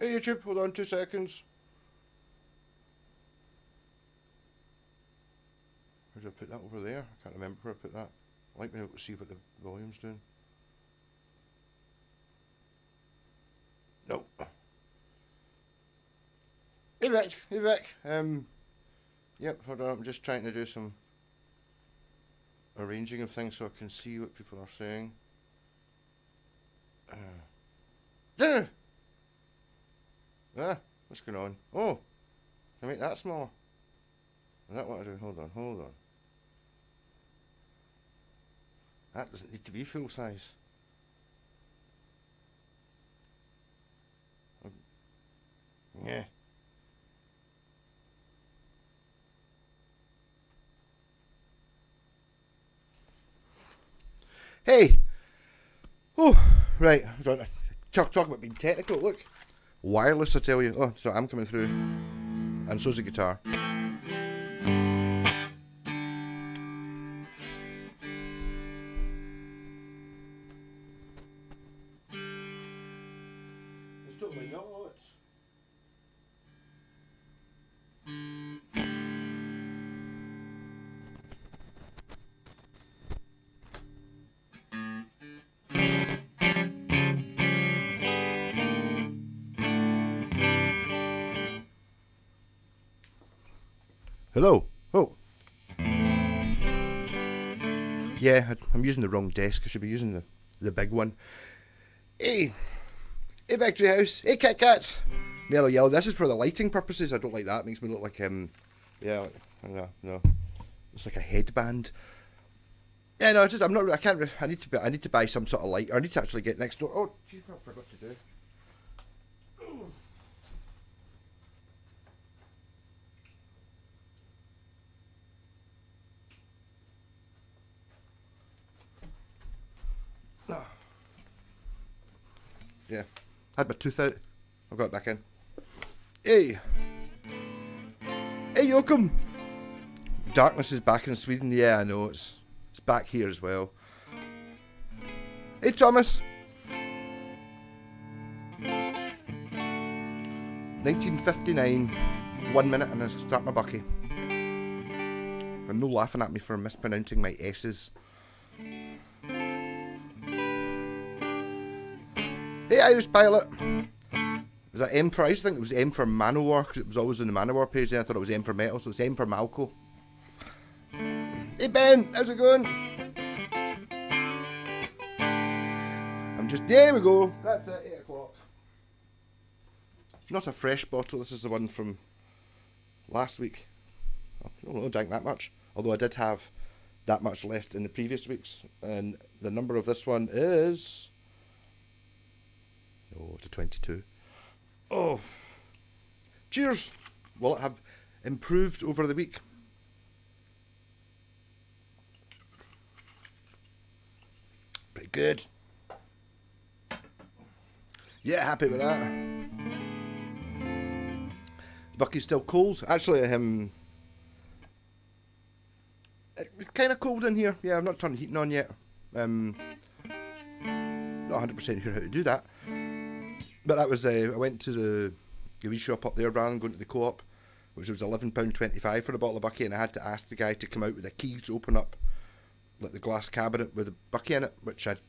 Hey YouTube, hold on 2 seconds. Where did I put that over there? I can't remember where I put that. I like being able to see what the volume's doing. No. Hey Vic, hey Vic. Yep, hold on, I'm just trying to do some arranging of things so I can see what people are saying. What's going on? Oh, can I make that smaller? Is that what I do? Hold on. That doesn't need to be full size. Yeah. Hey! Oh, right. Talk about being technical. Look. Wireless, I tell you. Oh, so I'm coming through. And so's the guitar. It's totally not. Hello. Oh. Yeah, I'm using the wrong desk. I should be using the big one. Hey. Hey, Victory House. Hey, Kit Kats. Mellow Yellow. This is for the lighting purposes. I don't like that. It makes me look like, yeah, no. It's like a headband. Yeah, no, I need to buy some sort of light. Or I need to actually get next door. Oh, geez, what I forgot to do. Yeah. Had my tooth out. I've got it back in. Hey, Joachim. Darkness is back in Sweden. Yeah, I know. It's back here as well. Hey, Thomas. 1959. 1 minute and I start my bucky. And no laughing at me for mispronouncing my S's. Hey, Irish Pilot. Was that M for? I used to think it was M for Manowar because it was always on the Manowar page. Then I thought it was M for Metal, so it's M for Malco. Hey Ben, how's it going? There we go. That's it. 8 o'clock. Not a fresh bottle. This is the one from last week. I don't drink that much. Although I did have that much left in the previous weeks, and the number of this one is. Oh, to 22. Oh. Cheers. Will it have improved over the week? Pretty good. Yeah, happy with that. The bucky's still cold. Actually, it's kind of cold in here. Yeah, I've not turned the heating on yet. Not 100% sure how to do that. But that was, I went to the wee shop up there rather than going to the co-op, which was £11.25 for a bottle of bucky, and I had to ask the guy to come out with a key to open up like the glass cabinet with a bucky in it, which I've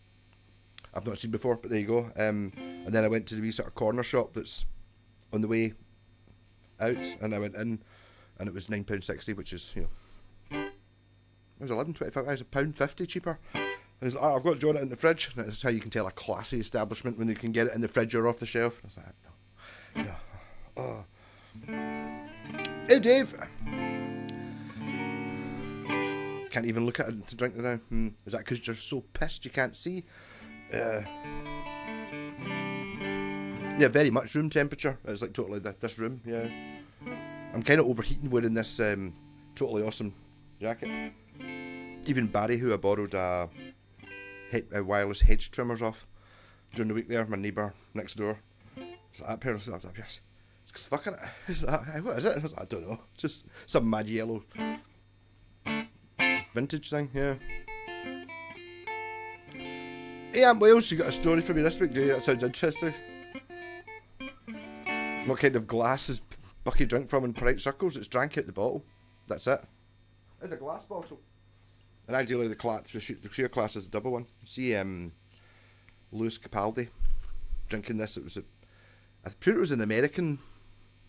not seen before, but there you go. And then I went to the wee sort of corner shop that's on the way out, and I went in, and it was £9.60, which is, it was £11.25. It was £1.50 cheaper. And he's like, I've got to join it in the fridge. And that's how you can tell a classy establishment when you can get it in the fridge or off the shelf. I was like, no. Oh. Hey, Dave. Can't even look at it to drink it now. Is that because you're so pissed you can't see? Yeah, very much room temperature. It's like totally this room, yeah. I'm kind of overheating wearing this totally awesome jacket. Even Barry, who I borrowed wireless hedge trimmers off during the week there, my neighbour next door. It's like that pair of yes. It's fucking it. What is it? I was like, I don't know. It's just some mad yellow vintage thing, yeah. Hey, Aunt Wales, you got a story for me this week, do you? That sounds interesting. What kind of glass is Bucky drink from in polite circles? It's drank out the bottle. That's it. It's a glass bottle. And ideally the sheer class is a double one. See Lewis Capaldi drinking this. I'm sure it was an American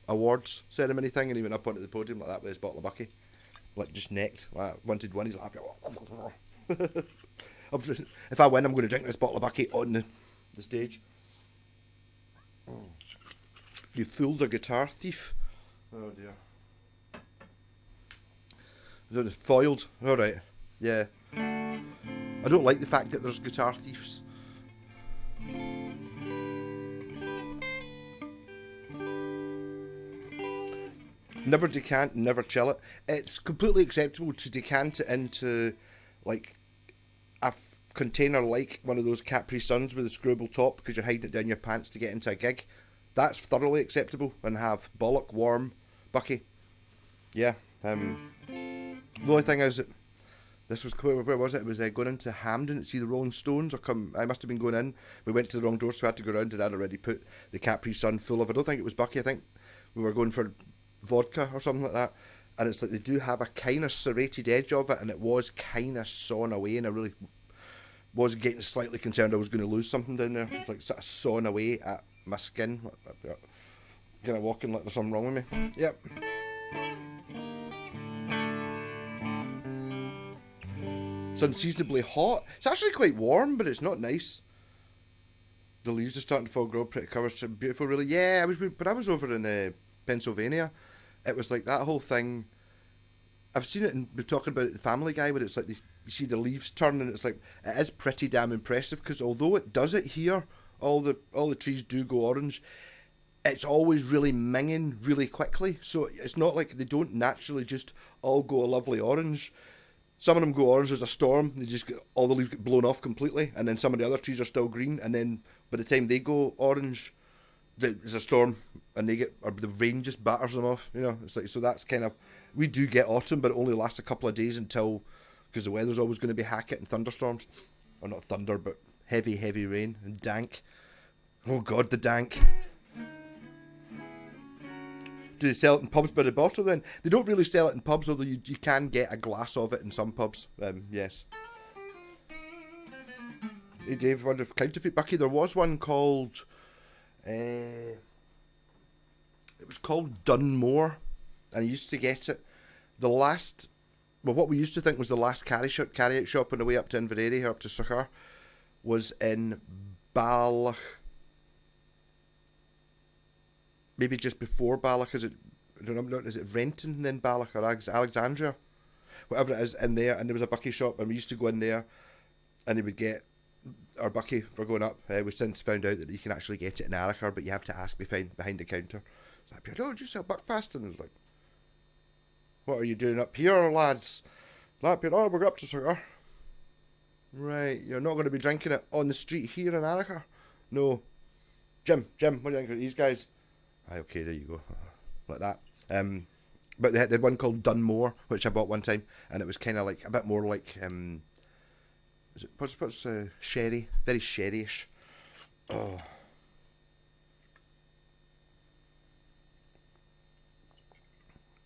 awards ceremony thing, and he went up onto the podium like that with his bottle of Bucky. Like just necked. Like, once he'd won, he's like, if I win, I'm going to drink this bottle of Bucky on the stage. You fooled a guitar thief. Oh dear. Foiled. Alright. Yeah. I don't like the fact that there's guitar thieves. Never decant, never chill it. It's completely acceptable to decant it into like a container like one of those Capri Suns with a screwable top because you're hiding it down your pants to get into a gig. That's thoroughly acceptable, and have bollock warm Bucky. Yeah. The only thing is that this was, where was it? It was going into Hampden to see the Rolling Stones, I must have been going in. We went to the wrong door, so we had to go around, and I'd already put the Capri Sun full of, I don't think it was Bucky, I think we were going for vodka or something like that. And it's like they do have a kind of serrated edge of it, and it was kind of sawn away, and I really was getting slightly concerned I was going to lose something down there. It's like sort of sawn away at my skin. Kind of walking like there's something wrong with me. Yep. It's unseasonably hot. It's actually quite warm, but it's not nice. The leaves are starting to fall, grow, pretty covers, beautiful, really. Yeah, when I was over in Pennsylvania, it was like that whole thing. I've seen it, and we're talking about it in the Family Guy, where it's like you see the leaves turn, and it's like it is pretty damn impressive, because although it does it here, all the trees do go orange. It's always really minging really quickly, so it's not like they don't naturally just all go a lovely orange. Some of them go orange as a storm. They just get, all the leaves get blown off completely, and then some of the other trees are still green. And then by the time they go orange, there's a storm, and the rain just batters them off. You know, it's like, so that's kind of, we do get autumn, but it only lasts a couple of days until, because the weather's always going to be hackett and thunderstorms, or not thunder, but heavy rain and dank. Oh God, the dank. Do they sell it in pubs by the bottle then? They don't really sell it in pubs, although you can get a glass of it in some pubs. Yes. Hey Dave, wonder if counterfeit Bucky, there was one called... it was called Dunmore, and I used to get it. What we used to think was the last carry-out shop on the way up to Inveraray, or up to Suchar, was in Ballach. Maybe just before Ballach, is it Renton, then Ballach, or Alexandria? Whatever it is, in there, and there was a Bucky shop, and we used to go in there, and they would get our Bucky for going up. We've since found out that you can actually get it in Araker, but you have to ask behind the counter. So I'd be like, oh, do you sell Buckfast? And it's like, what are you doing up here, lads? We're going up to Sugar. Right, you're not going to be drinking it on the street here in Araker? No. Jim, what do you think of these guys? Okay, there you go. Like that. But they had one called Dunmore, which I bought one time, and it was kind of like, a bit more like, what's sherry? Very sherry-ish. Oh.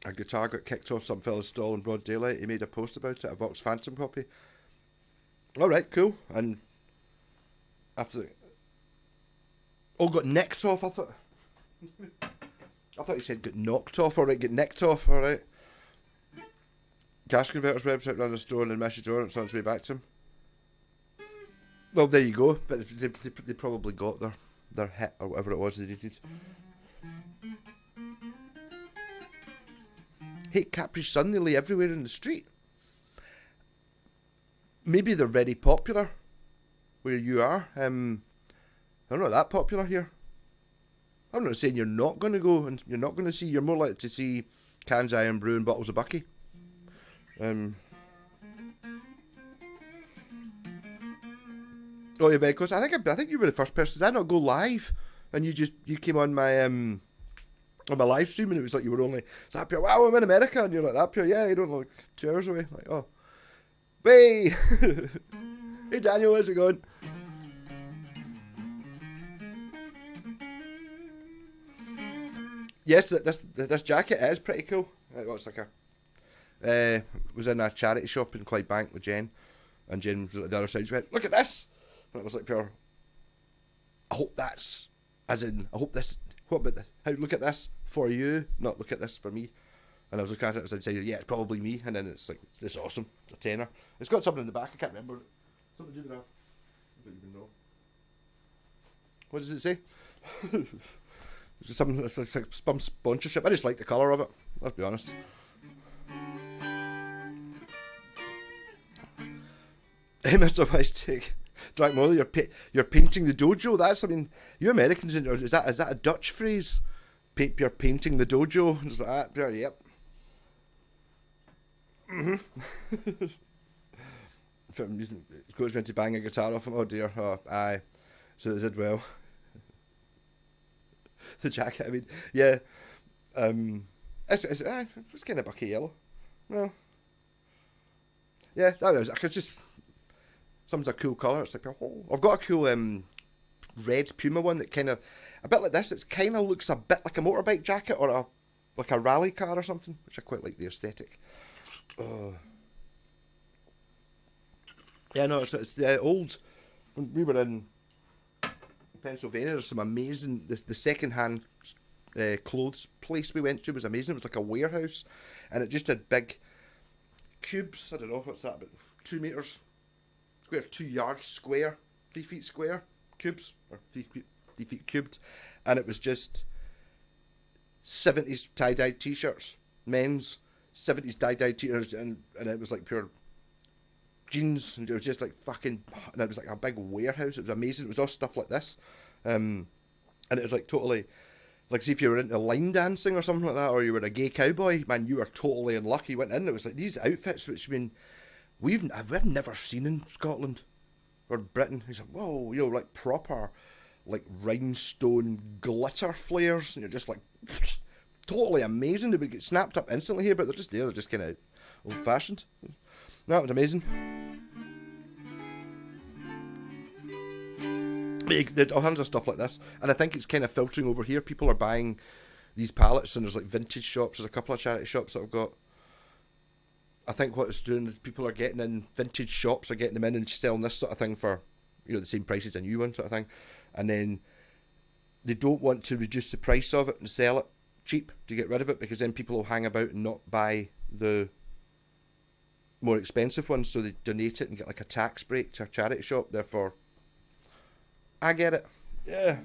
A guitar got kicked off some fella's stall in broad daylight. He made a post about it, a Vox Phantom copy. Alright, cool. And after... got nicked off, I thought you said got knocked off. Alright, get nicked off, alright. Cash Converter's website ran the store and then message on it's on its way back to him. Well, there you go. But they probably got their hit or whatever it was they needed. Hey, Capri Sun, they lay everywhere in the street. Maybe they're very popular where you are. They're not that popular here. I'm not saying you're not going to go and you're not going to see. You're more likely to see cans of Iron Brew and bottles of Bucky. Oh, yeah, very close. I think you were the first person. Did I not go live? And you came on my live stream, and it was like you were only Zapia. Wow, I'm in America, and you're like that. Yeah, you don't like 2 hours away. Like, oh, hey, hey Daniel, how's it going? yes, this jacket is pretty cool. It looks like was in a charity shop in Clydebank with Jen, and Jen was at the other side. She went, "Look at this," and it was like pure. I hope that's as in. I hope this. What about the? How look at this for you, not look at this for me. And I was looking at it and I said, "Yeah, it's probably me." And then it's like, "This is awesome. It's a tenner." It's got something in the back. I can't remember. Something to do with that. I don't even know. What does it say? It's something. It's like some sponsorship. I just like the colour of it. Let's be honest. Hey, Mr. Weistig, Drake Morley, you're painting the dojo. That's, I mean, you Americans, is that a Dutch phrase? You're painting the dojo. It's like that. Yep. Coach went to bang a guitar off him. Oh dear. Oh, aye. So it did well. The jacket. I mean, yeah. It's kind of bucky yellow. Well. Yeah, that was. I could just. Something's a cool colour. It's like, oh, I've got a cool red Puma one that kind of, a bit like this. It kind of looks a bit like a motorbike jacket or like a rally car or something, which I quite like the aesthetic. Yeah, no, it's the old. When we were in Pennsylvania, there's some amazing. The second-hand clothes place we went to was amazing. It was like a warehouse, and it just had big cubes. I don't know what's that, about 2 meters. Square, 2 yards square, 3 feet square cubes, or 3 feet cubed, and it was just 70s tie-dyed t-shirts, men's 70s tie-dyed t-shirts, and it was like pure jeans, and it was just like fucking, and it was like a big warehouse. It was amazing. It was all stuff like this, and it was like totally, like, see if you were into line dancing or something like that, or you were a gay cowboy, man, you were totally in luck. You went in, it was like these outfits, which, I mean, we've never seen in Scotland or Britain. He's like, whoa, you know, like proper, like rhinestone glitter flares, and you're just like, totally amazing. They would get snapped up instantly here, but they're just there. They're just kind of old-fashioned. That was amazing. There's all kinds of stuff like this, and I think it's kind of filtering over here. People are buying these pallets, and there's like vintage shops. There's a couple of charity shops that I've got. I think what it's doing is people are getting in vintage shops, are getting them in and selling this sort of thing for, you know, the same price as a new one sort of thing, and then they don't want to reduce the price of it and sell it cheap to get rid of it, because then people will hang about and not buy the more expensive ones, so they donate it and get like a tax break to a charity shop. Therefore, I get it. Yeah.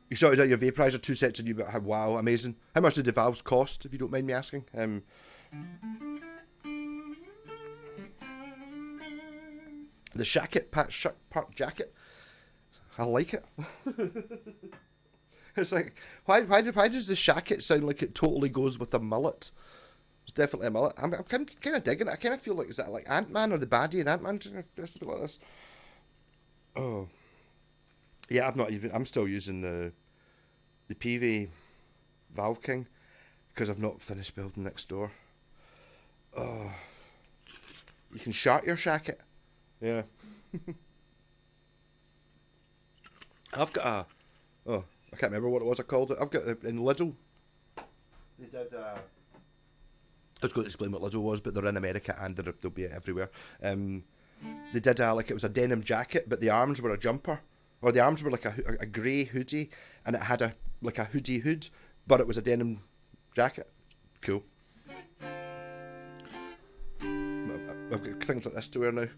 You sorted out your vaporizer, 2 sets of new, but wow, amazing. How much did the valves cost, if you don't mind me asking? The shacket, part jacket, I like it. It's like, why does the shacket sound like it totally goes with a mullet? It's definitely a mullet. I'm kind of digging it. I kind of feel like, is that like Ant-Man or the baddie in Ant-Man dressed a bit like this? Oh. Yeah, I'm still using the PV Valve King, because I've not finished building next door. Oh. You can shart your shacket. Yeah. I've got I can't remember what it was I called it. I've got in Lidl. They did I was going to explain what Lidl was, but they're in America and they'll be everywhere. They did like, it was a denim jacket, but the arms were a jumper. Or the arms were like a grey hoodie, and it had a hoodie hood, but it was a denim jacket. Cool. I've got things like this to wear now.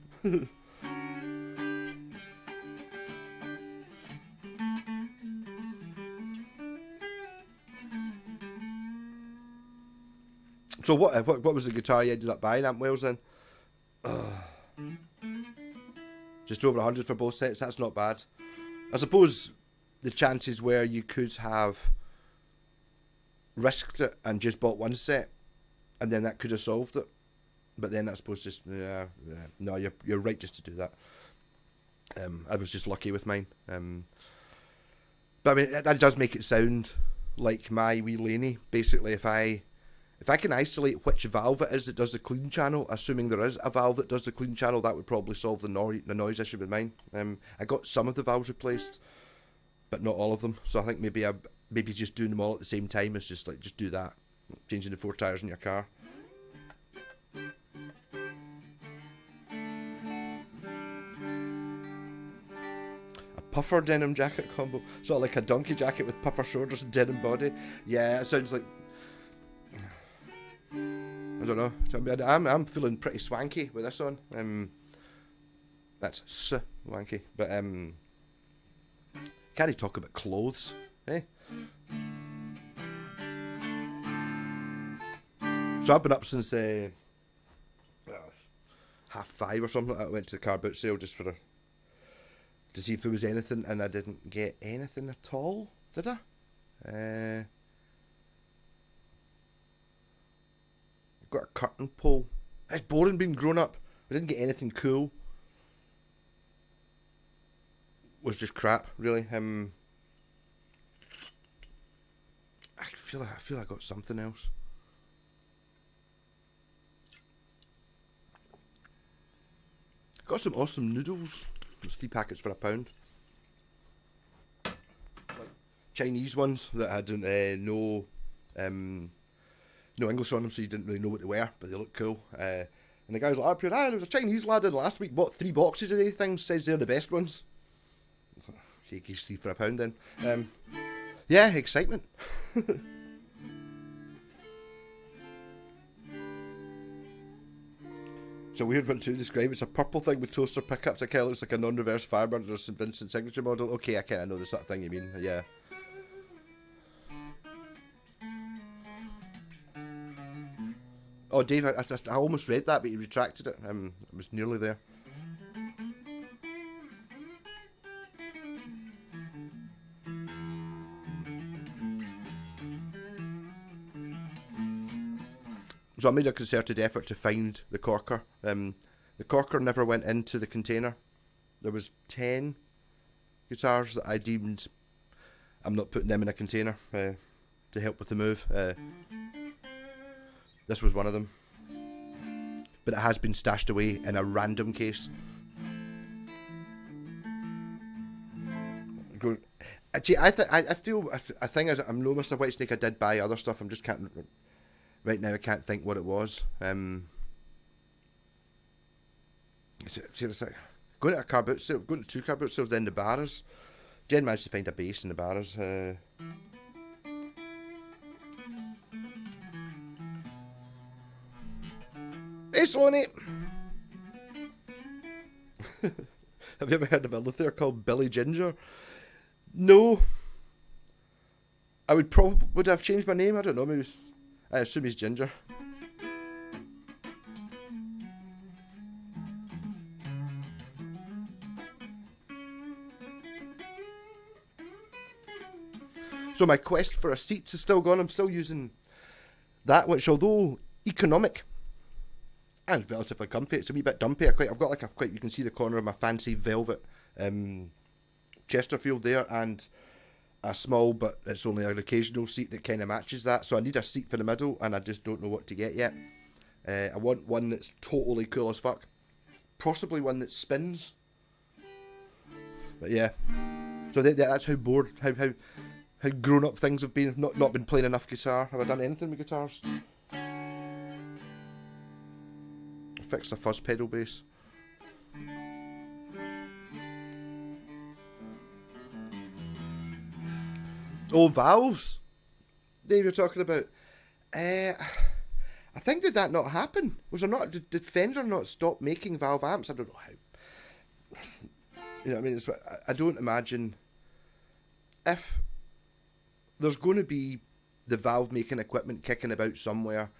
So what was the guitar you ended up buying, Amp Wales, then? Just over 100 for both sets. That's not bad. I suppose the chances were you could have risked it and just bought one set, and then that could have solved it. But then I suppose just no, you're right just to do that. I was just lucky with mine. But I mean, that does make it sound like my wee Laney. Basically, if I can isolate which valve it is that does the clean channel, assuming there is a valve that does the clean channel, that would probably solve the noise issue with mine. I got some of the valves replaced, but not all of them. So I think maybe just doing them all at the same time is just do that, changing the 4 tyres in your car. Puffer denim jacket combo, sort of like a donkey jacket with puffer shoulders and denim body. Yeah, it sounds like, I don't know. I'm feeling pretty swanky with this on. That's swanky, but can't he talk about clothes, eh? So I've been up since 5:30 or something. I went to the car boot sale just to see if there was anything, and I didn't get anything at all, did I? Got a curtain pole. It's boring being grown up. I didn't get anything cool. It was just crap, really. I feel I got something else. I got some awesome noodles. There's 3 packets for £1. Like Chinese ones that had no English on them, so you didn't really know what they were, but they look cool. And the guy was like, there was a Chinese lad in last week, bought 3 boxes of these things, says they're the best ones. Okay, gives 3 for £1 then. Yeah, excitement. It's a weird one to describe. It's a purple thing with toaster pickups. It kind of looks like a non-reverse Firebird or St. Vincent signature model. Okay, I kind of know the sort of thing you mean. Yeah. Oh, Dave, I almost read that, but you retracted it. I was nearly there. So I made a concerted effort to find the corker. The corker never went into the container. There was 10 guitars that I deemed I'm not putting them in a container to help with the move. This was one of them. But it has been stashed away in a random case. Actually, I think as I'm no Mr. Whitesnake, I did buy other stuff. I'm just can't. Right now, I can't think what it was. Seriously, going to a car boot sale, going to 2 car boot sales, then the bars. Jen managed to find a bass in the bars. Hey, Swanee! Have you ever heard of a luthier called Billy Ginger? No. I would have changed my name. I don't know. Maybe. I assume he's Ginger. So my quest for a seat is still gone. I'm still using that, which although economic and relatively comfy, it's a wee bit dumpy. I've got like you can see the corner of my fancy velvet Chesterfield there, and a small, but it's only an occasional seat that kind of matches that. So I need a seat for the middle, and I just don't know what to get yet. I want one that's totally cool as fuck. Possibly one that spins. But yeah. So that's how bored, how grown up things have been. Not been playing enough guitar. Have I done anything with guitars? I fixed a fuzz pedal bass. Oh, valves. Dave, you're talking about. I think did that not happen? Was there not? Did Fender not stop making valve amps? I don't know how. You know what I mean? I don't imagine if there's going to be the valve making equipment kicking about somewhere,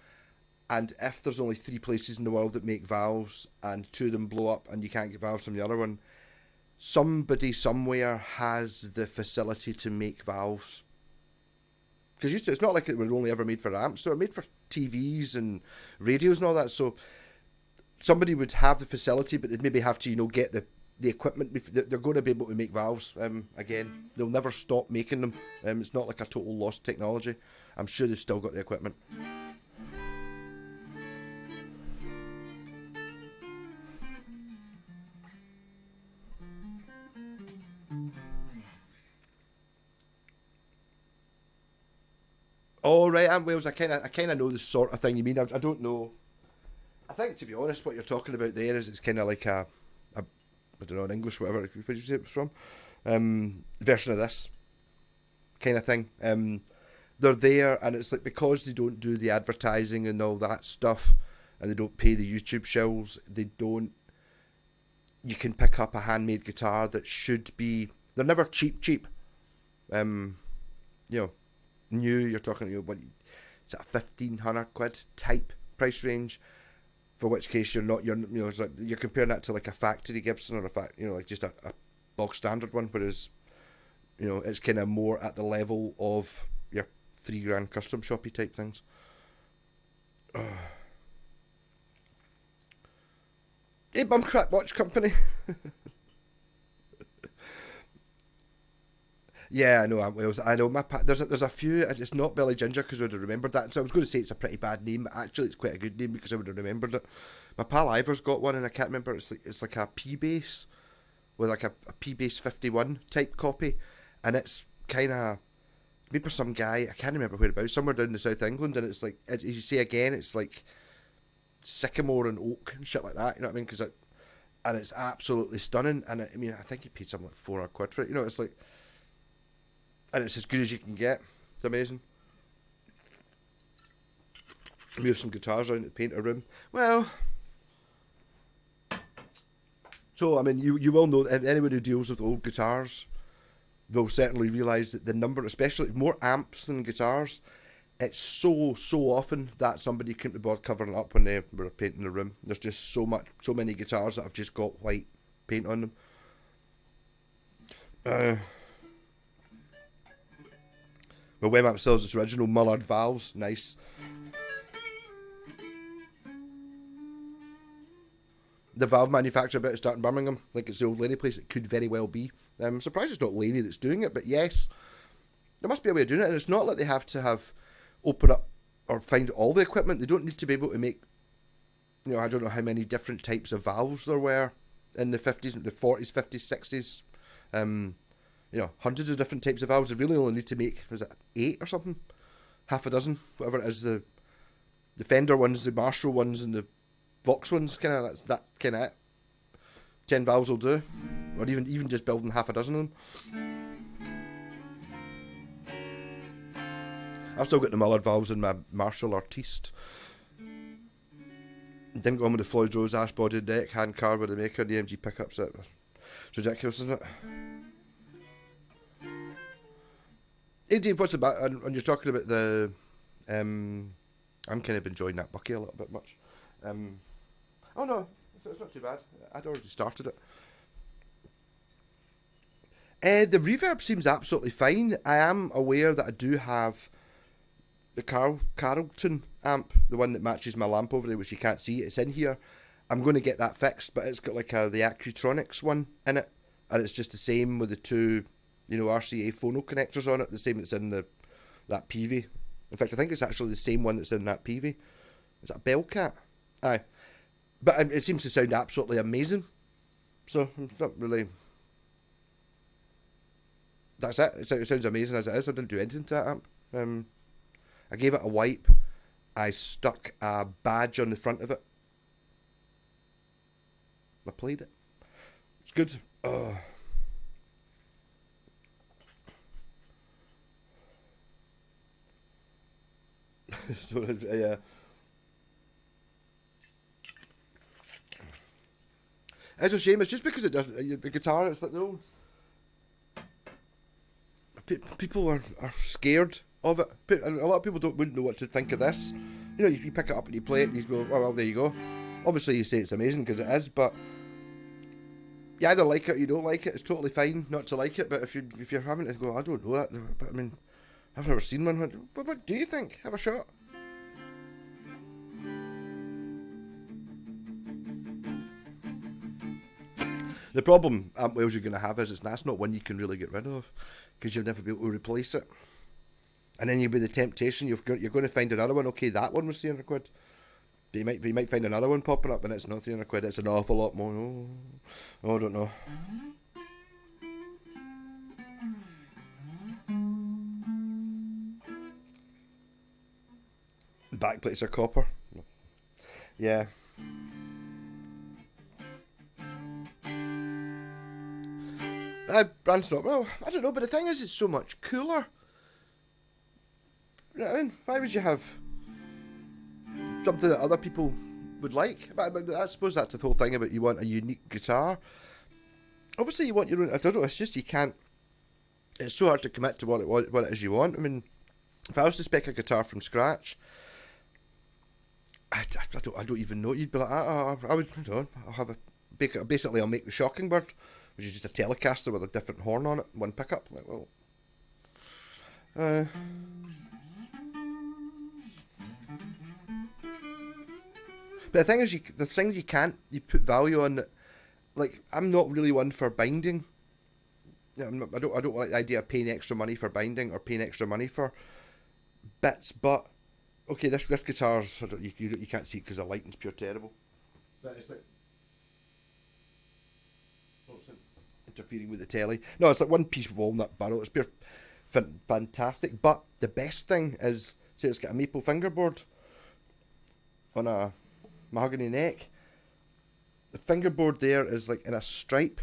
and if there's only 3 places in the world that make valves and 2 of them blow up and you can't get valves from the other one, somebody somewhere has the facility to make valves. Because it's not like it were only ever made for amps, they were made for TVs and radios and all that. So somebody would have the facility, but they'd maybe have to, get the equipment. They're going to be able to make valves again. They'll never stop making them. It's not like a total lost technology. I'm sure they've still got the equipment. Oh right, Amp Wales. I kind of know the sort of thing you mean. I don't know. I think, to be honest, what you're talking about there is it's kind of like a I don't know, in English, whatever. Where did you say it was from? Version of this kind of thing. They're there, and it's like because they don't do the advertising and all that stuff, and they don't pay the YouTube shills. They don't. You can pick up a handmade guitar that should be. They're never cheap. You know, new. You're talking, what? It's a £1,500 type price range. For which case it's like you're comparing that to like a factory Gibson or like just a bog standard one, whereas it's kind of more at the level of your £3,000 custom shoppy type things. Hey, Bumcrack Watch Company. Yeah, I know Amp Wales. I know there's a few. It's not Belly Ginger because I would have remembered that. So I was going to say it's a pretty bad name, but actually it's quite a good name because I would have remembered it. My pal Ivor's got one, and I can't remember. It's like a P bass with like a P bass 51 type copy, and it's kind of made for some guy. I can't remember whereabouts, somewhere down in the South England, and it's like as you say again, it's like sycamore and oak and shit like that. You know what I mean? And it's absolutely stunning. And I mean, I think he paid something like £400 for it. It's like. And it's as good as you can get. It's amazing. Move some guitars around to paint a room. Well, so I mean, you will know that anyone who deals with old guitars will certainly realise that the number, especially more amps than guitars, it's so often that somebody couldn't be bothered covering it up when they were painting the room. There's just so many guitars that have just got white paint on them. Well, Wemamp sells its original Mullard valves. Nice. The valve manufacturer bit is starting in Birmingham. Like it's the old Laney place. It could very well be. I'm surprised it's not Laney that's doing it, but yes. There must be a way of doing it, and it's not like they have to open up or find all the equipment. They don't need to be able to make, I don't know how many different types of valves there were in the 50s, the 40s, 50s, 60s. Hundreds of different types of valves. They really only need to make, was it 8 or something? Half a dozen, whatever it is. The Fender ones, the Marshall ones, and the Vox ones. That's kind of it. 10 valves will do, or even just building half a dozen of them. I've still got the Mullard valves in my Marshall Artiste. Didn't go on with the Floyd Rose ash body deck hand car with the maker, the MG pickups. It's ridiculous, isn't it? Hey Dave, what's about? And you're talking about the, I'm kind of enjoying that Bucky a little bit much. Oh no, it's not too bad. I'd already started it. The reverb seems absolutely fine. I am aware that I do have the Carlton amp, the one that matches my lamp over there, which you can't see. It's in here. I'm going to get that fixed, but it's got like the Accutronics one in it, and it's just the same with the two. RCA phono connectors on it, the same that's in that PV. In fact, I think it's actually the same one that's in that PV. Is that a Bellcat? Aye. But it seems to sound absolutely amazing. So, it's not really... That's it. It sounds amazing as it is. I didn't do anything to that amp. I gave it a wipe. I stuck a badge on the front of it. I played it. It's good. Oh... Yeah. It's a shame. It's just because it does the guitar. It's like the old. People are scared of it. A lot of people wouldn't know what to think of this. You pick it up and you play it and you go, oh, well, there you go. Obviously, you say it's amazing because it is, but you either like it or you don't like it. It's totally fine not to like it. But if you're having to go, I don't know that. But I mean, I've never seen one. What do you think? Have a shot. The problem Amp Wales you're going to have is that's not one you can really get rid of because you'll never be able to replace it. And then you'll be the temptation. You're going to find another one. Okay, that one was £300. But you might find another one popping up and it's not £300. It's an awful lot more. Oh, I don't know. back plates are copper. Yeah. Brand's not, well, I don't know, but the thing is, it's so much cooler. You know what I mean? Why would you have something that other people would like? But I suppose that's the whole thing about you want a unique guitar. Obviously, you want your own. I don't know. It's just you can't. It's so hard to commit to what it is you want. I mean, if I was to spec a guitar from scratch, I don't even know. You'd be like, I would. I don't know, I'll have a basically I'll make the Shocking Bird, which is just a Telecaster with a different horn on it, one pickup. Like, well, but the thing is, the thing you can't put value on. Like, I'm not really one for binding. I don't like the idea of paying extra money for binding or paying extra money for bits. But okay, this guitar's you can't see it because the lighting's pure terrible. But it's like, oh, it's interfering with the telly. No, it's like one piece of walnut barrel. It's pure fantastic. But the best thing is, see, it's got a maple fingerboard on a mahogany neck. The fingerboard there is like in a stripe.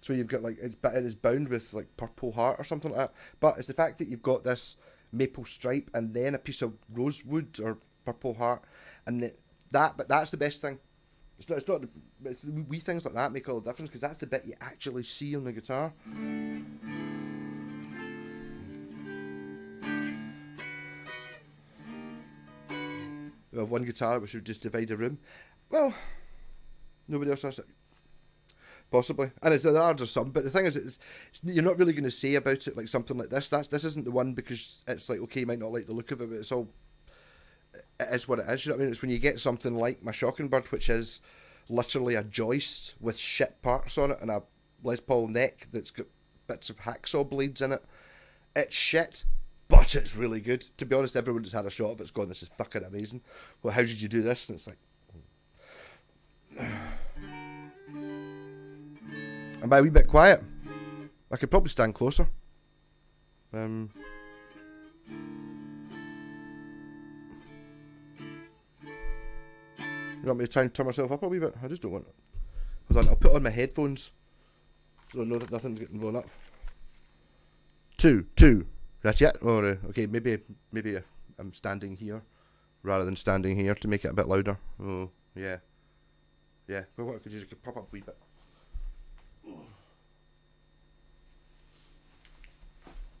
So you've got like, it is bound with like Purple Heart or something like that. But it's the fact that you've got this maple stripe and then a piece of rosewood or Purple Heart, and but that's the best thing. It's wee things like that make all the difference, because that's the bit you actually see on the guitar. We have one guitar which would just divide a room. Well, nobody else has it. Possibly. And there are just some, but the thing is, you're not really going to say about it like something like this. This isn't the one, because it's like, okay, you might not like the look of it, but it is what it is. You know what I mean? It's when you get something like my Shocking Bird, which is literally a joist with shit parts on it and a Les Paul neck that's got bits of hacksaw blades in it. It's shit, but it's really good. To be honest, everyone that's had a shot of it's gone, this is fucking amazing. Well, how did you do this? And it's like, am I a wee bit quiet? I could probably stand closer. You want me to try and turn myself up a wee bit? I just don't want it. Hold on, I'll put on my headphones so I know that nothing's getting blown up. Two. That's it? Oh, okay, maybe I'm standing here rather than standing here to make it a bit louder. Oh, yeah. Yeah, well, what I could do is I could pop up a wee bit.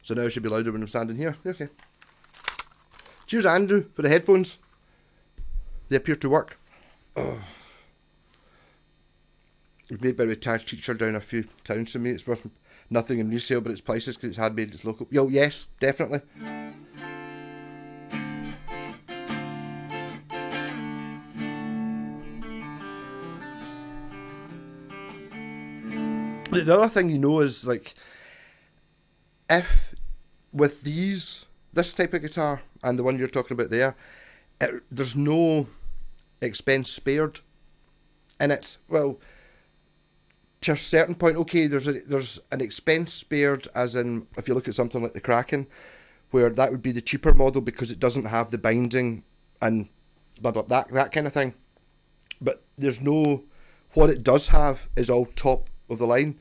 So now it should be louder when I'm standing here. Okay. Cheers, Andrew, for the headphones. They appear to work. Oh. It was made by a retired teacher down a few towns from me. It's worth nothing in resale, but it's priceless because it's handmade, it's local. Yo, yes, definitely. The other thing you know is, like, if with this type of guitar and the one you're talking about there, there's no expense spared in it. Well, to a certain point, okay, there's an expense spared, as in if you look at something like the Kraken, where that would be the cheaper model because it doesn't have the binding and blah blah that kind of thing. But there's no, what it does have is all top of the line.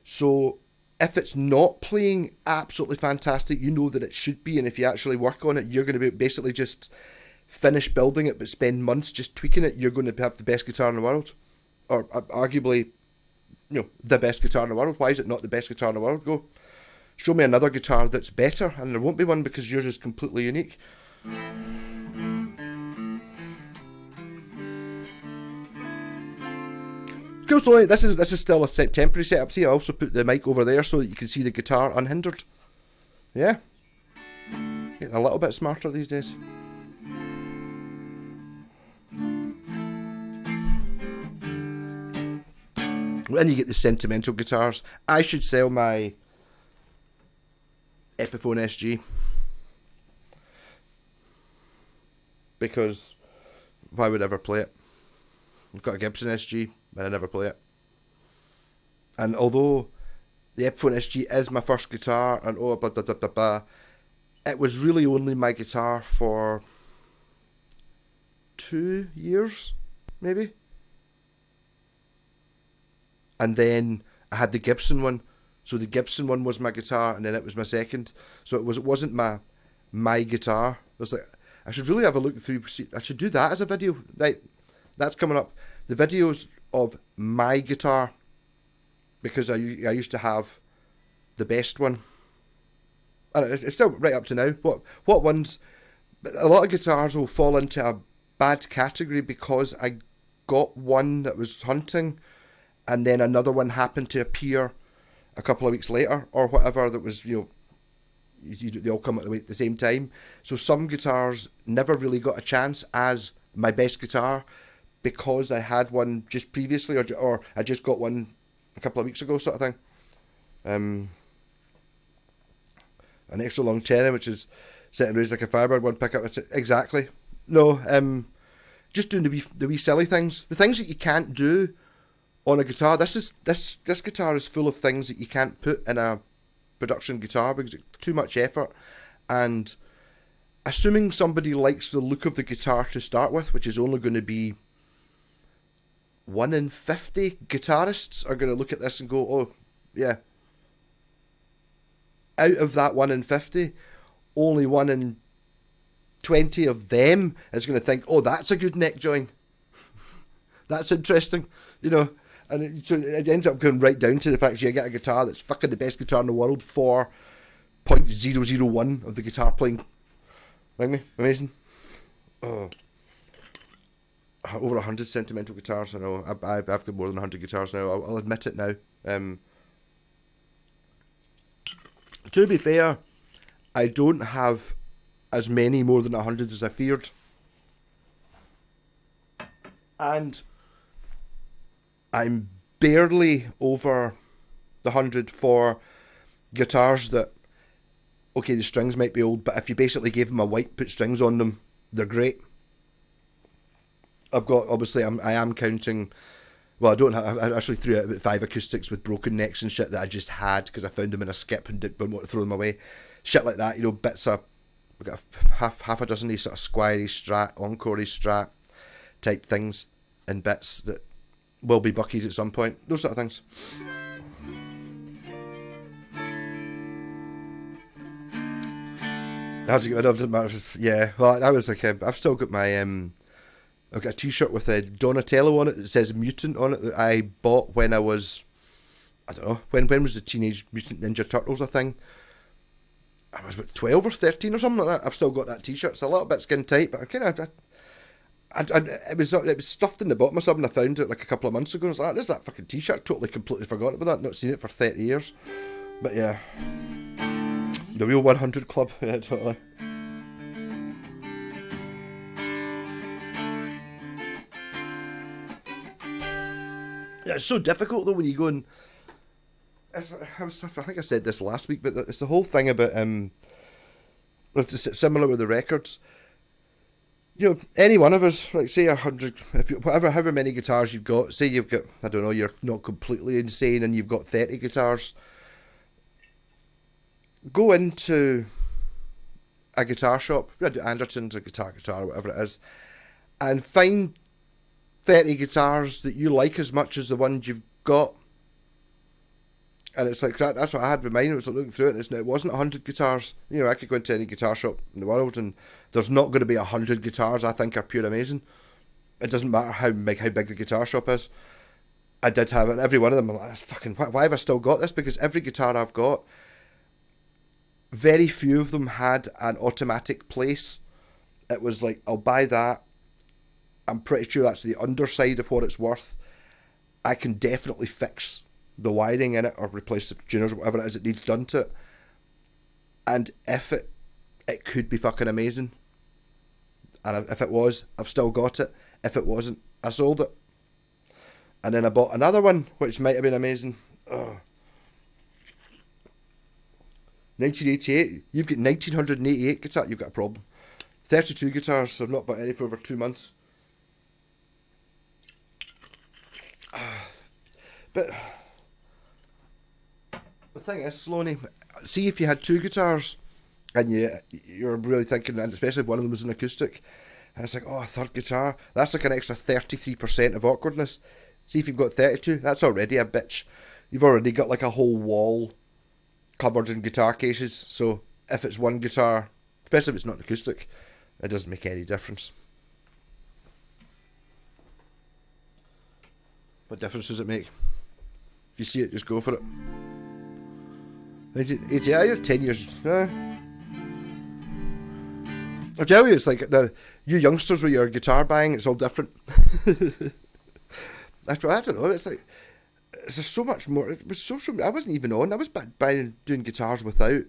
So if it's not playing absolutely fantastic, you know that it should be, and if you actually work on it, you're going to be basically just finish building it but spend months just tweaking it. You're going to have the best guitar in the world, or arguably, you know, the best guitar in the world. Why is it not the best guitar in the world? Go show me another guitar that's better, and there won't be one because yours is completely unique. Cool, so this is still a temporary setup. See, I also put the mic over there so that you can see the guitar unhindered. Yeah, getting a little bit smarter these days. Then you get the sentimental guitars. I should sell my Epiphone SG, because why would I ever play it? I've got a Gibson SG, but I never play it. And although the Epiphone SG is my first guitar, and blah blah blah blah blah, it was really only my guitar for 2 years, maybe. And then I had the Gibson one. So the Gibson one was my guitar, and then it was my second. So it wasn't my guitar. It was like, I should really have a look through. I should do that as a video. Right, that's coming up. The videos of my guitar, because I used to have the best one. And it's still right up to now. What ones? A lot of guitars will fall into a bad category because I got one that was hunting, and then another one happened to appear a couple of weeks later or whatever. That was, they all come at the same time. So some guitars never really got a chance as my best guitar because I had one just previously, or I just got one a couple of weeks ago, sort of thing. An extra long tenor, which is set and raised like a Firebird, one pickup. Exactly. No, just doing the wee silly things, the things that you can't do on a guitar. This guitar is full of things that you can't put in a production guitar because it's too much effort. And assuming somebody likes the look of the guitar to start with, which is only going to be 1 in 50 guitarists are going to look at this and go, oh yeah. Out of that 1 in 50, only 1 in 20 of them is going to think, oh, that's a good neck join. That's interesting, And so it ends up going right down to the fact you get a guitar that's fucking the best guitar in the world for 0.001 of the guitar playing. Like me? Amazing. Oh. Over 100 sentimental guitars, I know. I've got more than 100 guitars now. I'll admit it now. To be fair, I don't have as many more than 100 as I feared. And I'm barely over the 100 for guitars that, okay, the strings might be old, but if you basically gave them a white, put strings on them, they're great. I've got, obviously, I am counting, well, I actually threw out about 5 acoustics with broken necks and shit that I just had because I found them in a skip and didn't want to throw them away. Shit like that, bits of, we've got half a dozen of these sort of Squire Strat, Encore Strat type things and bits that will be Buckies at some point. Those sort of things. How'd you get rid of it? Yeah, well, I was like, I've still got my, I've got a t-shirt with a Donatello on it that says Mutant on it that I bought when I was, I don't know, when was the Teenage Mutant Ninja Turtles a thing? I was about 12 or 13 or something like that. I've still got that t-shirt. It's a little bit skin tight, but I kind of, it was stuffed in the bottom of something. I found it like a couple of months ago. I was like, there's that fucking t-shirt. Totally, completely forgotten about that. Not seen it for 30 years. But yeah. The real 100 club. Yeah, totally. Yeah, it's so difficult though when you go and... I think I said this last week, but it's the whole thing about... It's similar with the records. Any one of us, like say 100, however many guitars you've got, say you've got, I don't know, you're not completely insane and you've got 30 guitars, go into a guitar shop, Anderton's or Guitar, or whatever it is, and find 30 guitars that you like as much as the ones you've got. And it's like that's what I had in mind. I was looking through it, and it wasn't 100 guitars. I could go into any guitar shop in the world, and there's not going to be 100 guitars I think are pure amazing. It doesn't matter how big the guitar shop is. I did have it, and every one of them, I'm like, fucking, why have I still got this? Because every guitar I've got, very few of them had an automatic place. It was like, I'll buy that. I'm pretty sure that's the underside of what it's worth. I can definitely fix the wiring in it or replace the tuners or whatever it is it needs done to it. And if it could be fucking amazing. And if it was, I've still got it. If it wasn't, I sold it. And then I bought another one, which might have been amazing. 1988. You've got 1988 guitar. You've got a problem. 32 guitars. I've not bought any for over 2 months. But the thing is, Sloaney, see if you had 2 guitars and you're really thinking, and especially if one of them was an acoustic, and it's like, oh, a third guitar, that's like an extra 33% of awkwardness. See if you've got 32, that's already a bitch. You've already got like a whole wall covered in guitar cases, so if it's one guitar, especially if it's not an acoustic, it doesn't make any difference. What difference does it make? If you see it, just go for it. 80, you're 10 years. I tell you, it's like you youngsters with your guitar buying, it's all different. I don't know, it's like, it's just so much more. It was social. I wasn't even on. I was doing guitars without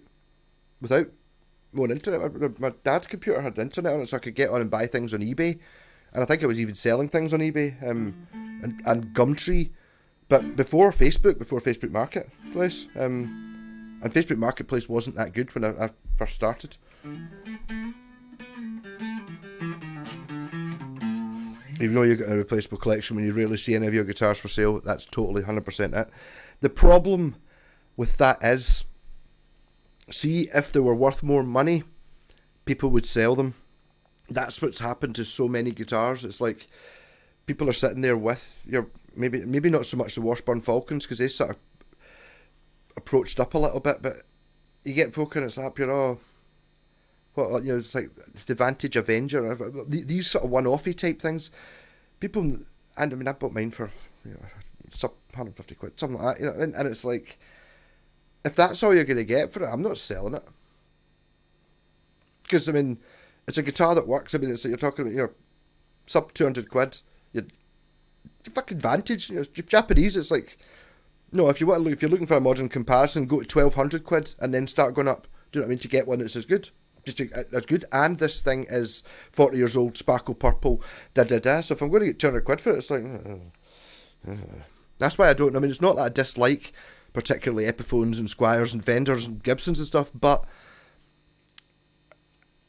going internet. My dad's computer had internet on it, so I could get on and buy things on eBay, and I think I was even selling things on eBay, and Gumtree, but before Facebook Marketplace, and Facebook Marketplace wasn't that good when I first started. Even though you've got a replaceable collection, when you rarely see any of your guitars for sale, that's totally 100% it. The problem with that is, see, if they were worth more money, people would sell them. That's what's happened to so many guitars. It's like people are sitting there with your maybe not so much the Washburn Falcons, because they sort of approached up a little bit, but you get folk and it's like, it's like the Vantage Avenger, these sort of one-offy type things. People, and I mean, I bought mine for sub 150 quid, something like that, and it's like, if that's all you're going to get for it, I'm not selling it. Because, I mean, it's a guitar that works. I mean, you're talking about your sub 200 quid, your fucking Vantage, Japanese, it's like, no, if you're looking for a modern comparison, go to 1200 quid and then start going up. Do you know what I mean? To get one that's as good. As good, and this thing is 40 years old, sparkle purple, so if I'm going to get 200 quid for it, it's like, that's why I don't. I mean, it's not that I dislike particularly Epiphones and Squires and Fenders and Gibsons and stuff, but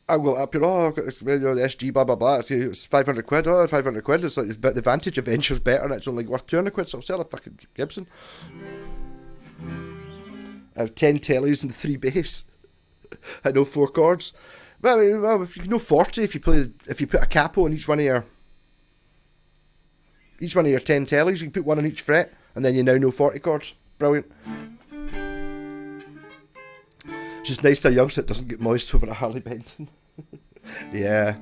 I will up here, I've got this, the SG, blah blah blah, it's 500 quid, 500 quid, it's like, but the Vantage Adventure's better and it's only worth 200 quid, so I'll sell a fucking Gibson. I have 10 tellies and 3 bass. I know 4 chords. Well, I mean, if you know 40, if you put a capo on each one of your 10 tellies, you can put one on each fret, and then you now know 40 chords. Brilliant. It's just nice to a youngster that doesn't get moist over a Harley Benton. Yeah.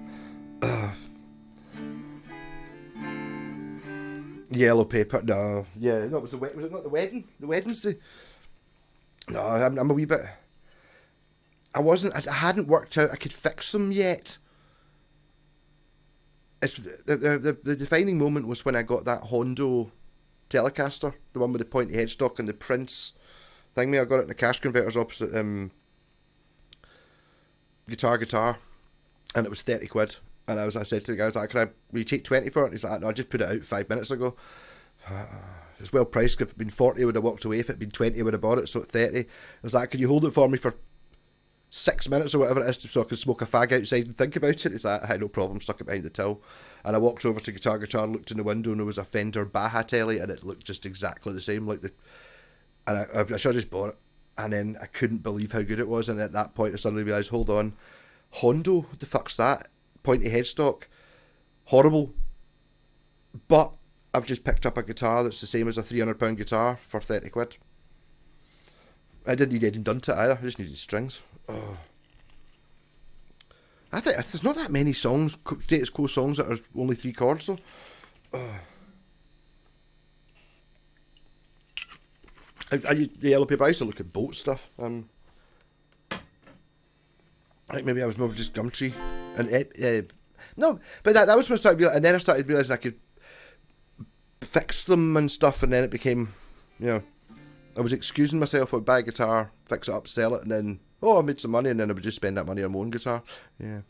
Yellow paper. No. Yeah. No. Was it not the wedding? The Wednesday. No. I'm a wee bit. I hadn't worked out I could fix them yet. It's the defining moment was when I got that Hondo Telecaster, the one with the pointy headstock and the Prince thing. I got it in the cash converters opposite Guitar, and it was 30 quid. And I said to the guy, I was like, will you take 20 for it? And he's like, no, I just put it out 5 minutes ago. It's well priced. If it had been 40, I would have walked away. If it had been 20, I would have bought it. So at 30, I was like, can you hold it for me for 6 minutes or whatever it is, so I could smoke a fag outside and think about it? It's like, I had no problem, stuck it behind the till. And I walked over to Guitar, looked in the window, and there was a Fender Baja telly, and it looked just exactly the same. And I should have just bought it. And then I couldn't believe how good it was, and at that point I suddenly realised, hold on, Hondo, what the fuck's that? Pointy headstock, horrible. But I've just picked up a guitar that's the same as a £300 guitar for 30 quid. I didn't need anything done to it either, I just needed strings. Oh. I think there's not that many songs, status quo songs, that are only 3 chords though. Oh. I used the yellow paper. I used to look at boat stuff. I think maybe I was more just Gumtree and no, but that was when I started, and then I started realising I could fix them and stuff, and then it became, I was excusing myself. I would buy a guitar, fix it up, sell it, and then I made some money, and then I would just spend that money on my own guitar. Yeah.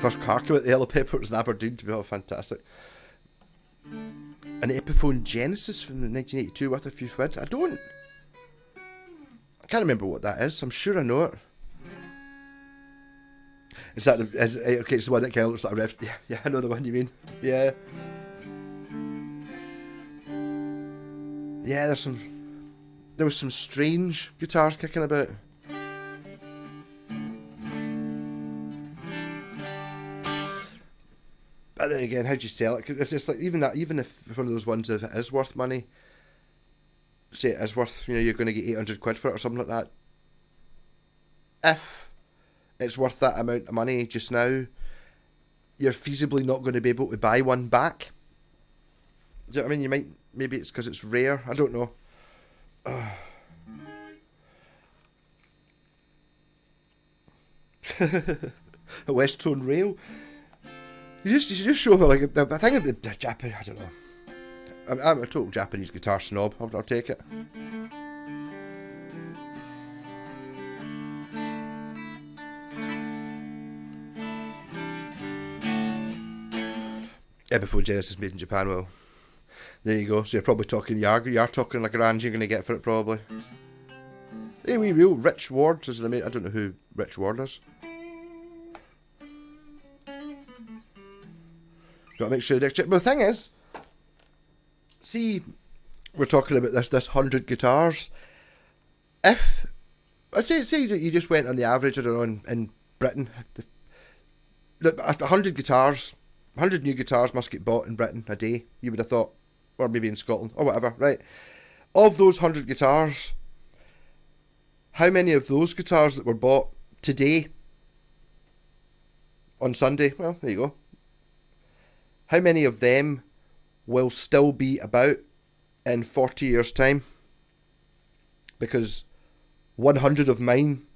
First car came out the yellow paper, it was in Aberdeen, to be all fantastic. An Epiphone Genesis from 1982 worth a few quid. I can't remember what that is. I'm sure I know it. Is that okay? It's the one that kind of looks like a ref. Yeah, I know the one you mean. Yeah. Yeah, there was some strange guitars kicking about. But then again, how do you sell it? 'Cause if it's like even if one of those ones, if it is worth money, say it is worth, you're going to get 800 quid for it or something like that. If it's worth that amount of money just now, you're feasibly not going to be able to buy one back. Do you know what I mean? Maybe it's because it's rare. I don't know. A West Tone rail. You just show me like the thing about the Japanese. I don't know. I'm a total Japanese guitar snob. I'll take it. Yeah, before Genesis made in Japan. Well, there you go. So you're probably talking you're talking like a grand you're going to get for it probably. Hey, we real Rich Ward is an amazing. I don't know who Rich Ward is. Got to make sure next check. But the thing is, see, we're talking about this 100 guitars. If I'd say you just went on the average, I don't know, in Britain, 100 guitars, 100 new guitars must get bought in Britain a day. You would have thought, or maybe in Scotland or whatever, right? Of those 100 guitars, how many of those guitars that were bought today on Sunday? Well, there you go. How many of them will still be about in 40 years' time? Because 100 of mine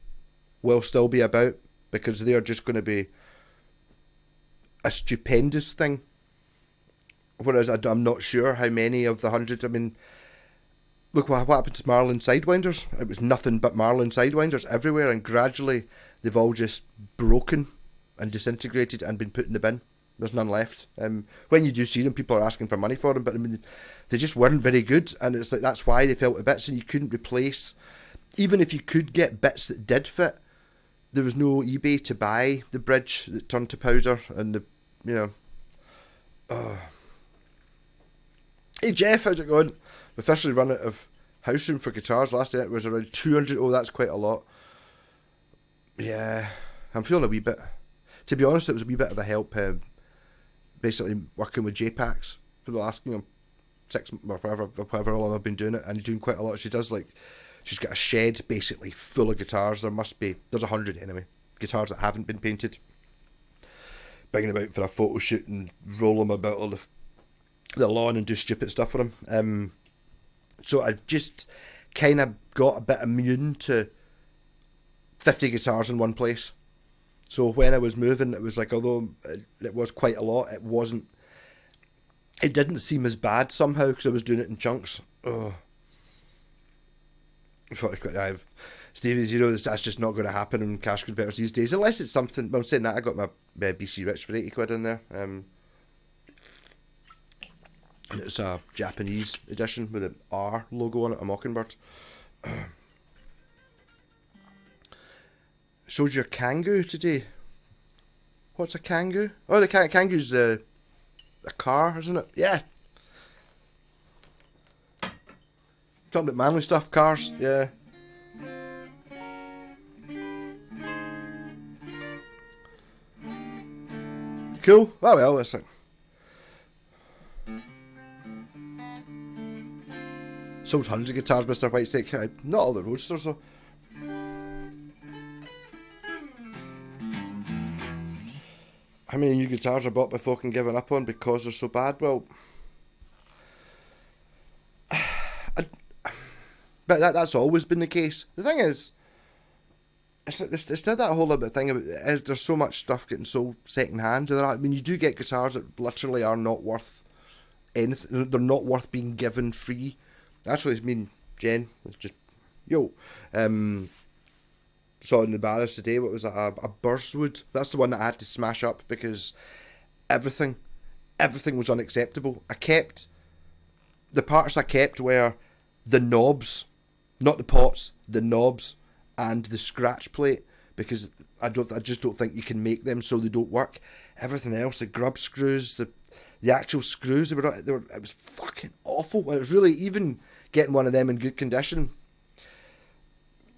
will still be about because they're just going to be a stupendous thing. Whereas I'm not sure how many of the 100, I mean, look what happened to Marlin Sidewinders. It was nothing but Marlin Sidewinders everywhere, and gradually they've all just broken and disintegrated and been put in the bin. There's none left. When you do see them, people are asking for money for them, but I mean, they just weren't very good, and it's like that's why they fell to bits, and you couldn't replace. Even if you could get bits that did fit, there was no eBay to buy the bridge that turned to powder, and Hey Jeff, how's it going? We officially run out of house room for guitars. Last night it was around 200. Oh, that's quite a lot. Yeah, I'm feeling a wee bit. To be honest, it was a wee bit of a help. Basically working with JPACs for the last 6 or however long I've been doing it, and doing quite a lot. She's got a shed basically full of guitars. There's 100 anyway, guitars that haven't been painted. Bringing them out for a photo shoot and roll them about all the lawn and do stupid stuff with them. So I've just kind of got a bit immune to 50 guitars in one place. So when I was moving, it was like, although it was quite a lot, it didn't seem as bad somehow because I was doing it in chunks. Oh. Stevie's, that's just not going to happen in cash converters these days, unless it's something. I'm saying that I got my BC Rich for 80 quid in there. It's a Japanese edition with an R logo on it, a mockingbird. Showed your Kangoo today. What's a Kangoo? Oh, the Kangoo's a car, isn't it? Yeah. Talking about manly stuff, cars, yeah. Cool. Oh well, that's it. Sold hundreds of guitars, Mr. Whitestick. Not all the roadsters though. How many new guitars are bought by folk and given up on because they're so bad? Well, but that's always been the case. The thing is, it's still that whole other thing about there's so much stuff getting sold second hand. I mean, you do get guitars that literally are not worth anything. They're not worth being given free. Actually, I mean, Jen, it's just saw in the barrage today. What was that? A Burswood. That's the one that I had to smash up because everything was unacceptable. I kept the parts I kept were the knobs, not the pots, the knobs and the scratch plate, because I just don't think you can make them so they don't work. Everything else, the grub screws, the actual screws, it was fucking awful. It was really, even getting one of them in good condition,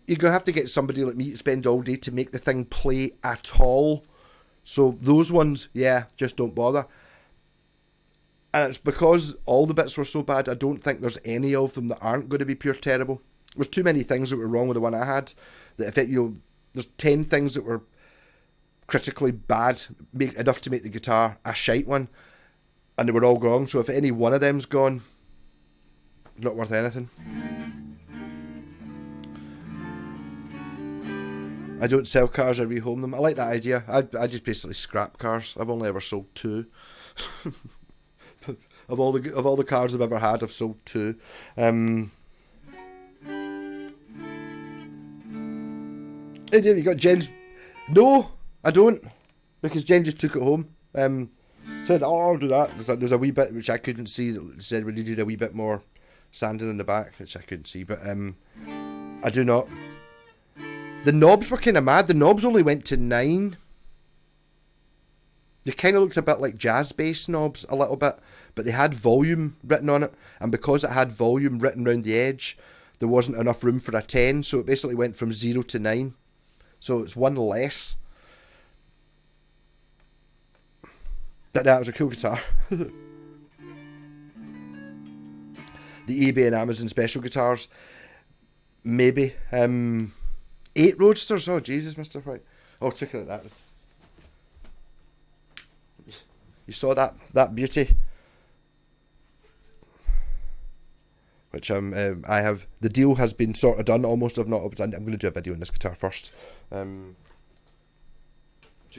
you're going to have to get somebody like me to spend all day to make the thing play at all. So those ones, yeah, just don't bother. And it's because all the bits were so bad, I don't think there's any of them that aren't going to be pure terrible. There's too many things that were wrong with the one I had, that if it, there's 10 things that were critically bad, enough to make the guitar a shite one, and they were all wrong. So if any one of them's gone, not worth anything. I don't sell cars, I rehome them. I like that idea. I just basically scrap cars. I've only ever sold 2. of all the cars I've ever had, I've sold 2. Hey, Dave, you got Jen's? No, I don't, because Jen just took it home. Said, oh, I'll do that. There's a wee bit which I couldn't see that said we needed a wee bit more sanding in the back, which I couldn't see, but I do not. The knobs were kind of mad. The knobs only went to 9. They kind of looked a bit like jazz bass knobs, a little bit, but they had volume written on it, and because it had volume written around the edge, there wasn't enough room for a 10, so it basically went from 0 to 9. So it's one less. But that was a cool guitar. The eBay and Amazon special guitars, maybe. 8 Roadsters. Oh Jesus, Mr. White. Oh, take a look at that. You saw that beauty, which I have. The deal has been sort of done. Almost. I'm going to do a video on this guitar first. To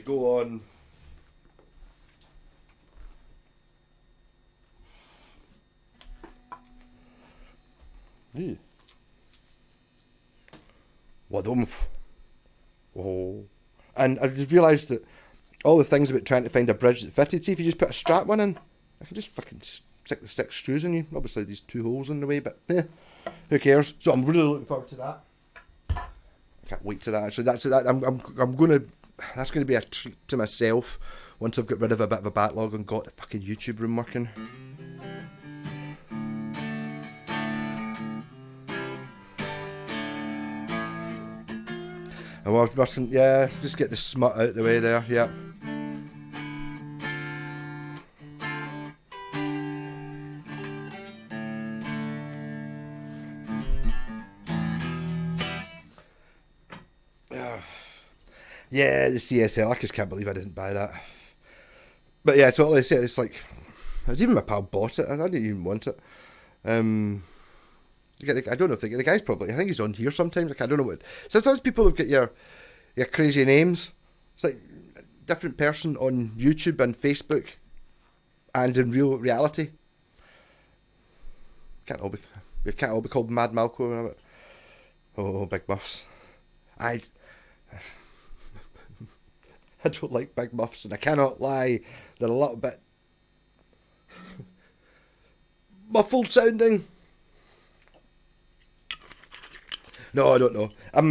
go on. Ooh. What oomph. Whoa. And I just realised that all the things about trying to find a bridge that fitted, see if you just put a strap one in, I can just fucking stick the 6 screws in you. Obviously these 2 holes in the way, but who cares? So I'm really looking forward to that. I can't wait to that actually. I'm gonna, that's gonna be a treat to myself once I've got rid of a bit of a backlog and got the fucking YouTube room working. And I mustn't, yeah, just get the smut out the way there, yep. Yeah, the CSL, I just can't believe I didn't buy that. But yeah, totally, it's like, even my pal bought it, and I didn't even want it. I don't know if the guy's probably, I think he's on here sometimes, like I don't know what, sometimes people have got your crazy names. It's like a different person on YouTube and Facebook and in real reality. We can't all be called Mad Malco. Oh, Big Muffs. I don't like Big Muffs, and I cannot lie, they're a little bit muffled sounding. No, I don't know. I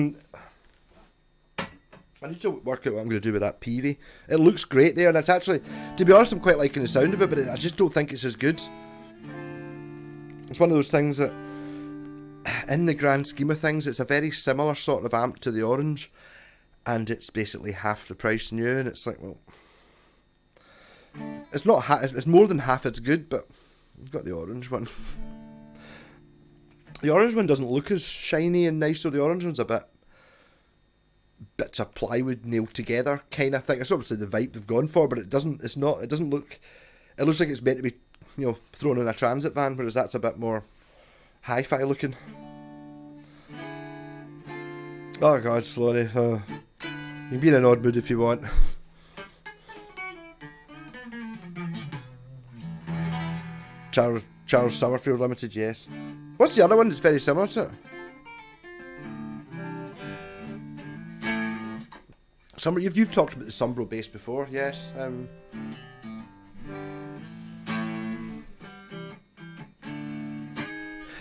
need to work out what I'm going to do with that Peavey. It looks great there, and it's actually, to be honest, I'm quite liking the sound of it, but I just don't think it's as good. It's one of those things that, in the grand scheme of things, it's a very similar sort of amp to the Orange, and it's basically half the price new, and it's like, well, it's not it's more than half as good, but we've got the Orange one. The Orange one doesn't look as shiny and nice, so the Orange one's a bit bits of plywood nailed together kind of thing. It's obviously the vibe they've gone for, but it doesn't look, it looks like it's meant to be, thrown in a transit van, whereas that's a bit more hi-fi looking. Oh god, Sloaney, you can be in an odd mood if you want. Charles Summerfield Limited, yes. What's the other one that's very similar to it? You've talked about the Sumbro bass before, yes.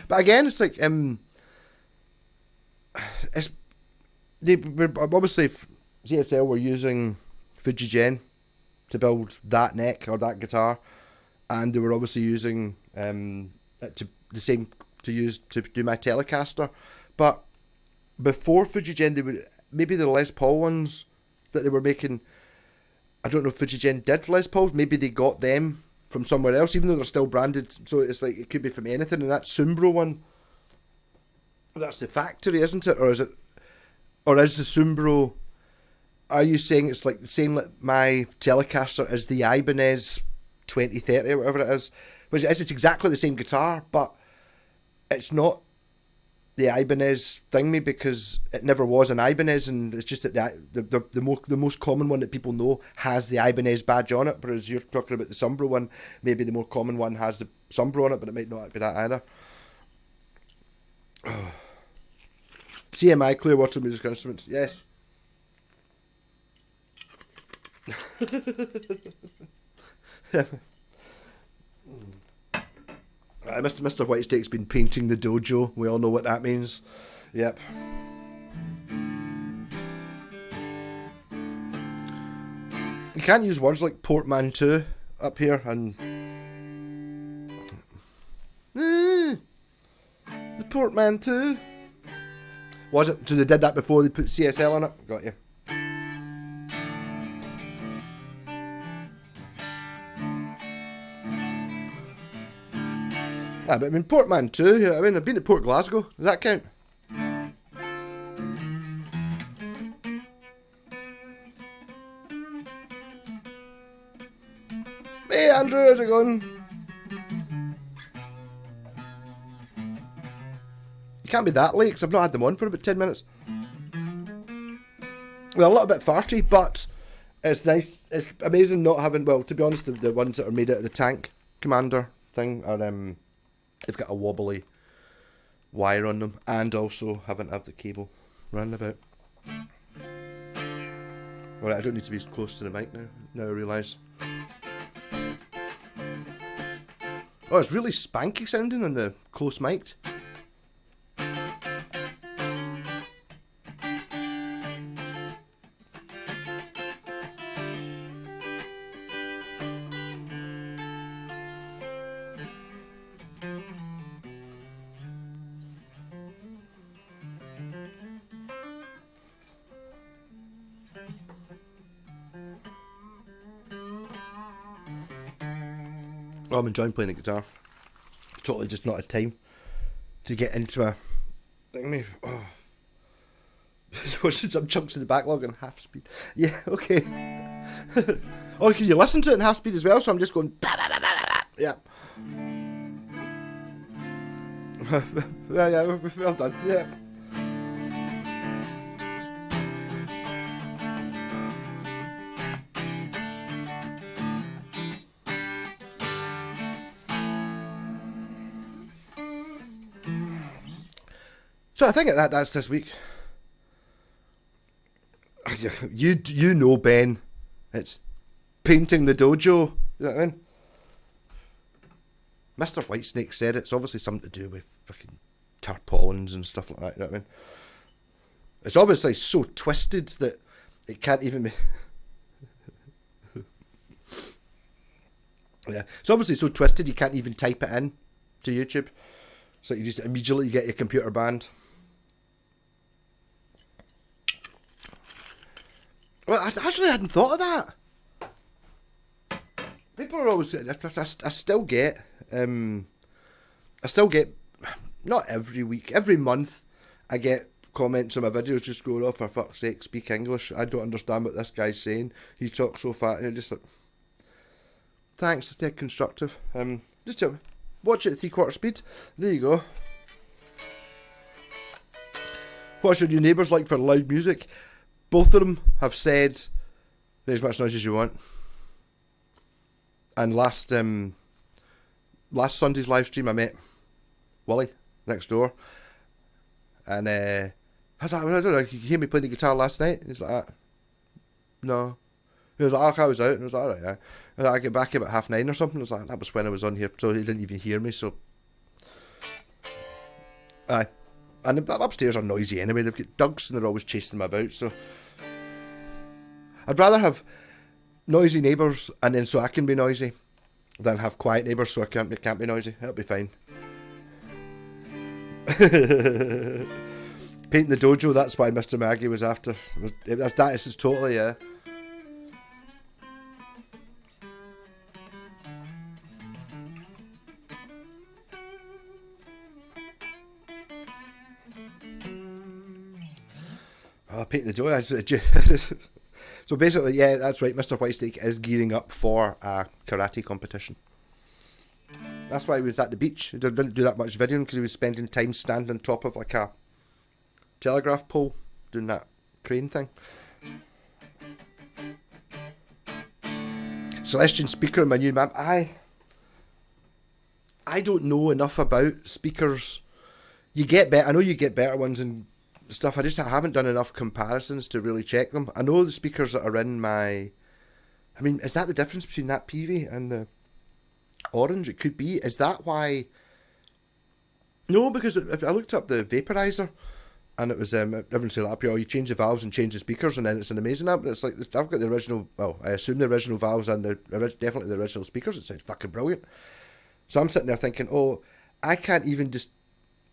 But again, it's like obviously CSL were using Fujigen to build that neck or that guitar, and they were obviously using to to use to do my Telecaster. But before Fujigen, they would, maybe the Les Paul ones that they were making, I don't know if Fujigen did Les Pauls, maybe they got them from somewhere else, even though they're still branded, so it's like it could be from anything. And that Sumbro one, that's the factory, isn't it? Or is the Sumbro, are you saying it's like the same like my Telecaster as the Ibanez 2030 or whatever it is? Which is, it's exactly the same guitar, but it's not the Ibanez thingy because it never was an Ibanez, and it's just that the most common one that people know has the Ibanez badge on it, whereas you're talking about the Sumbro one, maybe the more common one has the Sumbro on it, but it might not be that either. Oh. CMI, Clearwater Music Instruments, yes. Mr. Whitestake's been painting the dojo. We all know what that means. Yep. You can't use words like portmanteau up here and... the portmanteau. Was it? So they did that before they put CSL on it? Got you. Yeah, but I mean, portmanteau, you know what I mean? I've been to Port Glasgow. Does that count? Hey, Andrew, how's it going? You can't be that late, because I've not had them on for about 10 minutes. They're a little bit farsty, but it's nice. It's amazing not having, well, to be honest, the ones that are made out of the Tank Commander thing are, they've got a wobbly wire on them, and also haven't have the cable running about. Alright, I don't need to be close to the mic now. Now I realise. Oh, it's really spanky sounding on the close mic. Oh, I'm enjoying playing the guitar. Totally just not had time to get into a thing. Oh. Watching some chunks of the backlog in half speed. Yeah, okay. Oh, can you listen to it in half speed as well? So I'm just going. Yeah. Yeah, well done. Yeah. So I think that's this week. You know, Ben, it's painting the dojo. You know what I mean? Mr. Whitesnake said it's obviously something to do with fucking tarpaulins and stuff like that. You know what I mean? It's obviously so twisted that it can't even be. Yeah, it's obviously so twisted you can't even type it in to YouTube. So you just immediately get your computer banned. Well, I actually hadn't thought of that. People are always... I still get... Not every week. Every month, I get comments on my videos just going, oh, for fuck's sake, speak English. I don't understand what this guy's saying. He talks so fast. And just like... Thanks, it's dead constructive. Just tell me. Watch it at 3/4 speed. There you go. What's your new neighbours like for loud music? Both of them have said, make as much noise as you want. And last Sunday's live stream, I met Willie next door. And I was like, I don't know, you hear me playing the guitar last night? He's like, no. He was like, oh, I was out. And I was like, alright, yeah. I was like, I get back about 9:30 or something. I was like, that was when I was on here, so he didn't even hear me, so. Aye. And the upstairs are noisy anyway. They've got dogs and they're always chasing them about, so. I'd rather have noisy neighbours and then so I can be noisy than have quiet neighbours so I can't be noisy. That'll be fine. Painting the dojo, that's why Mr. Maggie was after. That is totally, yeah. Oh, painting the dojo. So basically, yeah, that's right. Mr. Whitestake is gearing up for a karate competition. That's why he was at the beach. He didn't do that much videoing because he was spending time standing on top of like a telegraph pole doing that crane thing. Celestian speaker in my new map. I don't know enough about speakers. You get better. I know you get better ones and stuff. I haven't done enough comparisons to really check them. I know the speakers that are in my. I mean, is that the difference between that Peavey and the orange? It could be. Is that why? No, because I looked up the vaporizer, and it was everyone said up here. You change the valves and change the speakers, and then it's an amazing amp. It's like I've got the original. Well, I assume the original valves and definitely the original speakers. It sounds fucking brilliant. So I'm sitting there thinking, oh, I can't even just.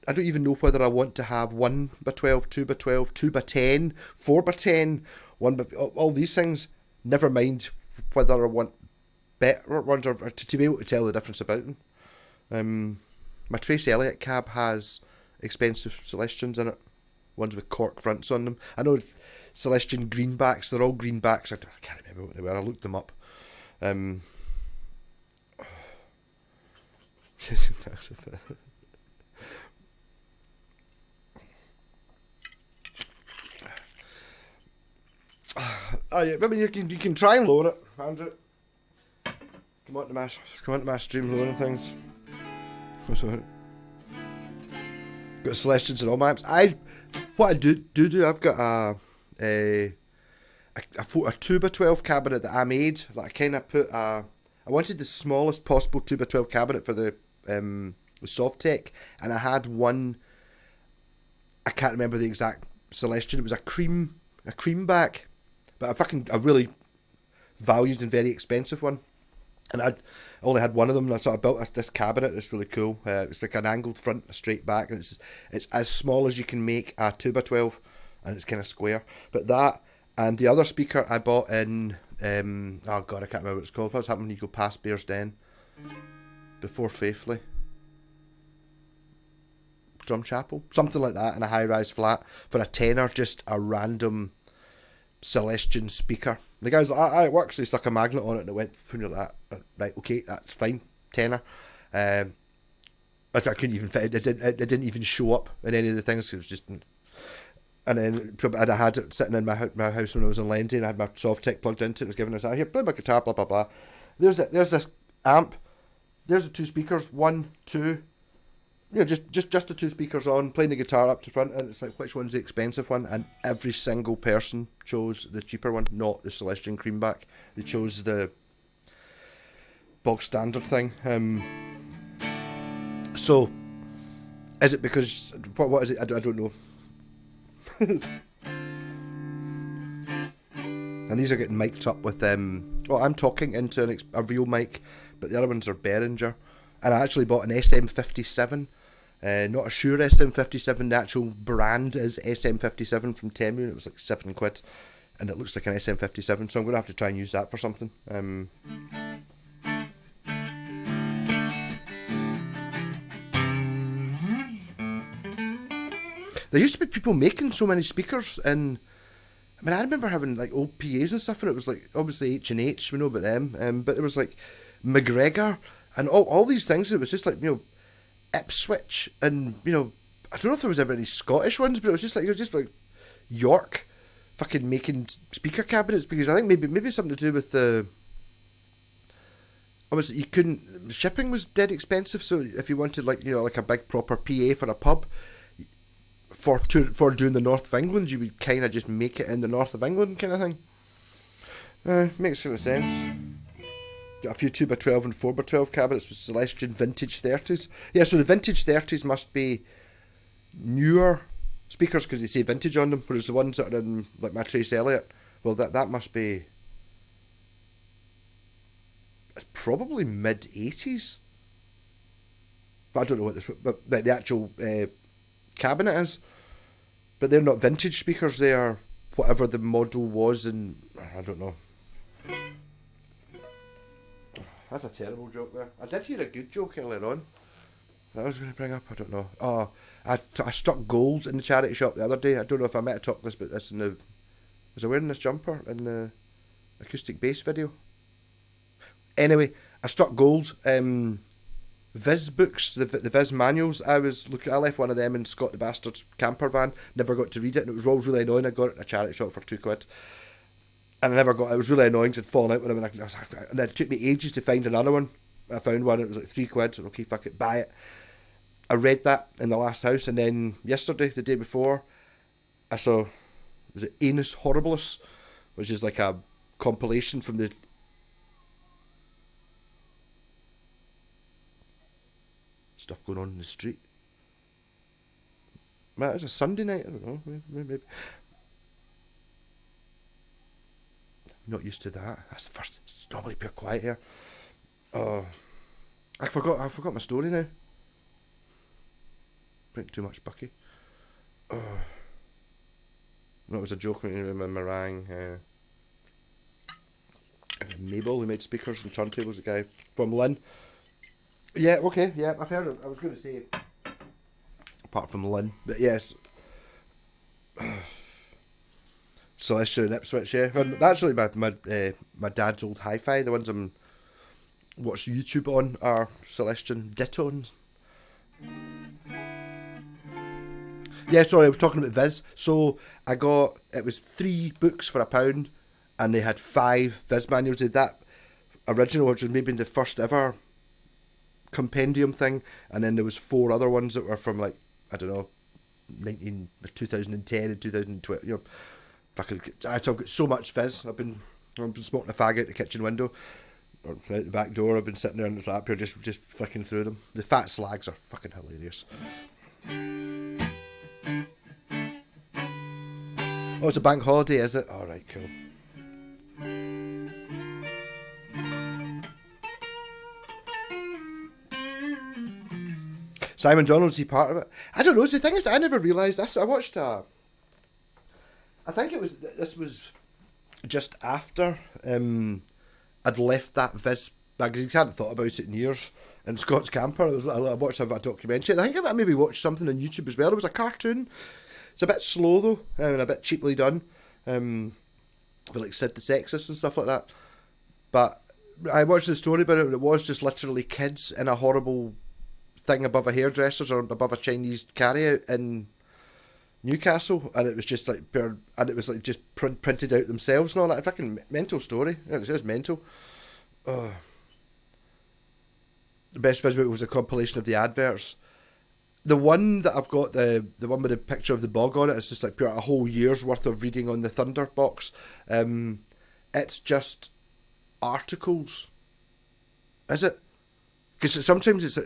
I don't even know whether I want to have 1x12, 2x12, 2x10, 4x10, 1x... all these things. Never mind whether I want better ones or to be able to tell the difference about them. My Trace Elliott cab has expensive Celestians in it. Ones with cork fronts on them. I know Celestian greenbacks. They're all greenbacks. I can't remember what they were. I looked them up. Oh yeah, I mean you can try and lower it, Andrew. Come on to my stream lowering things. Got Celestians and all maps. What I do. I've got a 2x12 cabinet that I made. Like I kind of put I wanted the smallest possible 2x12 cabinet for the Softtech, and I had one. I can't remember the exact Celestian. It was a cream back. But a really valued and very expensive one. And I only had one of them, and I built this cabinet. It's really cool. It's like an angled front, a straight back, and it's as small as you can make a 2x12, and it's kind of square. But that, and the other speaker I bought in, oh god, I can't remember what it's called. What's happening when you go past Bear's Den? Before Faithfully. Drum Chapel? Something like that, in a high-rise flat. For a tenner, just a random Celestian speaker. The guy's like, it works. They stuck a magnet on it and it went through like that. Right, okay, that's fine. Tenner. I couldn't even fit it. It didn't even show up in any of the things. It was just. And then I had it sitting in my house when I was in Lendy, and I had my Softtech plugged into it. It was giving us here, play my guitar, blah blah blah. There's this amp. There's the two speakers. 1, 2. You know, just the two speakers on, playing the guitar up to front, and it's like, which one's the expensive one? And every single person chose the cheaper one, not the Celestian Creamback. They chose the bog standard thing. So, is it because what is it? I don't know. And these are getting mic'd up with well, I'm talking into a real mic, but the other ones are Behringer. And I actually bought an SM57. Not a Shure SM57, the actual brand is SM57 from Temu, and it was like £7, and it looks like an SM57, so I'm going to have to try and use that for something. There used to be people making so many speakers, and I mean, I remember having like old PAs and stuff, and it was like, obviously H&H, we know about them, but it was like McGregor, and all these things. It was just like, you know, Ipswich, and you know, I don't know if there was ever any Scottish ones, but it was just like York, fucking making speaker cabinets, because I think maybe something to do with the. Obviously, you couldn't. Shipping was dead expensive, so if you wanted like, you know, like a big proper PA for a pub, for doing the north of England, you would kind of just make it in the north of England kind of thing. Makes sort of sense. Got a few 2x12 and 4x12 cabinets with Celestian vintage 30s. Yeah, so the vintage 30s must be newer speakers because they say vintage on them, whereas the ones that are in like my Trace Elliott, well, that must be. It's probably mid 80s. But I don't know what this. But the actual cabinet is. But they're not vintage speakers, they are whatever the model was, and I don't know. That's a terrible joke there. I did hear a good joke earlier on that I was going to bring up, I don't know. Oh, I struck gold in the charity shop the other day. I don't know if I meant to talk this, but this in the... Was I wearing this jumper in the acoustic bass video? Anyway, I struck gold. Viz books, the Viz manuals. I left one of them in Scott the Bastard's camper van. Never got to read it, and it was always really annoying. I got it in a charity shop for £2, and I never got. It was really annoying because it'd fallen out when and it took me ages to find another one. I found one. It was like £3. So okay, fuck it, buy it. I read that in the last house, and then yesterday, the day before, I saw, was it Anus Horribilis, which is like a compilation from the... stuff going on in the street. Man, it's a Sunday night, I don't know, maybe. Not used to that. That's the first. It's normally pure quiet here. Oh, I forgot my story now. Drink too much Bucky. Oh, that was a joke with my meringue. Mabel, who made speakers and turntables, the guy from Lynn. Yeah, okay, yeah, I've heard it. I was going to say, apart from Lynn, but yes. Celestia and Ipswich, yeah. That's really my dad's old hi-fi. The ones I'm watch YouTube on are Celestian Dittones. Yeah, sorry, I was talking about Viz. So it was 3 books for £1, and they had 5 Viz manuals. They had that original, which was maybe the first ever compendium thing, and then there was 4 other ones that were from, like, I don't know, 2010 and 2012. You know, I've got so much Viz. I've been smoking a fag out the kitchen window or out the back door. I've been sitting there in this lap here just flicking through them. The fat slags are fucking hilarious. Oh, it's a bank holiday, is it? Alright, cool. Simon Donald's he part of it? I don't know. The thing is, I never realised this. I watched I think this was just after I'd left that Viz magazine. I hadn't thought about it in years. In Scott's camper, I watched a documentary. I think I maybe watched something on YouTube as well. It was a cartoon. It's a bit slow though, and a bit cheaply done. For like Sid the Sexist and stuff like that. But I watched the story about it, and it was just literally kids in a horrible thing above a hairdresser's or above a Chinese carryout in Newcastle, and it was just like and it was like just printed out themselves and all that. Fucking mental story. It was mental. The best Viz book was a compilation of the adverts. The one that I've got, the one with the picture of the bog on it, it's just like pure a whole year's worth of reading on the Thunder box. It's just articles. Is it? Because sometimes it's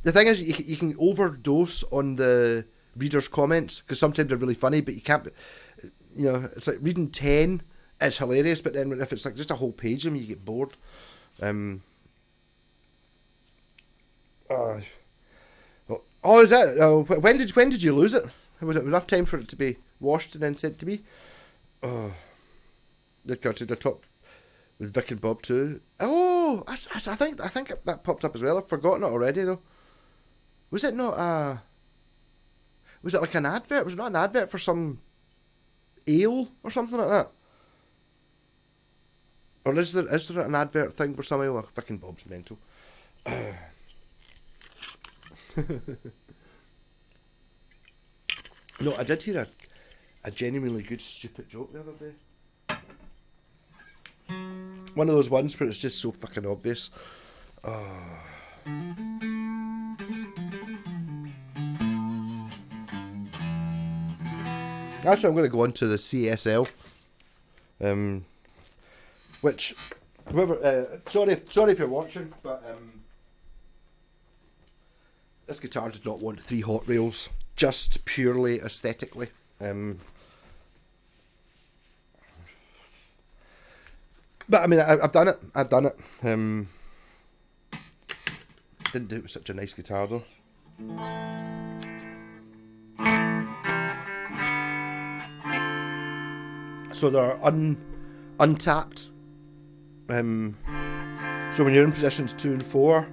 the thing is you can overdose on the readers' comments because sometimes they're really funny, but you can't. You know, it's like reading 10 is hilarious, but then if it's like just a whole page of them, you get bored. Oh, is that? When did you lose it? Was it enough time for it to be washed and then sent to me? Oh, they got to the top with Vic and Bob too. Oh, I think that popped up as well. I've forgotten it already though. Was it not was it like an advert? Was it not an advert for some ale or something like that? Or is there an advert thing for some ale? Oh, Vic and Bob's mental. No, I did hear a genuinely good stupid joke the other day. One of those ones where it's just so fucking obvious. Actually, I'm going to go on to the CSL. Which, whoever, sorry if you're watching, but this guitar did not want 3 hot rails, just purely aesthetically. But I mean, I've done it. Didn't do it with such a nice guitar though. So they're untapped. So when you're in positions 2 and 4,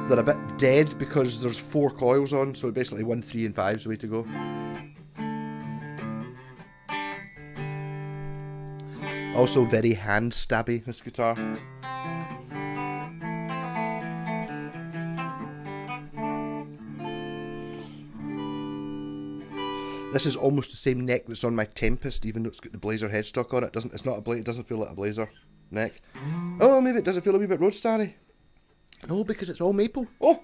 they're a bit dead because there's 4 coils on. So basically 1, 3, and 5 is the way to go. Also very hand stabby, this guitar. This is almost the same neck that's on my Tempest, even though it's got the Blazer headstock on it. It's not a it doesn't feel like a Blazer neck. Oh, maybe it doesn't feel a wee bit roadster-y. No, because it's all maple. Oh!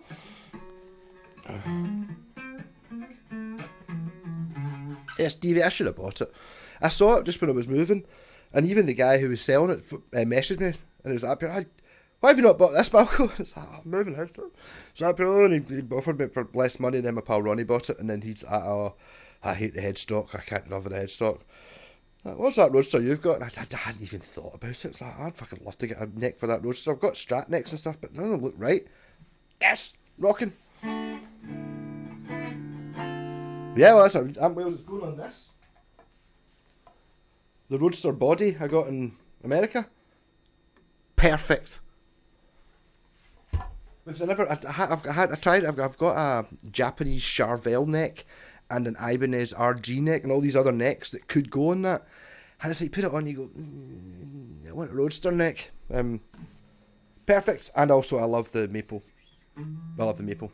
Yeah, Stevie, I should have bought it. I saw it just when I was moving, and even the guy who was selling it messaged me, and he was like, why have you not bought this, Malcolm? It's like, I'm moving house. So and he offered me for less money, and then my pal Ronnie bought it, and then he's like, oh, I hate the headstock, I can't love the headstock. Like, what's that roadster you've got? And I hadn't even thought about it. It's like, I'd fucking love to get a neck for that roadster. I've got Strat necks and stuff, but none of them look right. Yes! Rocking. Yeah, well, that's Wales is going on this. The roadster body I got in America. Perfect. Because I've got a Japanese Charvel neck and an Ibanez RG neck and all these other necks that could go on that. And it's like, put it on, you go, I want a roadster neck. Perfect. And also I love the maple. I love the maple.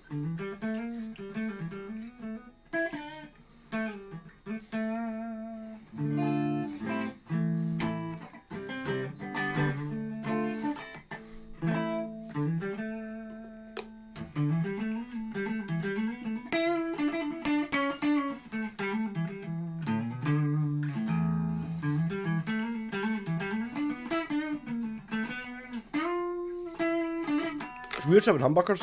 It's weird having humbuckers.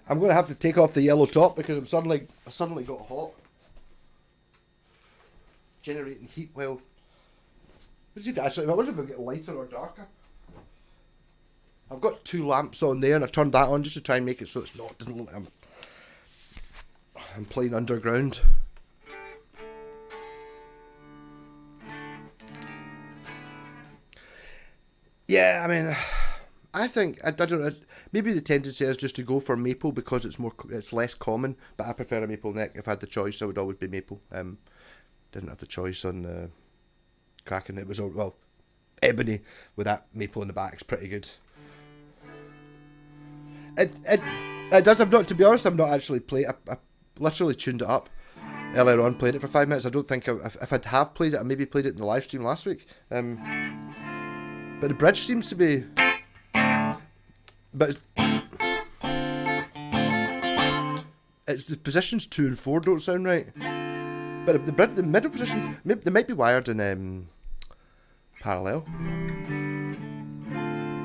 I'm going to have to take off the yellow top because I suddenly got hot. Generating heat well. Actually, I wonder if it'll get lighter or darker. I've got 2 lamps on there and I turned that on just to try and make it so it doesn't look like I'm playing underground. Yeah, I mean, I think I don't know. Maybe the tendency is just to go for maple because it's less common. But I prefer a maple neck. If I had the choice, I would always be maple. Didn't have the choice on Kraken. It was ebony with that maple in the back is pretty good. It does. To be honest, I've not actually played. I literally tuned it up earlier on, played it for 5 minutes. I don't think if I'd have played it, I maybe played it in the live stream last week. But the bridge seems to be. But it's the positions 2 and 4 don't sound right. But the middle position, they might be wired in parallel.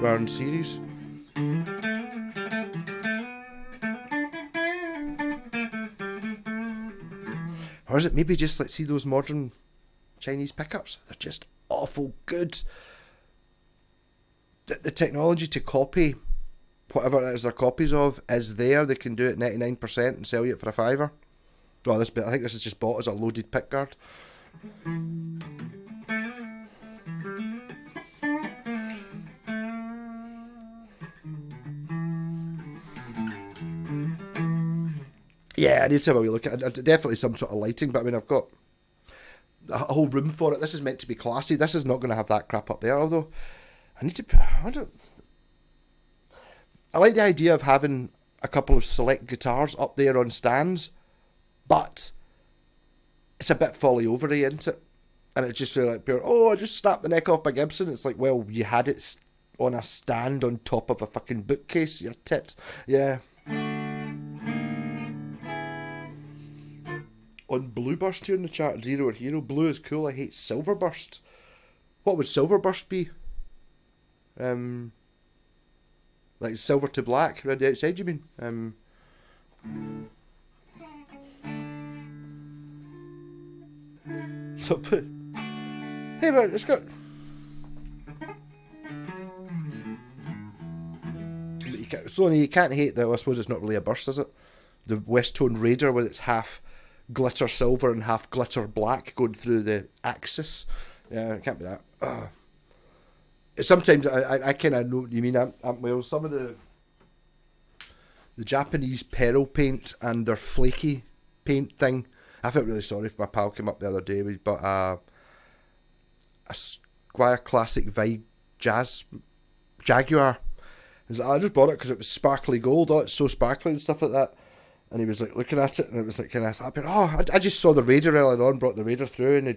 Rather than series. Or is it maybe just like, see those modern Chinese pickups? They're just awful good. The technology to copy whatever it is they're copies of is there. They can do it 99% and sell you it for $5. Well, I think this is just bought as a loaded pickguard. Yeah, I need to have a wee look at it. Definitely some sort of lighting, but I mean, I've got a whole room for it. This is meant to be classy. This is not going to have that crap up there, although I like the idea of having a couple of select guitars up there on stands, but it's a bit folly overy, isn't it? And it's just sort of like pure, I just snapped the neck off my Gibson. It's like, well, you had it on a stand on top of a fucking bookcase, your tits. Yeah. On Blueburst here in the chat, Zero or Hero. Blue is cool, I hate Silverburst. What would Silverburst be? Like silver to black around the outside, you mean? So, hey, but it's got You can't hate that. I suppose it's not really a burst, is it? The Westtone Raider, where it's half glitter silver and half glitter black going through the axis. Yeah, it can't be that. Sometimes I kind of know what you mean. Well, some of the Japanese peril paint and their flaky paint thing. I felt really sorry if my pal came up the other day. We bought a Squire Classic Vibe Jaguar. He's like, I just bought it because it was sparkly gold. Oh, it's so sparkly and stuff like that. And he was like looking at it, and it was like kind of. I just saw the Raider earlier on. Brought the Raider through, and he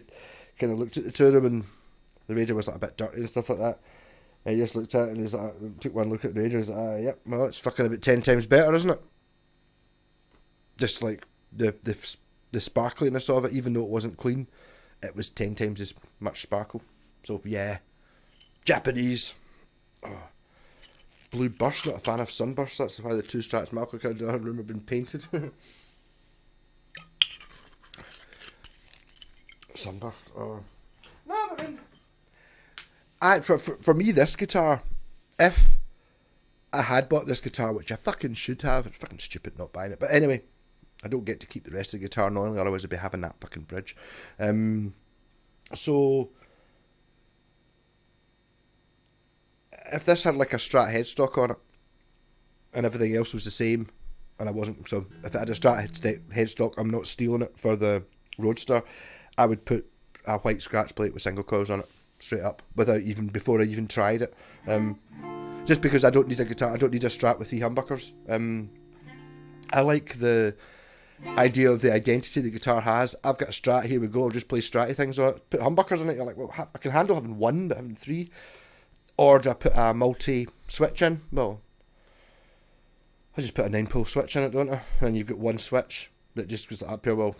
kind of looked at the two of them, and the Raider was like a bit dirty and stuff like that. And he just looked at it, and he's like, took one look at the Raider. He's like, yep, well, it's fucking about 10 times better, isn't it? Just like the sparkliness of it, even though it wasn't clean, it was 10 times as much sparkle. So yeah, Japanese. Oh. Blue Burst, not a fan of Sunburst. That's why the two Strats Malco cards in our room have been painted. Sunburst. Oh. No, I mean, for me, this guitar, if I had bought this guitar, which I fucking should have, it's fucking stupid not buying it. But anyway, I don't get to keep the rest of the guitar knowingly, otherwise I'd be having that fucking bridge. So if this had like a Strat headstock on it and everything else was the same, and I wasn't, so if it had a Strat headstock, I'm not stealing it for the Roadster, I would put a white scratch plate with single coils on it straight up, before I even tried it. Just because I don't need a guitar, I don't need a Strat with 3 humbuckers. I like the idea of the identity the guitar has. I've got a Strat, here we go, I'll just play Stratty things on it, put humbuckers in it, you're like, well, I can handle having 1, but having 3. Or do I put a multi-switch in? Well, I just put a 9-pole switch in it, don't I? And you've got one switch that just goes up here, well,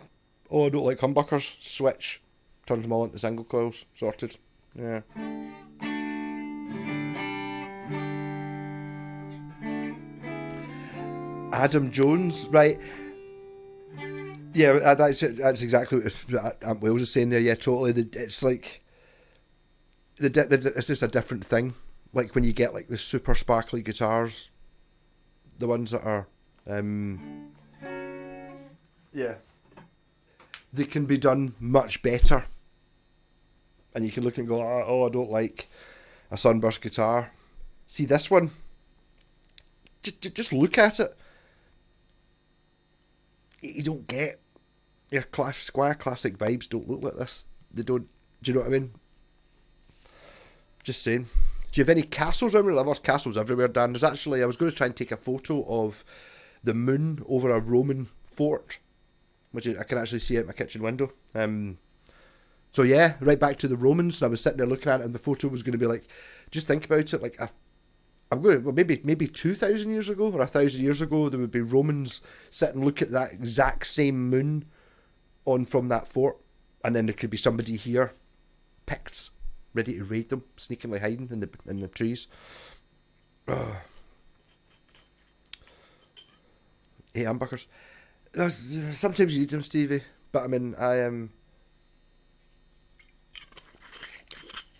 oh, I don't like humbuckers, switch. Turns them all into single coils, sorted. Yeah. Adam Jones, right. Yeah, that's exactly what Aunt Wales is saying there, yeah, totally. It's like... it's just a different thing. Like when you get like the super sparkly guitars, the ones that are, yeah, they can be done much better. And you can look and go, oh, I don't like a Sunburst guitar. See this one? Just look at it. You don't get your Squire Classic vibes. Don't look like this. They don't. Do you know what I mean? Just saying. Do you have any castles around where there's castles everywhere, Dan? There's actually, I was going to try and take a photo of the moon over a Roman fort, which I can actually see out my kitchen window. So yeah, right back to the Romans, and I was sitting there looking at it, and the photo was going to be like, just think about it, like I'm going to, well, maybe 2,000 years ago or 1,000 years ago, there would be Romans sit and look at that exact same moon on from that fort, and then there could be somebody here, Picts, ready to raid them, sneakily hiding in the trees. Ugh. 8 humbuckers. Sometimes you need them, Stevie. But I mean,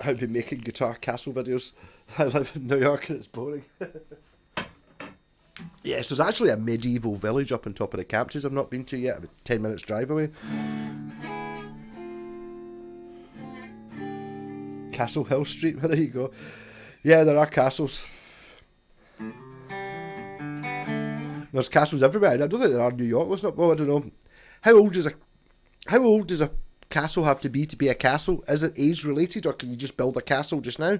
I've been making guitar castle videos. I live in New York and it's boring. Yes, there's actually a medieval village up on top of the campuses I've not been to yet, about 10 minutes drive away. Castle Hill Street, there you go. Yeah, there are castles. There's castles everywhere. I don't think there are in New York. Well, I don't know. How old does a castle have to be a castle? Is it age related, or can you just build a castle just now?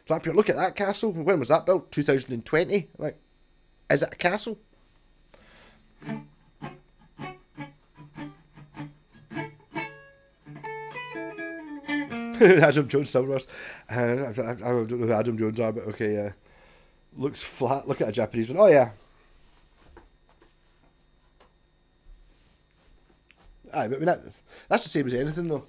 Look at that castle. When was that built? 2020. Like, is it a castle? Adam Jones Silverburst. I don't know who Adam Jones are, but okay, yeah. Looks flat. Look at a Japanese one. Oh yeah. Aye, but I mean that's the same as anything though.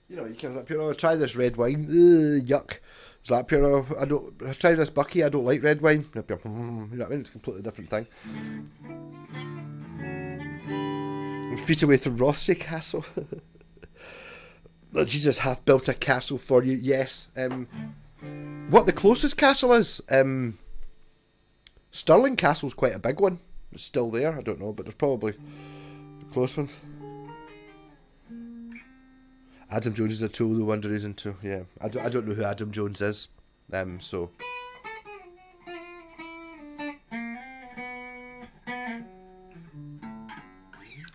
You know, you can up here, try this red wine. Yuck. It's like, you know, I try this Bucky, I don't like red wine. You know what I mean? It's a completely different thing. Feet away from Rothsay Castle. Jesus hath built a castle for you. Yes. What the closest castle is? Stirling Castle's quite a big one. It's still there. I don't know, but there's probably close ones. Adam Jones is a tool. The wonder he's into. Yeah, I don't know who Adam Jones is. So.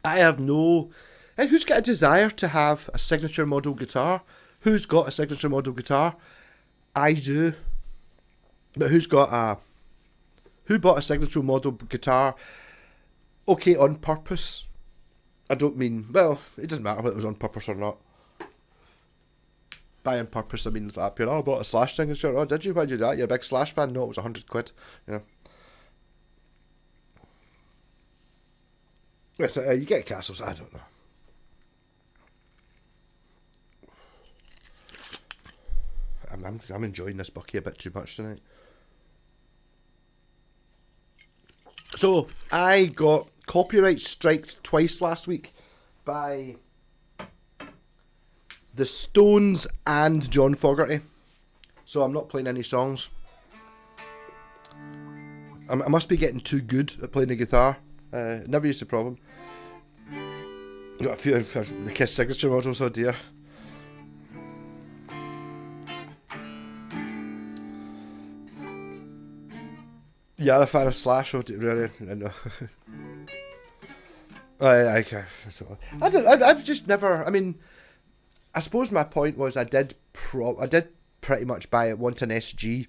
I have no. Hey, who's got a desire to have a signature model guitar? Who's got a signature model guitar? I do. But who bought a signature model guitar? Okay, on purpose. I don't mean, well, it doesn't matter whether it was on purpose or not. By on purpose, I mean that pure, I bought a Slash signature. Oh, did you? Why'd you do that? You're a big Slash fan? No, it was £100. Yeah. Yes, you get Castles, I don't know. I'm enjoying this Bucky a bit too much tonight. So, I got copyright striked twice last week by the Stones and John Fogerty. So I'm not playing any songs. I must be getting too good at playing the guitar. Never used a problem. Got a few of the Kiss signature models, oh dear. Yeah, I'm a fan of Slash, really. I know. I've just never. I mean, I suppose my point was I did pretty much want an SG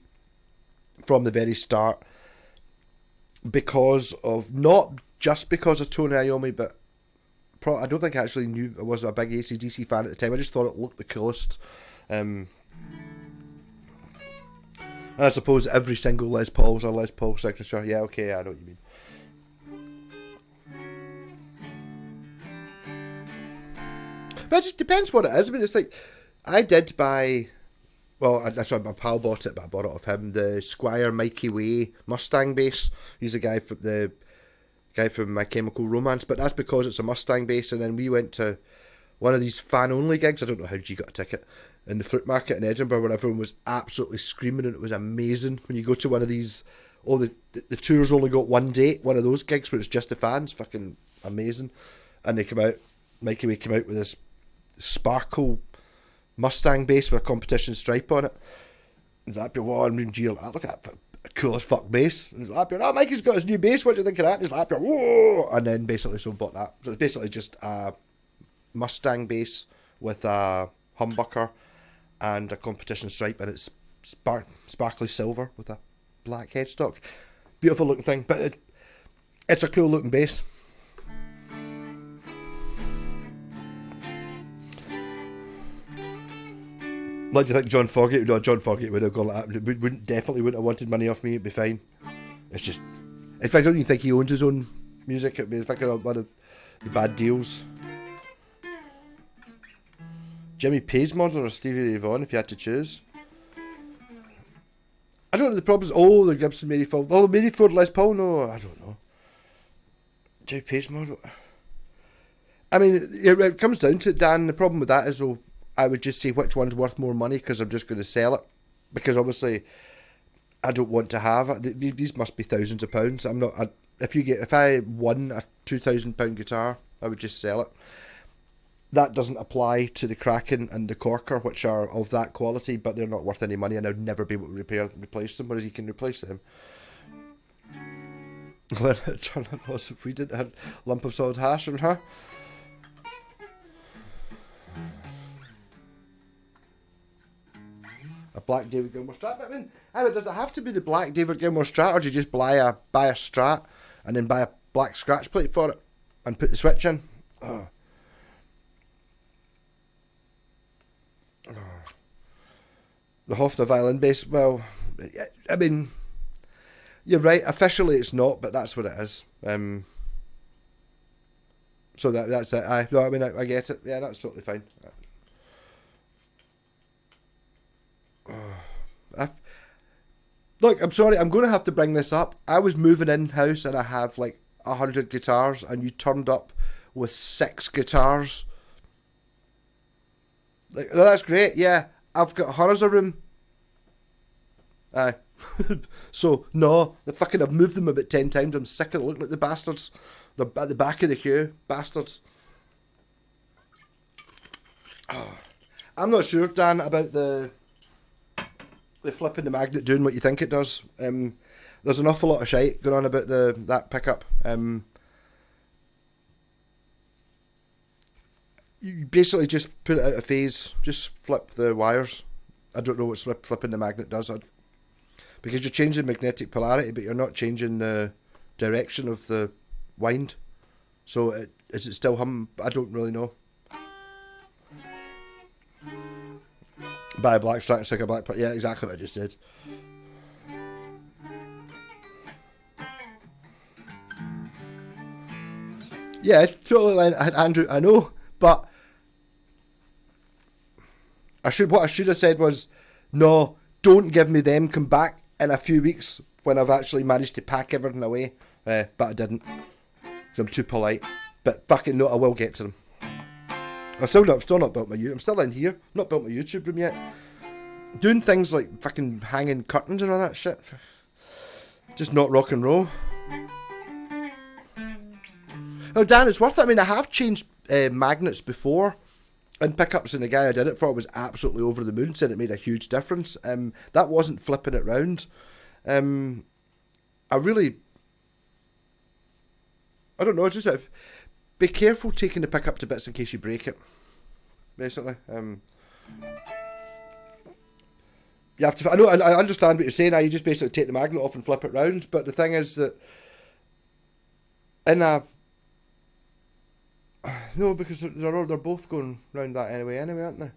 from the very start because of not just because of Tony Iommi, but I don't think I actually knew I was a big AC/DC fan at the time. I just thought it looked the coolest. And I suppose every single Les Paul's a Les Paul signature. Yeah, okay, I know what you mean. But it just depends what it is. I mean, it's like, I did buy, well, sorry, my pal bought it, but I bought it off him, the Squire Mikey Way Mustang bass. He's a guy from My Chemical Romance, but that's because it's a Mustang bass, and then we went to one of these fan-only gigs. I don't know how G got a ticket. In the fruit market in Edinburgh, where everyone was absolutely screaming, and it was amazing. When you go to one of these, the tour's only got one date, one of those gigs where it's just the fans, fucking amazing. And they come out, Mikey Way came out with this sparkle Mustang bass with a competition stripe on it. And that people, and G, look at that cool as fuck bass. And it's like, oh, Mikey's got his new bass, what do you think of that? And he's like, whoa! And then basically someone bought that. So it's basically just a Mustang bass with a humbucker and a competition stripe, and it's sparkly silver with a black headstock. Beautiful looking thing, but it's a cool looking bass. What do you think John Fogerty would do? John Fogerty would have gone like that. Definitely wouldn't have wanted money off me. It'd be fine. It's just, in fact, I don't even think he owns his own music. It'd be in fact one of the bad deals. Jimmy Page model or Stevie Ray Vaughan if you had to choose. I don't know the problems. Oh, the Gibson Maryfield. Oh, the Maryfield Les Paul. No, I don't know. Jimmy Page model. I mean, it comes down to it, Dan. The problem with that is, though, I would just say which one's worth more money because I'm just going to sell it. Because obviously, I don't want to have it. These must be thousands of pounds. I'm not. If I won a £2,000 guitar, I would just sell it. That doesn't apply to the Kraken and the Corker, which are of that quality, but they're not worth any money, and I'd never be able to replace them, whereas you can replace them. If we didn't have a lump of solid hash in her. A black David Gilmour Strat. I mean, does it have to be the black David Gilmour Strat, or do you just buy a Strat and then buy a black scratch plate for it and put the switch in? Oh. The Hofner violin bass, well, I mean, you're right, officially it's not, but that's what it is. So that's it. I get it. Yeah, that's totally fine. Look, I'm sorry, I'm going to have to bring this up. I was moving in house and I have like 100 guitars, and you turned up with 6 guitars. Like, that's great, yeah. I've got hundreds of room. Aye. So, no, I've moved them about 10 times. I'm sick of it. Look like the bastards. They're at the back of the queue. Bastards. Oh. I'm not sure, Dan, about the flipping the magnet doing what you think it does. There's an awful lot of shite going on about that pickup. You basically just put it out of phase, just flip the wires. I don't know what flipping the magnet does. Because you're changing magnetic polarity, but you're not changing the direction of the wind. So is it still hum? I don't really know. Buy a black strap and stick a black part. Yeah, exactly what I just said. Yeah, totally, Andrew. I know, but what I should have said was, no, don't give me them. Come back in a few weeks when I've actually managed to pack everything away. But I didn't. So I'm too polite. But fucking no, I will get to them. I'm still not built my I'm still in here. Not built my YouTube room yet. Doing things like fucking hanging curtains and all that shit. Just not rock and roll. Oh, Dan, it's worth it. I mean, I have changed magnets before in pickups, and the guy I did it for was absolutely over the moon, said it made a huge difference. That wasn't flipping it round. I don't know, just be careful taking the pickup to bits in case you break it, basically. You have to. I know. I understand what you're saying. You just basically take the magnet off and flip it round. But the thing is that because they're both going round that anyway, aren't they?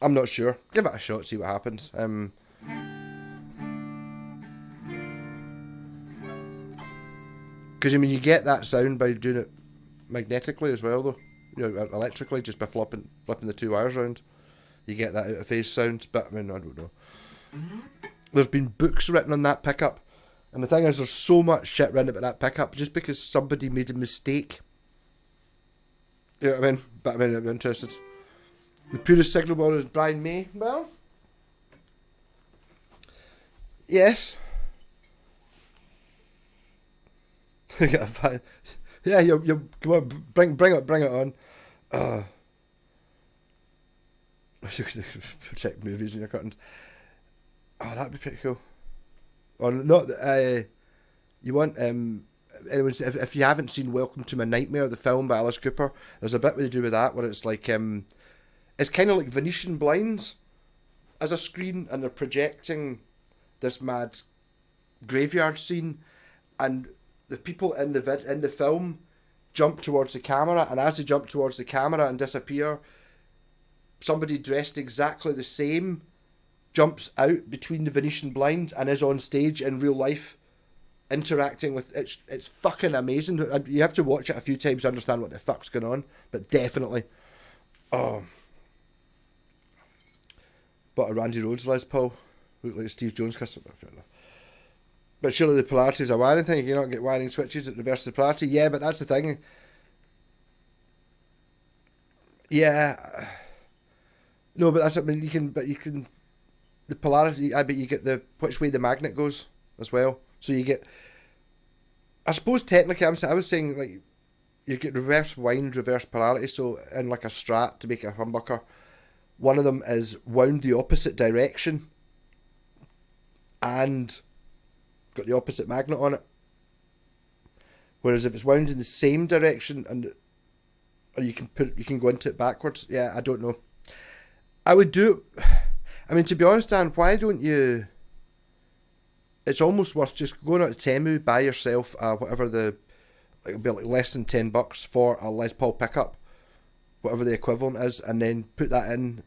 I'm not sure. Give it a shot, see what happens. Because I mean, you get that sound by doing it magnetically as well, though. Electrically, just by flipping the two wires around, you get that out of phase sound. But I mean, I don't know. There's been books written on that pickup, and the thing is, there's so much shit written about that pickup just because somebody made a mistake. You know what I mean? But I mean, I'm interested. The purest signal ball is Brian May. Well, yes. Yeah, you come on, bring it on. Check movies in your curtains. Oh, that'd be pretty cool. Or not. You want anyways, if you haven't seen Welcome to My Nightmare, the film by Alice Cooper, there's a bit to do with that where it's like it's kind of like Venetian blinds as a screen, and they're projecting this mad graveyard scene, and the people in the film jump towards the camera, and as they jump towards the camera and disappear, somebody dressed exactly the same jumps out between the Venetian blinds and is on stage in real life interacting with it. It's fucking amazing. You have to watch it a few times to understand what the fuck's going on, but definitely. Oh. But a Randy Rhodes Les Paul looked like Steve Jones customer. But surely the polarity is a wiring thing. You don't get wiring switches that reverse the polarity. Yeah, but that's the thing. Yeah. No, but that's, I mean, you can the polarity, I bet you get the which way the magnet goes as well. So you get, I suppose technically I was saying like you get reverse wind, reverse polarity. So in like a Strat to make a humbucker, one of them is wound the opposite direction and got the opposite magnet on it. Whereas if it's wound in the same direction or you can go into it backwards. Yeah, I don't know. I would do it. I mean, to be honest, Dan, why don't you? It's almost worth just going out to Temu, buy yourself whatever it'll be like less than $10 for a Les Paul pickup, whatever the equivalent is, and then put that in,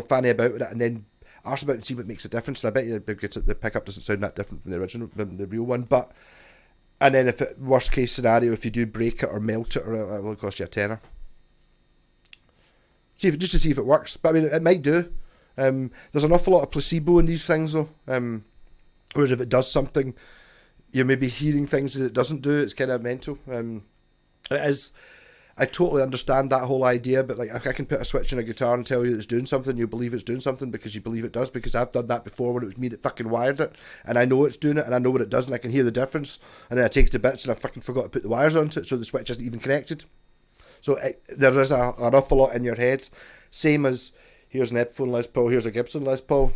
fanny about with it, and then ask about it and see what makes a difference. And I bet you the pickup doesn't sound that different from the original, than the real one. But and then if worst case scenario, if you do break it or melt it, or it will cost you a tenner. Just to see if it works. But I mean, it might do. There's an awful lot of placebo in these things, though. Whereas if it does something, you're maybe hearing things that it doesn't do. It's kind of mental. It is. I totally understand that whole idea, but like I can put a switch in a guitar and tell you it's doing something, you believe it's doing something because you believe it does, because I've done that before when it was me that fucking wired it, and I know it's doing it, and I know what it does, and I can hear the difference, and then I take it to bits and I fucking forgot to put the wires onto it, so the switch isn't even connected. So there is an awful lot in your head. Same as, here's an Epiphone Les Paul, here's a Gibson Les Paul.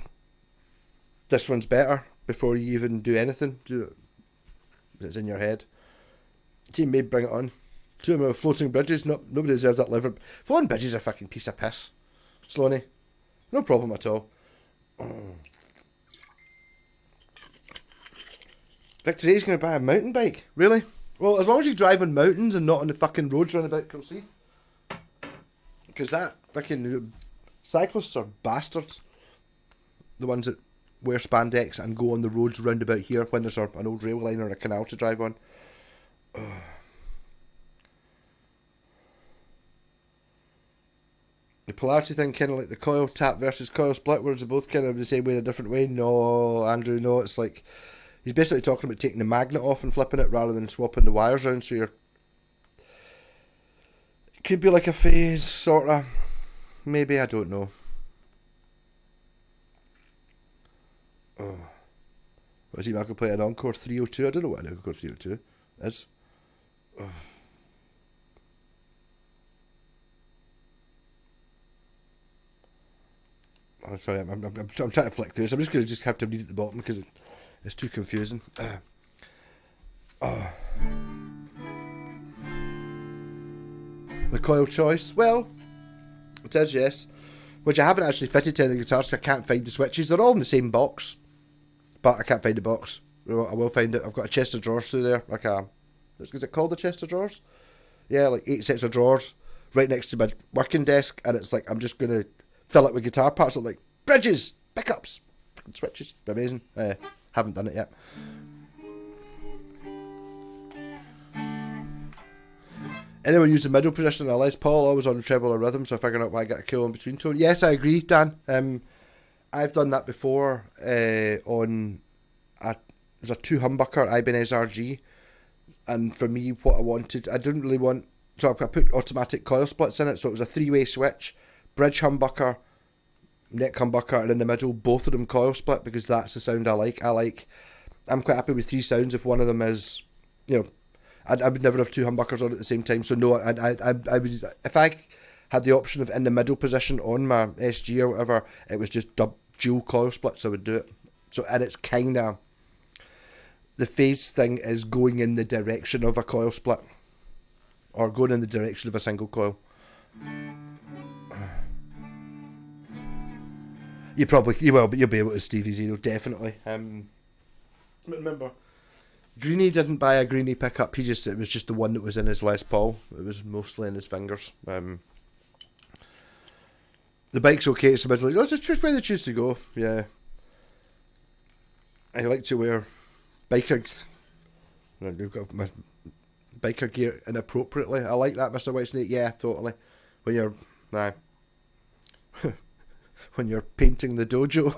This one's better before you even do anything. It's in your head. Team may bring it on. 2 of them are floating bridges. No, nobody deserves that liver. Floating bridges are a fucking piece of piss. Sloaney. No problem at all. Victor A's going to buy a mountain bike? Really? Well, as long as you drive on mountains and not on the fucking roads round about Kilsea. Because that fucking cyclists are bastards. The ones that wear spandex and go on the roads round about here when there's an old rail line or a canal to drive on. The polarity thing, kind of like the coil tap versus coil split, whereas they're both kind of the same way in a different way. No, Andrew, no. It's like he's basically talking about taking the magnet off and flipping it rather than swapping the wires around. So you're, it could be like a phase, sort of. Maybe, I don't know. Oh. What is he? I could play an Encore 302. I don't know what an Encore 302 is. Oh. Oh, sorry, I'm trying to flick through this. I'm just going to just have to read at the bottom because it's too confusing. The coil choice. Well, it is, yes. Which I haven't actually fitted to any guitars because I can't find the switches. They're all in the same box. But I can't find the box. I will find it. I've got a chest of drawers through there. Like is it called a chest of drawers? Yeah, like 8 sets of drawers right next to my working desk. And it's like I'm just going to fill it with guitar parts. Like bridges, pickups, switches. Amazing. Haven't done it yet. Anyone use the middle position in a Les Paul, always on treble or rhythm, so figuring out why I get a kill in between tone. Yes, I agree, Dan. I've done that before on there's a 2 humbucker Ibanez RG, and for me, what I wanted, I didn't really want, so I put automatic coil splits in it, so it was a 3-way switch, bridge humbucker, neck humbucker, and in the middle, both of them coil split, because that's the sound I like. I'm quite happy with 3 sounds if one of them is, you know, I would never have 2 humbuckers on at the same time. So no, I was, if I had the option of in the middle position on my SG or whatever, it was just dual coil splits, I would do it. So, and it's kind of, the phase thing is going in the direction of a coil split, or going in the direction of a single coil. You will, but you'll be able to Stevie Zero, definitely. Remember, Greenie didn't buy a Greenie pickup. It was just the one that was in his Les Paul. It was mostly in his fingers. The bike's okay. It's a bit like, it's just where they choose to go. Yeah. I like to wear biker gear inappropriately. I like that, Mr. Whitesnake. Yeah, totally. When you're when you're painting the dojo.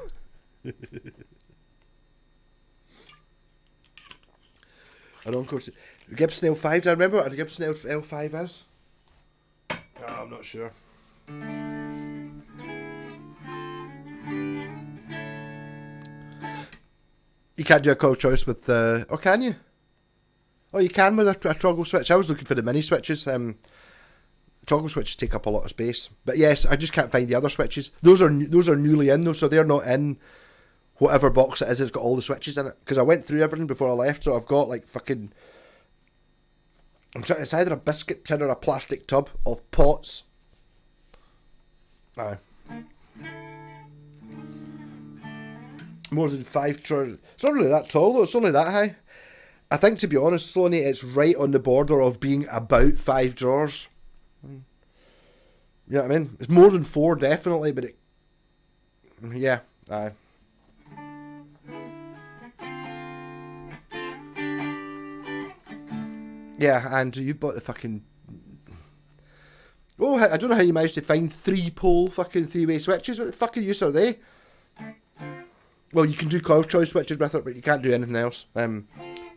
An Encore Gibson L5. Do I remember what a Gibson L5 is? No, I'm not sure. You can't do a coil choice with or can you? Oh, you can with a toggle switch. I was looking for the mini switches. Toggle switches take up a lot of space, but yes, I just can't find the other switches. Those are newly in though, so they're not in whatever box it is. It's got all the switches in it because I went through everything before I left, so I've got like fucking. It's either a biscuit tin or a plastic tub of pots. Aye. More than 5 drawers. It's not really that tall though, it's only that high. I think, to be honest, Sloaney, it's right on the border of being about 5 drawers. You know what I mean? It's more than 4 definitely, but it... Yeah, aye. Yeah, Andrew, you bought the fucking... Oh, I don't know how you managed to find 3-pole fucking 3-way switches. What the fucking use are they? Well, you can do coil choice switches with it, but you can't do anything else.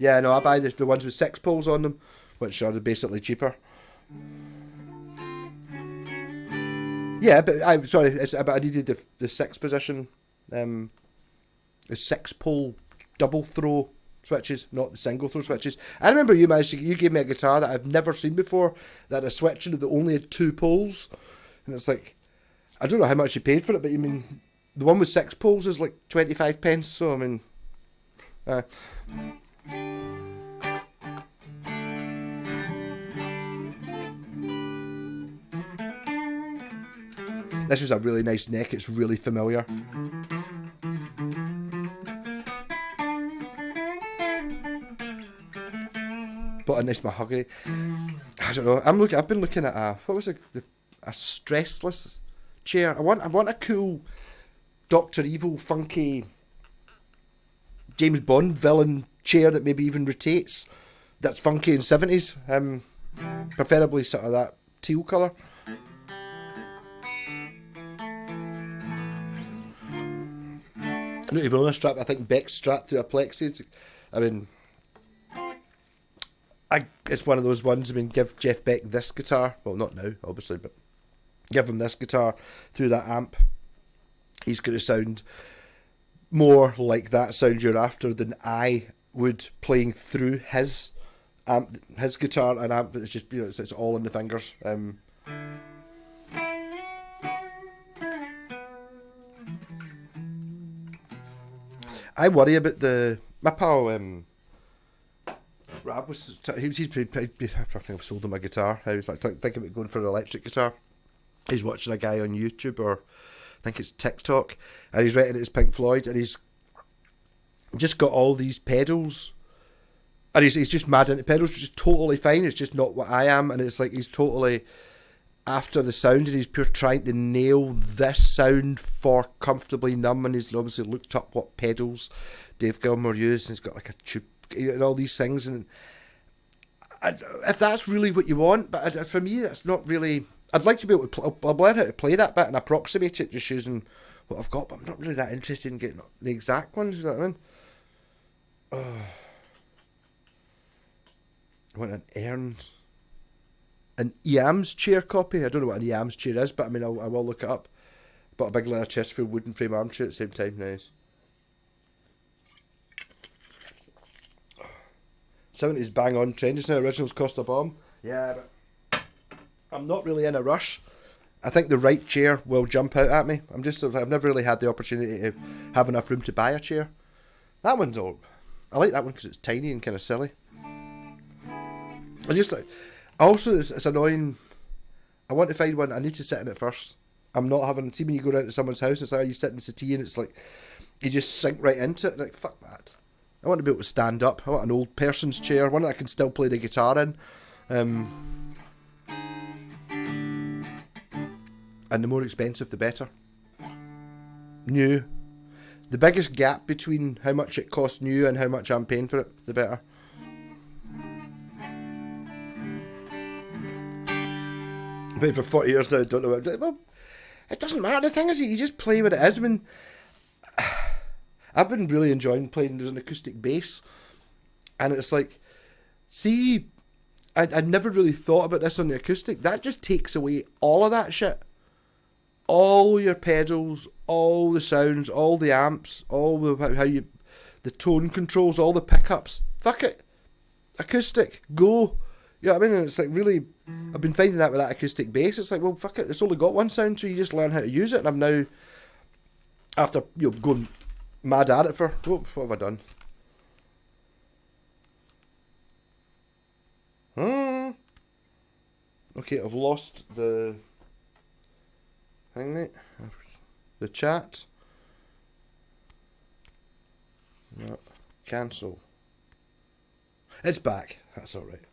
Yeah, no, I buy the ones with 6 poles on them, which are basically cheaper. Yeah, but but I needed the 6 position, the 6-pole double throw switches, not the single throw switches. I remember you gave me a guitar that I've never seen before, that had a switch in it that only had 2 poles, and it's like, I don't know how much you paid for it, but you mean the one with 6 poles is like 25 pence. So I mean, this was a really nice neck. It's really familiar. But a nice mahogany. I don't know. I've been looking at a stressless chair. I want a cool Dr. Evil funky James Bond villain chair that maybe even rotates. That's funky in 70s. Preferably sort of that teal colour. I don't even own a strap. I think Beck's strapped through a plexi. I mean, it's one of those ones. I mean, give Jeff Beck this guitar. Well, not now, obviously, but give him this guitar through that amp. He's going to sound more like that sound you're after than I would playing through his amp, his guitar and amp. It's just, you know, it's all in the fingers. I worry about my pal Rab was I think I've sold him a guitar. I was like thinking about going for an electric guitar. He's watching a guy on YouTube, or I think it's TikTok, and he's writing it as Pink Floyd, and he's just got all these pedals, and he's just mad into pedals, which is totally fine. It's just not what I am, and it's like he's totally after the sound, and he's pure trying to nail this sound for Comfortably Numb, and he's obviously looked up what pedals Dave Gilmour used, and he's got like a tube and all these things, and if that's really what you want, but for me that's not really. I'd like to be able to I'll learn how to play that bit and approximate it just using what I've got, but I'm not really that interested in getting the exact ones, you know what I mean? I want an EAMS chair copy. I don't know what an EAMS chair is, but I mean, I will look it up. Bought a big leather Chesterfield wooden frame armchair at the same time. Nice. 70s bang on trend just now. Originals cost a bomb. Yeah, but I'm not really in a rush. I think the right chair will jump out at me. I've never really had the opportunity to have enough room to buy a chair. That one's all. I like that one because it's tiny and kind of silly. Also, it's annoying. I want to find one. I need to sit in it first. I'm not having. See, when you go down to someone's house, it's like you sit in the settee and it's like you just sink right into it. Like, fuck that. I want to be able to stand up. I want an old person's chair, one that I can still play the guitar in. And the more expensive, the better. New. The biggest gap between how much it costs new and how much I'm paying for it, the better. I've played for 40 years now, don't know what. Well, it doesn't matter. The thing is, you just play what it is. I mean, I've been really enjoying playing. There's an acoustic bass, and it's like, see, I never really thought about this on the acoustic. That just takes away all of that shit. All your pedals, all the sounds, all the amps, all the tone controls, all the pickups. Fuck it, acoustic, go. You know what I mean? And it's like really, I've been finding that with that acoustic bass. It's like, well, fuck it, it's only got one sound, so you just learn how to use it. And I'm now, after going mad at it for, what have I done? Okay, I've lost the thing, mate. The chat. No, cancel. It's back. That's alright.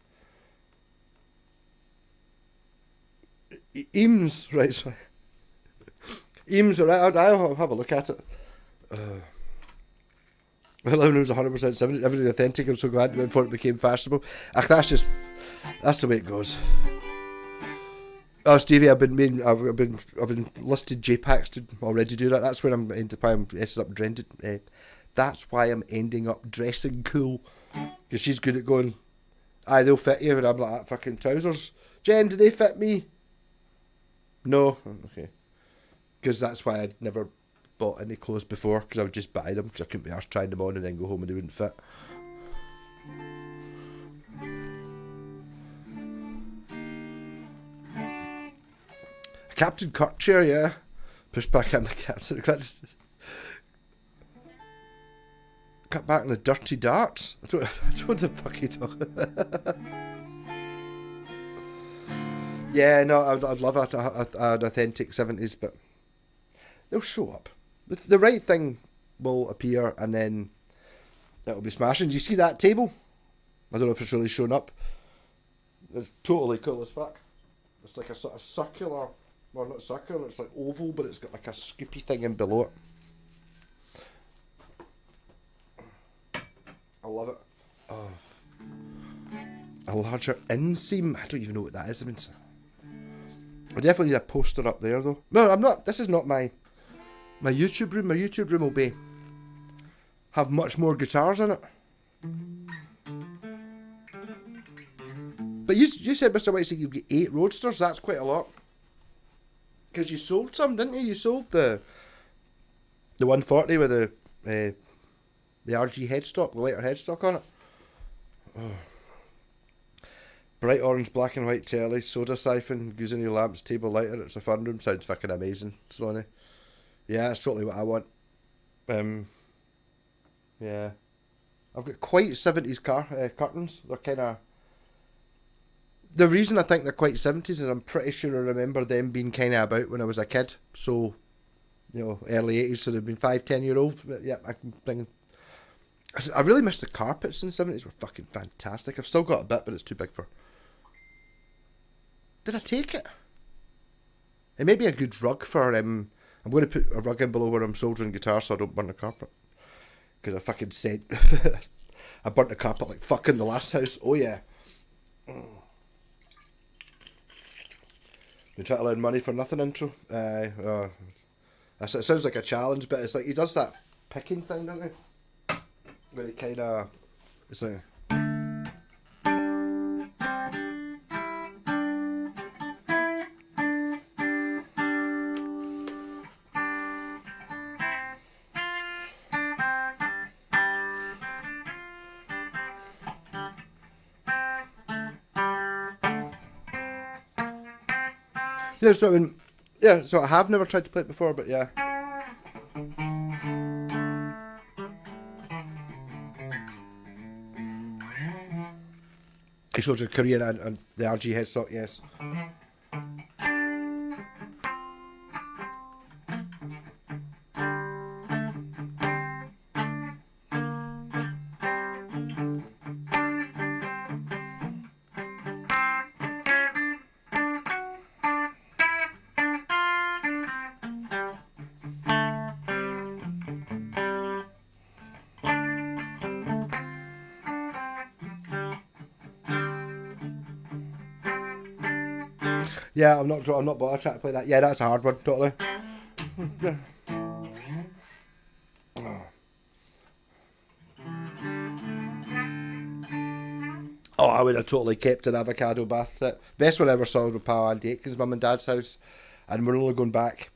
Eames, right, sorry. Eames, alright, I'll have a look at it. Well, it was 100% everything authentic. I'm so glad before it became fashionable. That's the way it goes. Oh, Stevie, I've been listed JPACs to already do that. That's where I'm ending up dressing. That's why I'm ending up dressing cool, because she's good at going, aye, they'll fit you, and I'm like, fucking trousers. Jen, do they fit me? No. Okay. because that's why I'd never bought any clothes before, because I would just buy them because I couldn't be arsed trying them on and then go home and they wouldn't fit. Captain Kirk chair, yeah. Push back in the captain. Cut back in the dirty darts. I don't know what the fuck you talking about. Yeah, no, I'd love an authentic 70s, but they'll show up. The right thing will appear and then it'll be smashing. Do you see that table? I don't know if it's really shown up. It's totally cool as fuck. It's like a sort of circular, well, not circular, it's like oval, but it's got like a scoopy thing in below it. I love it. Oh. A larger inseam. I don't even know what that is. I mean, I definitely need a poster up there though. No, I'm not. This is not my YouTube room. My YouTube room will have much more guitars in it. But you said, Mr. Whiteside, you've got 8 Roadsters. That's quite a lot. Because you sold some, didn't you? You sold the 140 with the RG headstock, the lighter headstock on it. Oh. Bright orange, black and white telly, soda siphon, Guzini lamps, table lighter. It's a fun room. Sounds fucking amazing, Sloane. Yeah, that's totally what I want. Yeah. I've got quite 70s curtains. They're kind of... The reason I think they're quite 70s is I'm pretty sure I remember them being kind of about when I was a kid. So, you know, early 80s, so they've been 5-10-year-old. Yeah, I can think... I really miss the carpets in the 70s. Were fucking fantastic. I've still got a bit, but it's too big for... Did I take it? It may be a good rug for... I'm going to put a rug in below where I'm soldering guitar so I don't burn the carpet. Because I fucking said... I burnt the carpet like fuck in the last house. Oh yeah. You try to learn money for nothing intro. It sounds like a challenge, but it's like he does that picking thing, doesn't he? Where he kind of... It's like... Yeah, so I mean, yeah, so I have never tried to play it before, but yeah. He shows a Korean and the RG headstock, yes. Yeah, I'm not bothered trying to play that. Yeah, that's a hard one, totally. Oh, I would have totally kept an avocado bath. Best one I ever saw was with pal Andy Aitken's mum and dad's house, and we're only going back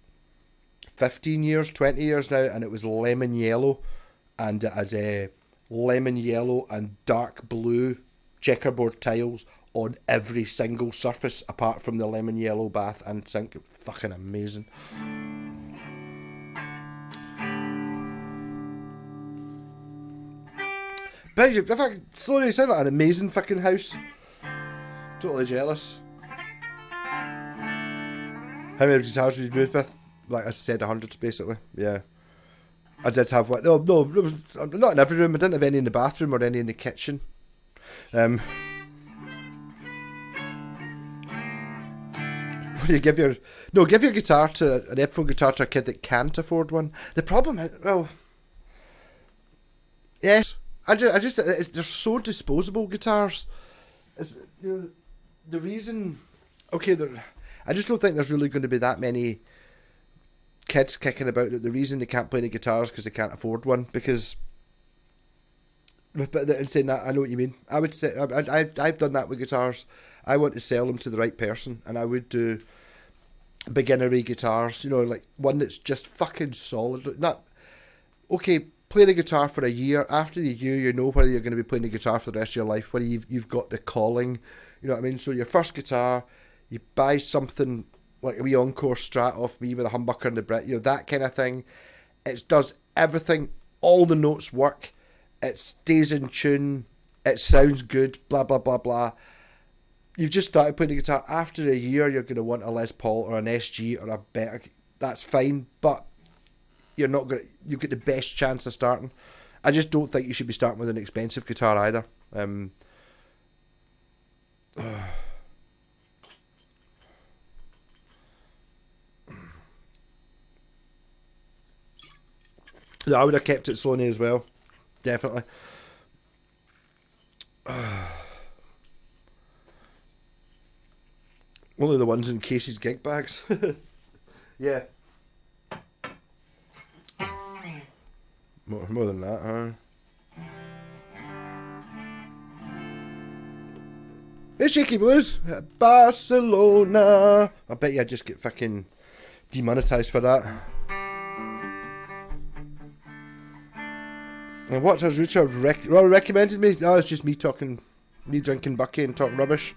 15 years, 20 years now, and it was lemon yellow, and it had lemon yellow and dark blue checkerboard tiles on every single surface apart from the lemon yellow bath and sink. It was fucking amazing. But if I slowly sound like an amazing fucking house. Totally jealous. How many guitars did you moved with? Like I said, 100 basically. Yeah. I did have one. No, it was not in every room. I didn't have any in the bathroom or any in the kitchen. You give your guitar to an Epiphone guitar to a kid that can't afford one. The problem is, well, yes, they're so disposable guitars. It's, you know, the reason, okay, I just don't think there's really going to be that many kids kicking about that the reason they can't play the guitars because they can't afford one. Because, but in saying that, I know what you mean. I would say I've done that with guitars. I want to sell them to the right person, and I would do beginnery guitars, you know, like one that's just fucking solid. Not okay. Play the guitar for a year. After the year, you know whether you're going to be playing the guitar for the rest of your life. Whether you've got the calling, you know what I mean. So your first guitar, you buy something like a wee Encore Strat off me with a humbucker and the Brit, you know, that kind of thing. It does everything. All the notes work. It stays in tune. It sounds good. Blah blah blah blah. You've just started playing the guitar. After a year, you're going to want a Les Paul or an SG or a better. That's fine, but you're not going to. You get the best chance of starting. I just don't think you should be starting with an expensive guitar either. I would have kept it Sony as well, definitely. Only the ones in Casey's gig bags. Yeah. More than that, huh? Hey, Shaky Blues, Barcelona. I bet you I'd just get fucking demonetized for that. And what has Richard recommended me? Oh, it's just me drinking Bucky and talking rubbish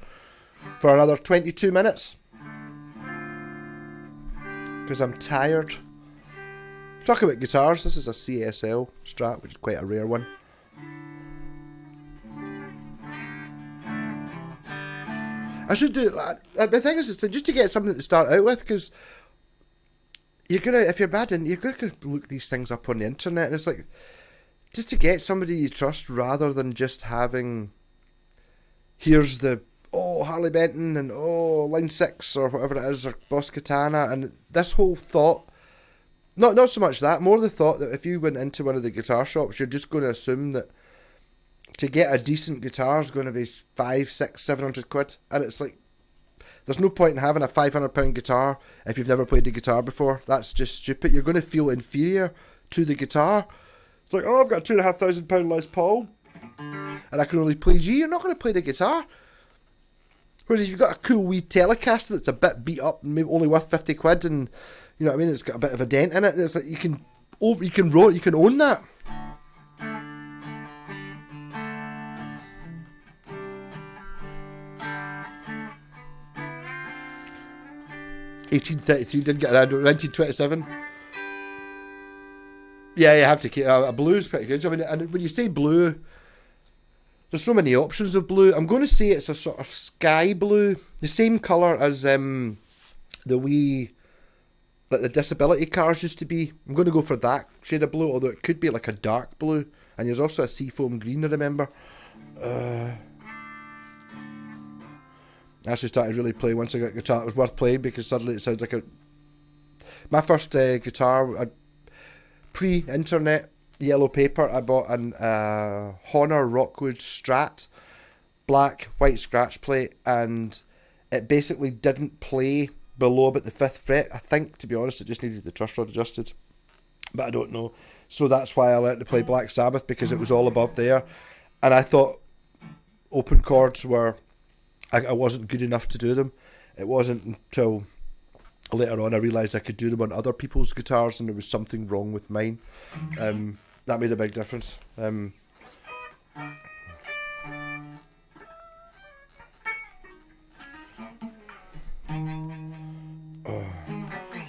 for another 22 minutes. Because I'm tired. Talking about guitars, this is a CSL Strat, which is quite a rare one. I should do the thing is just to get something to start out with, because you're gonna, if you're bad in, you're gonna look these things up on the internet, and it's like, just to get somebody you trust rather than just having, here's the, Harley Benton and Line 6 or whatever it is, or Boss Katana, and this whole thought, not so much that, more the thought that if you went into one of the guitar shops, you're just going to assume that to get a decent guitar is going to be 500, 600, 700 quid, and it's like, there's no point in having a £500 guitar if you've never played the guitar before. That's just stupid. You're going to feel inferior to the guitar. It's like, I've got a £2,500 Les Paul, and I can only play G. You're not going to play the guitar. Whereas if you've got a cool wee Telecaster that's a bit beat up and maybe only worth 50 quid, and you know what I mean, it's got a bit of a dent in it, it's like you can own that. $18.33 didn't get around. 1927. Yeah, you have to keep a blue's pretty good. I mean, and when you say blue, there's so many options of blue. I'm going to say it's a sort of sky blue, the same colour as the wee, like the disability cars used to be. I'm going to go for that shade of blue, although it could be like a dark blue. And there's also a seafoam green, I remember. I actually started really playing once I got a guitar. It was worth playing because suddenly it sounds like my first guitar, pre-internet yellow paper, I bought an Honor Rockwood Strat, black, white scratch plate, and it basically didn't play below about the 5th fret. I think, to be honest, it just needed the truss rod adjusted, but I don't know. So that's why I learned to play Black Sabbath, because it was all above there, and I thought open chords were, I wasn't good enough to do them. It wasn't until later on I realised I could do them on other people's guitars, and there was something wrong with mine. That made a big difference.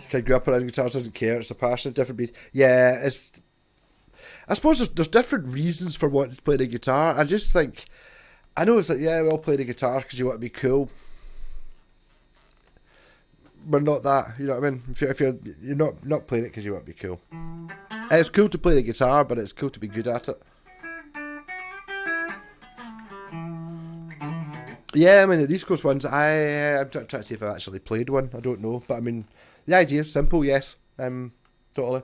Kid grew up around guitars, doesn't care. It's a passion, different beat. Yeah, it's. I suppose there's different reasons for wanting to play the guitar. I just think, I know it's like, yeah, we all play the guitar because you want to be cool. We're not that, you know what I mean? If you're not playing it because you want to be cool. It's cool to play the guitar, but it's cool to be good at it. Yeah, I mean, the East Coast ones, I'm trying to see if I've actually played one. I don't know, but I mean, the idea is simple, yes. Totally.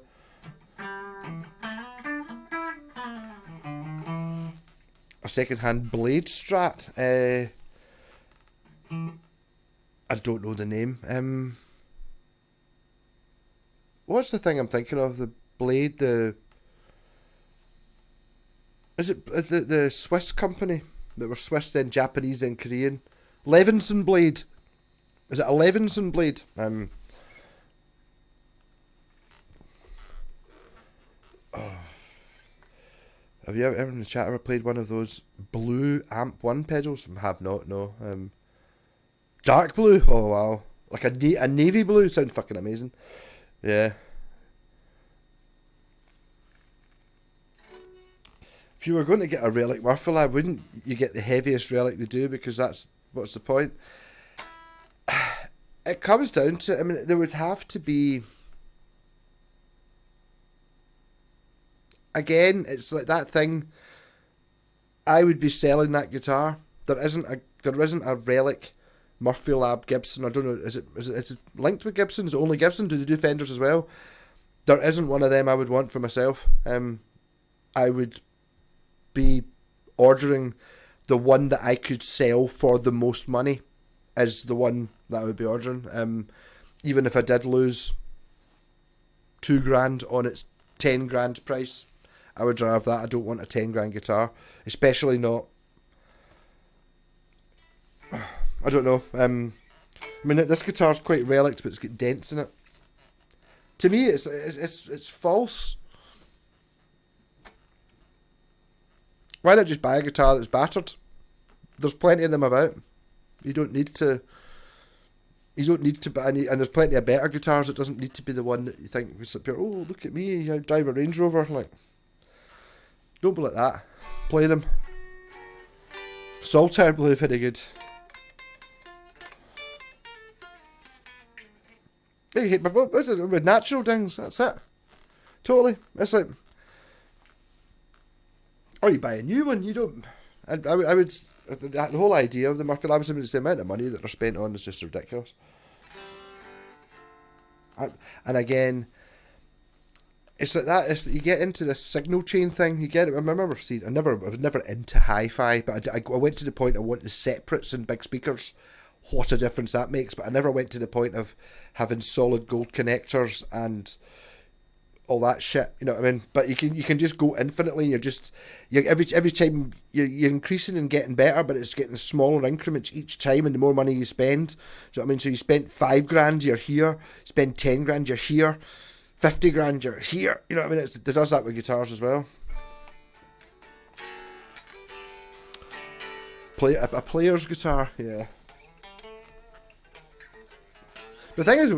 A second-hand Blade Strat. I don't know the name. What's the thing I'm thinking of? The Blade, is it the Swiss company that were Swiss, then Japanese, then Korean? Levinson Blade. Is it a Levinson Blade? Have you ever in the chat ever played one of those blue Amp 1 pedals? Have not, no. Dark blue? Oh wow. Like a navy blue? Sounds fucking amazing. Yeah. If you were going to get a relic Murphy Lab, wouldn't you get the heaviest relic they do? Because what's the point? It comes down to, I mean, there would have to be... Again, it's like that thing. I would be selling that guitar. There isn't a relic Murphy Lab Gibson. I don't know. Is it linked with Gibson? Is it only Gibson? Do they do Fenders as well? There isn't one of them I would want for myself. I would be ordering the one that I could sell for the most money. Is the one that I would be ordering. Even if I did lose $2,000 on its $10,000 price, I would rather have that. I don't want a $10,000 guitar, especially not. I don't know. I mean, this guitar's quite relict, but it's got dents in it. To me, it's false. Why not just buy a guitar that's battered? There's plenty of them about. You don't need to buy any, and there's plenty of better guitars. It doesn't need to be the one that you think was up here. Oh, look at me! I drive a Range Rover. Like, don't be like that. Play them. Solitaire Blue, very good. Hey, what's it with natural things? That's it. Totally. It's like, or you buy a new one. You don't. I would. The whole idea of the Murphy Labs, I mean, it's the amount of money that they're spent on is just ridiculous. And again, it's like that. You get into this signal chain thing. You get it. I remember seeing. I was never into hi-fi, but I went to the point I want the separates and big speakers. What a difference that makes! But I never went to the point of having solid gold connectors and all that shit. You know what I mean? But you can just go infinitely. Every time you're increasing and getting better, but it's getting smaller increments each time, and the more money you spend. Do you know what I mean? So you spent $5,000, you're here. Spend $10,000, you're here. $50,000, you're here. You know what I mean? It does that with guitars as well. A player's guitar, yeah. The thing is,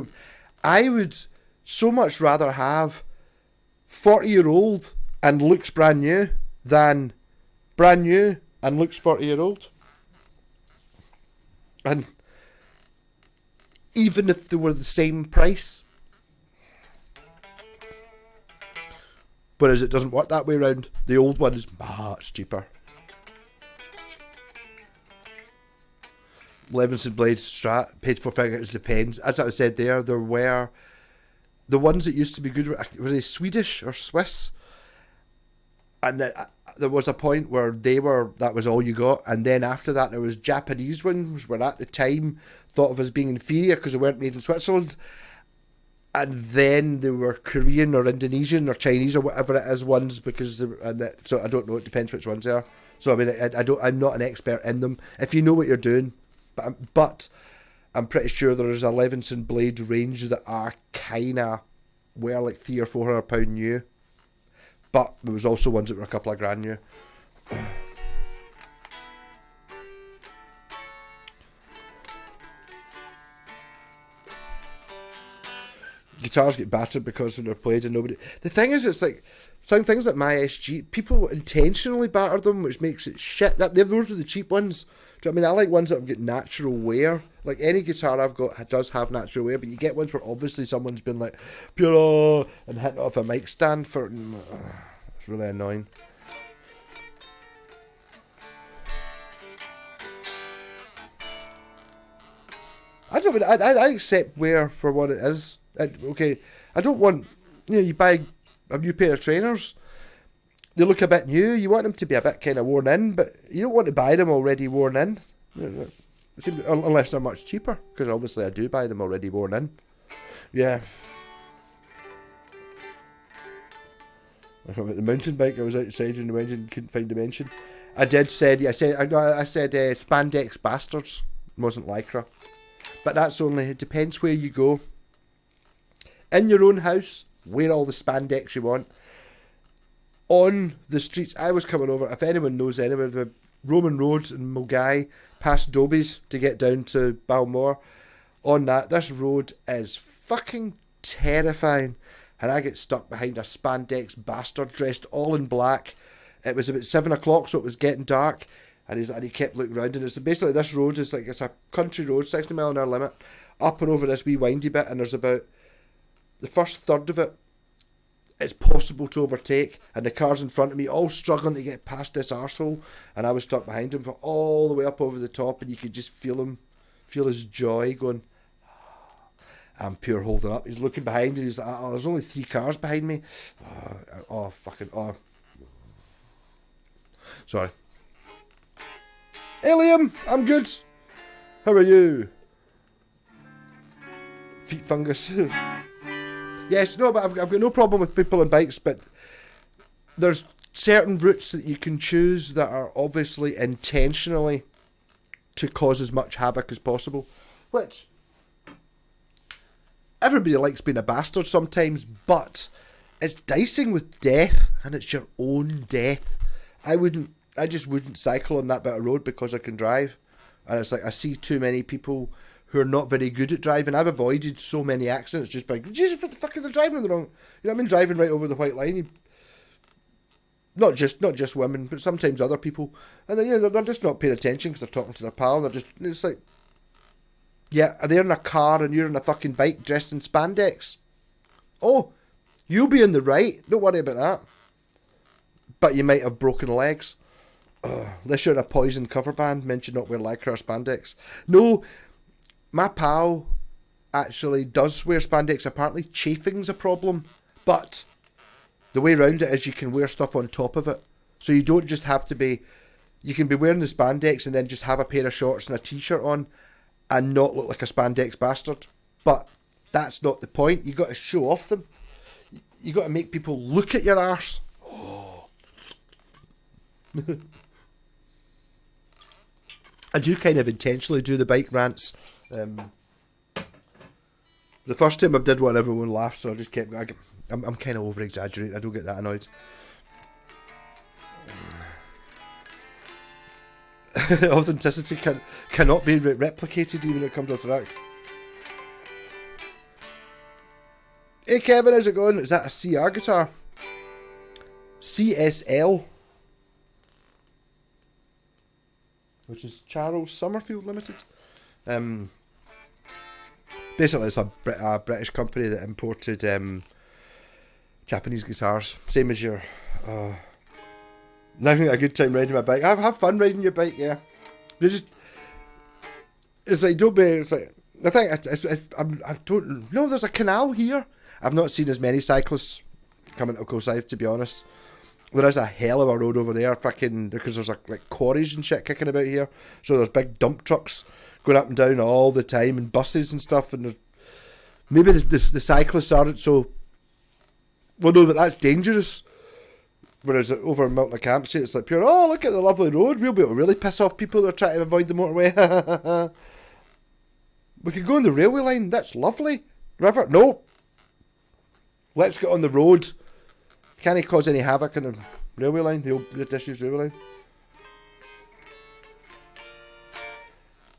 I would so much rather have 40-year-old and looks brand new than brand new and looks 40-year-old. And even if they were the same price. Whereas it doesn't work that way around. The old one is much cheaper. Levinson Blades Strat, paid for figuring it depends. As I said there were the ones that used to be good were they Swedish or Swiss, and there was a point where that was all you got, and then after that there was Japanese ones were at the time thought of as being inferior because they weren't made in Switzerland, and then they were Korean or Indonesian or Chinese or whatever it is ones because so I don't know, it depends which ones they are. So I mean I'm not an expert in them. If you know what you're doing. But I'm pretty sure there is a Levinson blade range that are kinda were like £300 or £400 new, but there was also ones that were a couple of grand new. Guitars get battered because when they're played and nobody. The thing is, it's like some things like my SG, people intentionally batter them, which makes it shit. Those are the cheap ones. Do you know what I mean? I like ones that have got natural wear. Like any guitar I've got does have natural wear, but you get ones where obviously someone's been like pure and hitting it off a mic stand for. It's really annoying. I don't mean I accept wear for what it is. Okay, I don't want you buy a new pair of trainers. They look a bit new. You want them to be a bit kind of worn in, but you don't want to buy them already worn in. Unless they're much cheaper, because obviously I do buy them already worn in. Yeah. The mountain bike, I was outside in the engine, couldn't find dimension. I said spandex bastards. It wasn't lycra. But that's only, it depends where you go. In your own house, wear all the spandex you want. on the streets. I was coming over, if anyone knows anywhere, the Roman Road in Mulgai, past Dobies to get down to Balmore. On that, this road is fucking terrifying. And I get stuck behind a spandex bastard dressed all in black. It was about 7 o'clock, so it was getting dark. And he kept looking around. And it's basically, this road is like, it's a country road, 60 mile an hour limit, up and over this wee windy bit. And there's about the first third of it, it's possible to overtake. And the cars in front of me all struggling to get past this arsehole. And I was stuck behind him, but all the way up over the top. And you could just feel his joy going, I'm pure holding up. He's looking behind and he's like, oh, there's only 3 cars behind me. Sorry. Hey Liam, I'm good. How are you? Feet fungus. Yes, no, but I've got no problem with people on bikes, but there's certain routes that you can choose that are obviously intentionally to cause as much havoc as possible, which everybody likes being a bastard sometimes, but it's dicing with death, and it's your own death. I just wouldn't cycle on that bit of road because I can drive. And it's like, I see too many people who are not very good at driving. I've avoided so many accidents just by, Jesus, what the fuck are they driving on the wrong? You know what I mean? Driving right over the white line. Not just women, but sometimes other people. And then, they're just not paying attention because they're talking to their pal. And they're just, it's like, yeah, they're in a car and you're on a fucking bike dressed in spandex. Oh, you'll be in the right. Don't worry about that. But you might have broken legs. Unless you're in a Poison cover band, meant you not wear lycra or spandex. No, my pal actually does wear spandex. Apparently chafing's a problem. But the way around it is you can wear stuff on top of it. So you don't just have to be... You can be wearing the spandex and then just have a pair of shorts and a t-shirt on and not look like a spandex bastard. But that's not the point. You got to show off them. You got to make people look at your arse. Oh. I do kind of intentionally do the bike rants. The first time I did one, everyone laughed, so I just kept... I'm kind of over-exaggerating. I don't get that annoyed. Authenticity cannot be replicated even when it comes to track. Hey Kevin, how's it going? Is that a CR guitar? CSL, which is Charles Summerfield Limited. Basically it's a British company that imported Japanese guitars, same as your having a good time riding my bike. Have fun riding your bike, yeah. It's like, don't be, it's like, I think I don't know, there's a canal here. I've not seen as many cyclists coming to Kilsyth, to be honest. There is a hell of a road over there, fucking, because there's like quarries and shit kicking about here. So there's big dump trucks going up and down all the time, and buses and stuff, and maybe the cyclists aren't so, well no, but that's dangerous. Whereas over in Milton Campsie, it's like pure, oh, look at the lovely road. We'll be able to really piss off people that are trying to avoid the motorway. We could go on the railway line. That's lovely. River? No. Let's get on the road. Can't he cause any havoc on the railway line? The old disused railway line.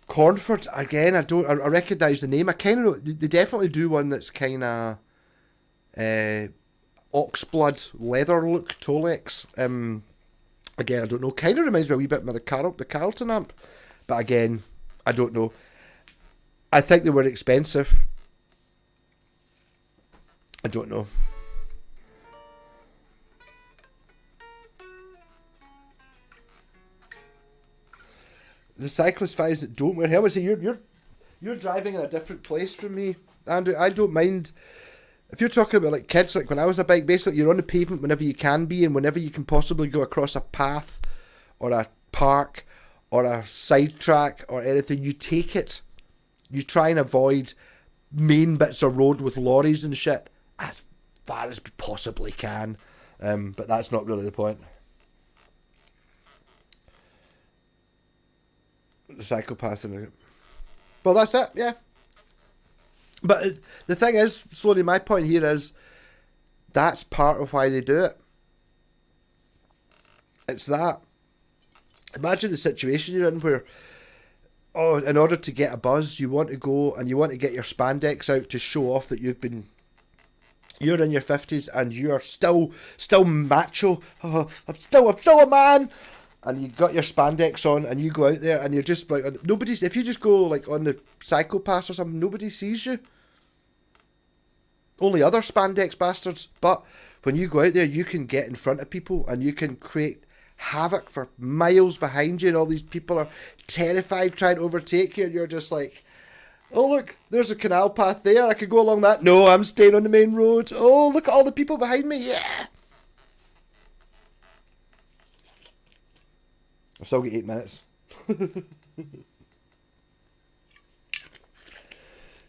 Cornford, again, I recognise the name. I kind of know, they definitely do one that's kind of oxblood leather look Tolex. Again, I don't know. Kind of reminds me a wee bit of the Carlton amp, but again, I don't know. I think they were expensive. I don't know. The cyclist guys that don't wear helmets, you're driving in a different place from me, Andrew. I don't mind. If you're talking about like kids, like when I was on a bike, basically you're on the pavement whenever you can be and whenever you can possibly go across a path or a park or a side track or anything, you take it. You try and avoid main bits of road with lorries and shit as far as we possibly can. But that's not really the point. The psychopath in it. Well, that's it, yeah. But the thing is, slowly, my point here is that's part of why they do it. It's that. Imagine the situation you're in where, oh, in order to get a buzz, you want to go and you want to get your spandex out to show off that you're in your 50s and you are still macho. Oh, I'm still a man. And you got your spandex on and you go out there and you're just like, if you just go like on the Psychopass or something, nobody sees you. Only other spandex bastards. But when you go out there, you can get in front of people and you can create havoc for miles behind you, and all these people are terrified trying to overtake you, and you're just like, oh look, there's a canal path there, I could go along that. No, I'm staying on the main road. Oh, look at all the people behind me. Yeah. I've still got 8 minutes.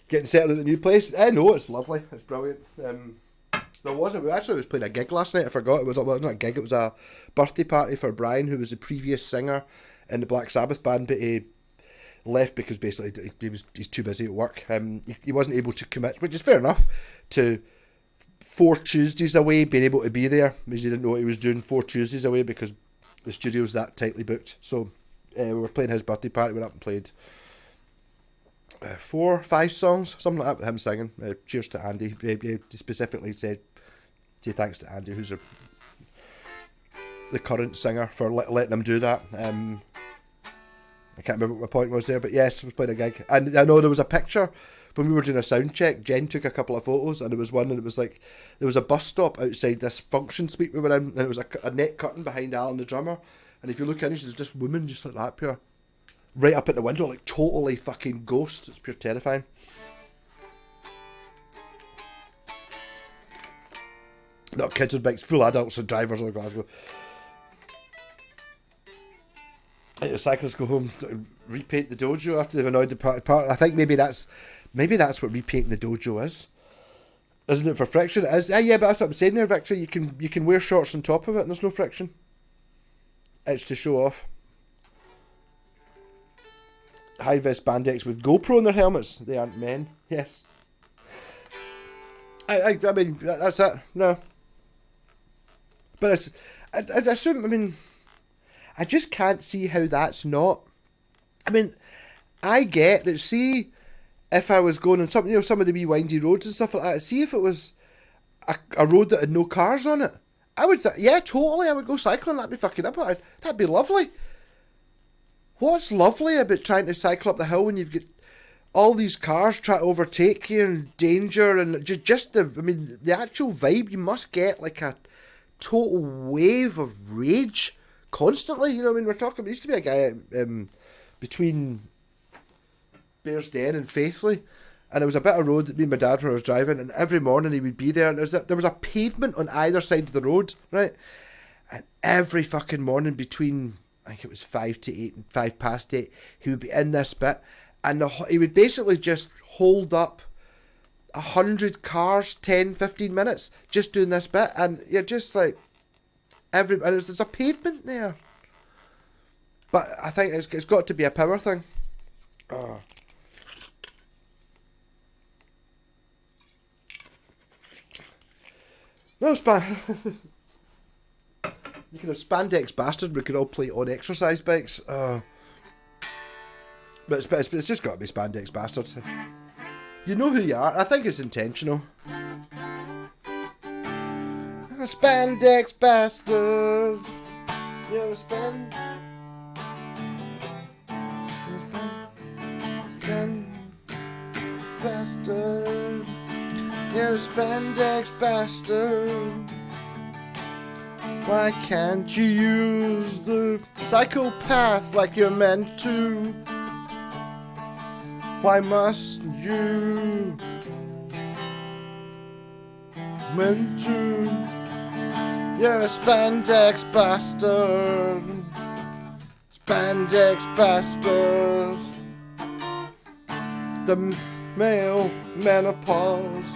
Getting settled at the new place. I know, it's lovely. It's brilliant. I was playing a gig last night. I forgot. It was not a gig. It was a birthday party for Brian, who was the previous singer in the Black Sabbath band, but he left because basically he's too busy at work. He wasn't able to commit, which is fair enough, to 4 Tuesdays away, being able to be there, because he didn't know what he was doing 4 Tuesdays away because the studio's that tightly booked. So we were playing his birthday party. Went up and played 4, 5 songs, something like that, with him singing. Cheers to Andy. He specifically said, thanks to Andy, who's the current singer, for letting him do that. I can't remember what my point was there, but yes, I was playing a gig. And I know there was a picture when we were doing a sound check. Jen took a couple of photos, and there was one, and it was like, there was a bus stop outside this function suite we were in, and it was a net curtain behind Alan, the drummer. And if you look in, there's just women just like that, pure, right up at the window, like totally fucking ghost. It's pure terrifying. Not kids on bikes, full adults and drivers in Glasgow. The cyclists go home to repaint the dojo after they've annoyed the part. I think maybe that's what repainting the dojo is. Isn't it for friction? It is. Yeah, but that's what I'm saying there, Victor. You can wear shorts on top of it and there's no friction. It's to show off. High-vis spandex with GoPro in their helmets. They aren't men. Yes. I mean, that's it. No. But it's, I assume, I mean, I just can't see how that's not. I mean, I get that, see, if I was going on some of the wee windy roads and stuff like that, see if it was a road that had no cars on it, I would yeah, totally, I would go cycling, that'd be fucking up, that'd be lovely. What's lovely about trying to cycle up the hill when you've got all these cars trying to overtake you and danger and just the actual vibe, you must get like a total wave of rage constantly. You know what I mean? There used to be a guy between Bearsden and Faithfully, and there was a bit of road that me and my dad, when I was driving, and every morning he would be there, and there was a pavement on either side of the road, right? And every fucking morning between, I think it was 5 to 8 and 5 past 8, he would be in this bit, and he would basically just hold up 100 cars, 10, 15 minutes, just doing this bit, and you're just like, and there's a pavement there. But I think it's got to be a power thing. Oh. No, you could have spandex bastard, we could all play on exercise bikes. But it's just got to be spandex bastard. You know who you are. I think it's intentional. A spandex bastard. You're a bastard. You're a spandex bastard. Why can't you use the psychopath like you're meant to? Why must you meant to? You're a spandex bastard. Spandex bastard. The male menopause.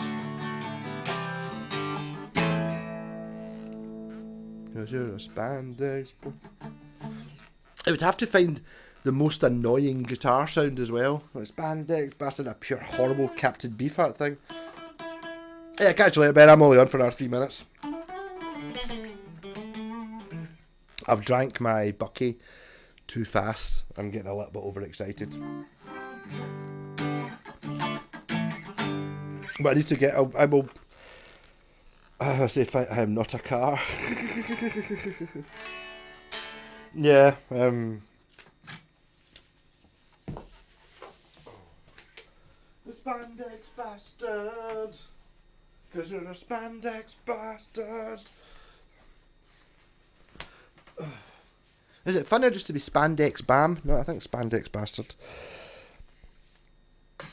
Because you're a spandex. I would have to find the most annoying guitar sound as well. Like spandex bastard, a pure horrible Captain Beefheart thing. Yeah, catch you later, Ben. I'm only on for another 3 minutes. I've drank my Bucky too fast. I'm getting a little bit overexcited. But I need to get... I will... I say I'm not a car. Yeah, The spandex bastard. Because you're a spandex bastard. Is it funnier just to be spandex bam? No, I think spandex bastard.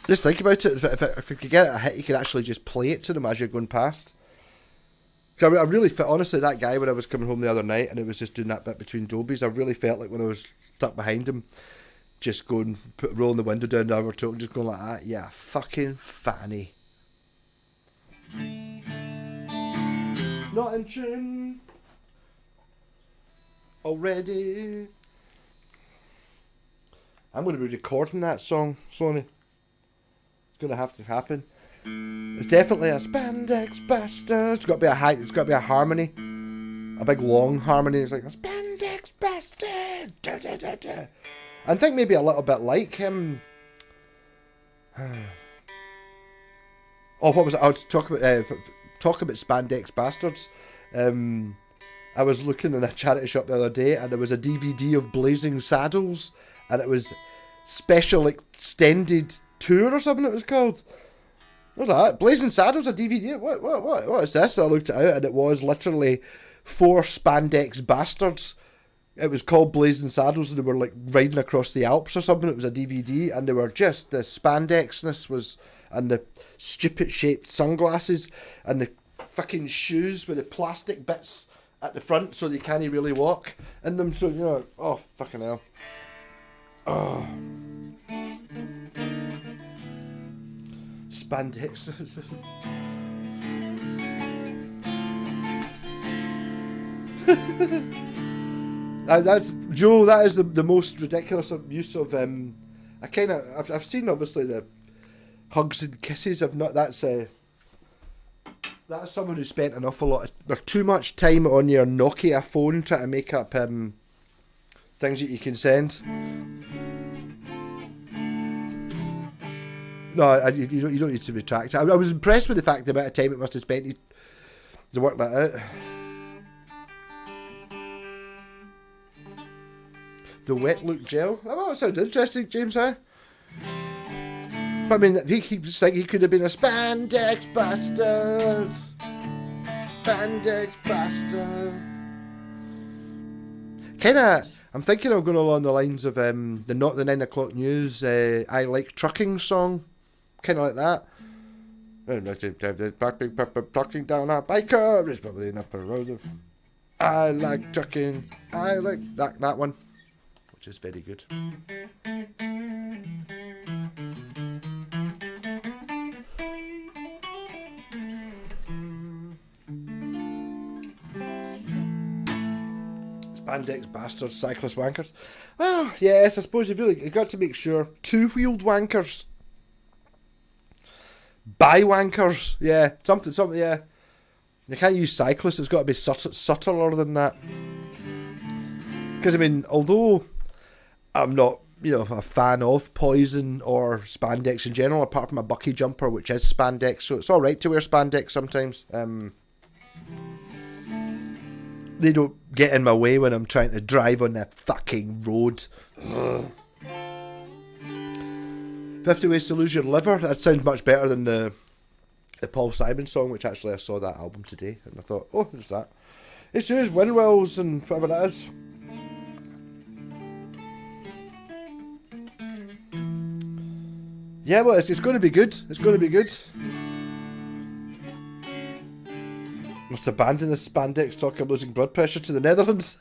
Just think about it. If I could get a hit, you could actually just play it to them as you're going past. I really felt, honestly, that guy when I was coming home the other night and it was just doing that bit between dobies, I really felt like when I was stuck behind him, just going, rolling the window down the other token, just going like that. Yeah, fucking fanny. Not in tune already. I'm going to be recording that song, Sony. It's going to have to happen. It's definitely a spandex bastard. It's got to be a high. It's got to be a harmony, a big long harmony. It's like a spandex bastard. Da, da, da, da. I think maybe a little bit like him. Oh, what was it? I was talk about spandex bastards. I was looking in a charity shop the other day, and there was a DVD of Blazing Saddles, and it was special extended tour or something. It was called. What was that? Blazing Saddles, a DVD? What is this? I looked it out and it was literally 4 spandex bastards. It was called Blazing Saddles and they were like riding across the Alps or something. It was a DVD and they were just, the spandexness was, and the stupid shaped sunglasses and the fucking shoes with the plastic bits at the front so they can't really walk in them. So, you know, oh, fucking hell. Oh. Spandex. That's Joe. That is the most ridiculous use of. I've seen obviously the hugs and kisses. I've not. That's someone who spent an awful lot or too much time on your Nokia phone trying to make up things that you can send. No, you don't need to retract it. I was impressed with the fact the amount of time it must have spent to work that out. The wet look gel. Oh, that sounds interesting, James, huh? But I mean, he keeps saying he could have been a spandex bastard. Spandex bastard. Kinda, I'm thinking of going along the lines of the Not the 9 o'clock news, I Like Trucking song. Kind of like that. Talking down a biker is probably enough for a road. I like trucking. I like that one, which is very good. Spandex bastards, cyclist wankers. Well, yes, I suppose you've got to make sure. 2-wheeled wankers. Bi-wankers, yeah, something, yeah. You can't use cyclists, it's got to be subtler than that. Because, I mean, although I'm not, a fan of Poison or spandex in general, apart from a Bucky jumper, which is spandex, so it's alright to wear spandex sometimes. They don't get in my way when I'm trying to drive on the fucking road. Ugh. 50 Ways to Lose Your Liver, that sounds much better than the Paul Simon song, which actually I saw that album today, and I thought, oh, who's that? It's just Windwells and whatever that is. Yeah, well, it's going to be good. It's going to be good. Must abandon the spandex talk of losing blood pressure to the Netherlands.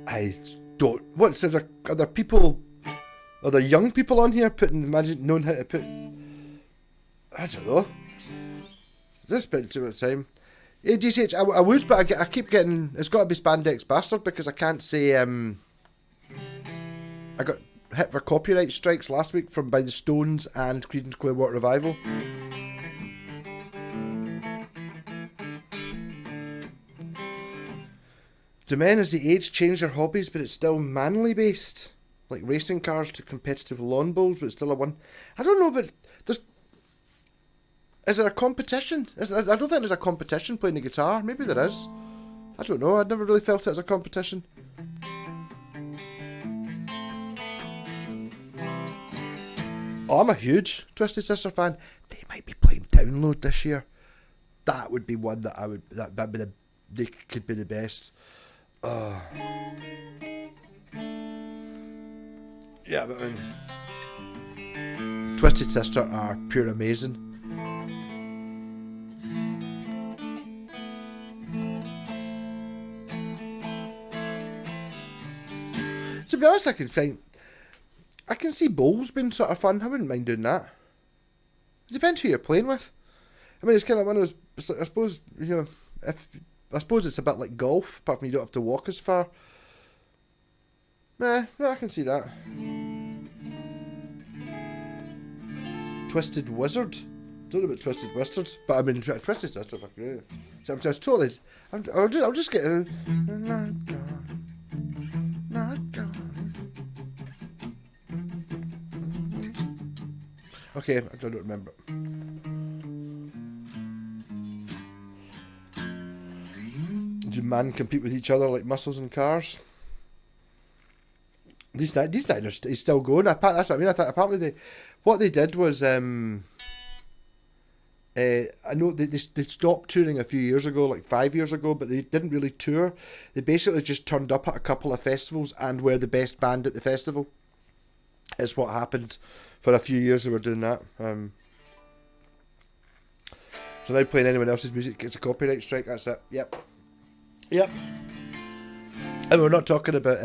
I don't. What? So are there people? Are there young people on here knowing how to put? I don't know. This spent too much time. ADCH, I would, but I keep getting. It's got to be spandex bastard because I can't say. I got hit for copyright strikes last week by the Stones and Creedence Clearwater Revival. Do men as they age change their hobbies, but it's still manly based? Like racing cars to competitive lawn bowls, but it's still a one. I don't know, but there's. Is there a competition? I don't think there's a competition playing the guitar. Maybe there is. I don't know. I'd never really felt it as a competition. Oh, I'm a huge Twisted Sister fan. They might be playing Download this year. That would be one that I would. That'd be they could be the best. Yeah, but Twisted Sister are pure amazing. To be honest, I can see bowls being sort of fun. I wouldn't mind doing that. It depends who you're playing with. I mean, it's kind of one of those. I suppose I suppose it's a bit like golf, apart from you don't have to walk as far. Yeah, I can see that. Twisted Wizard. Don't know about Twisted Wizards, but I mean Twisted Sister are great. So I'm just totally. I'll just get. Not gone. Not gone. Okay, I don't remember. Do man compete with each other like muscles and cars? These nights he's still going. That's what I mean. I thought apparently what they did was I know they stopped touring a few years ago, like 5 years ago, but they didn't really tour. They basically just turned up at a couple of festivals and were the best band at the festival. Is what happened for a few years. They were doing that. So now playing anyone else's music gets a copyright strike. That's it. Yep. And we're not talking about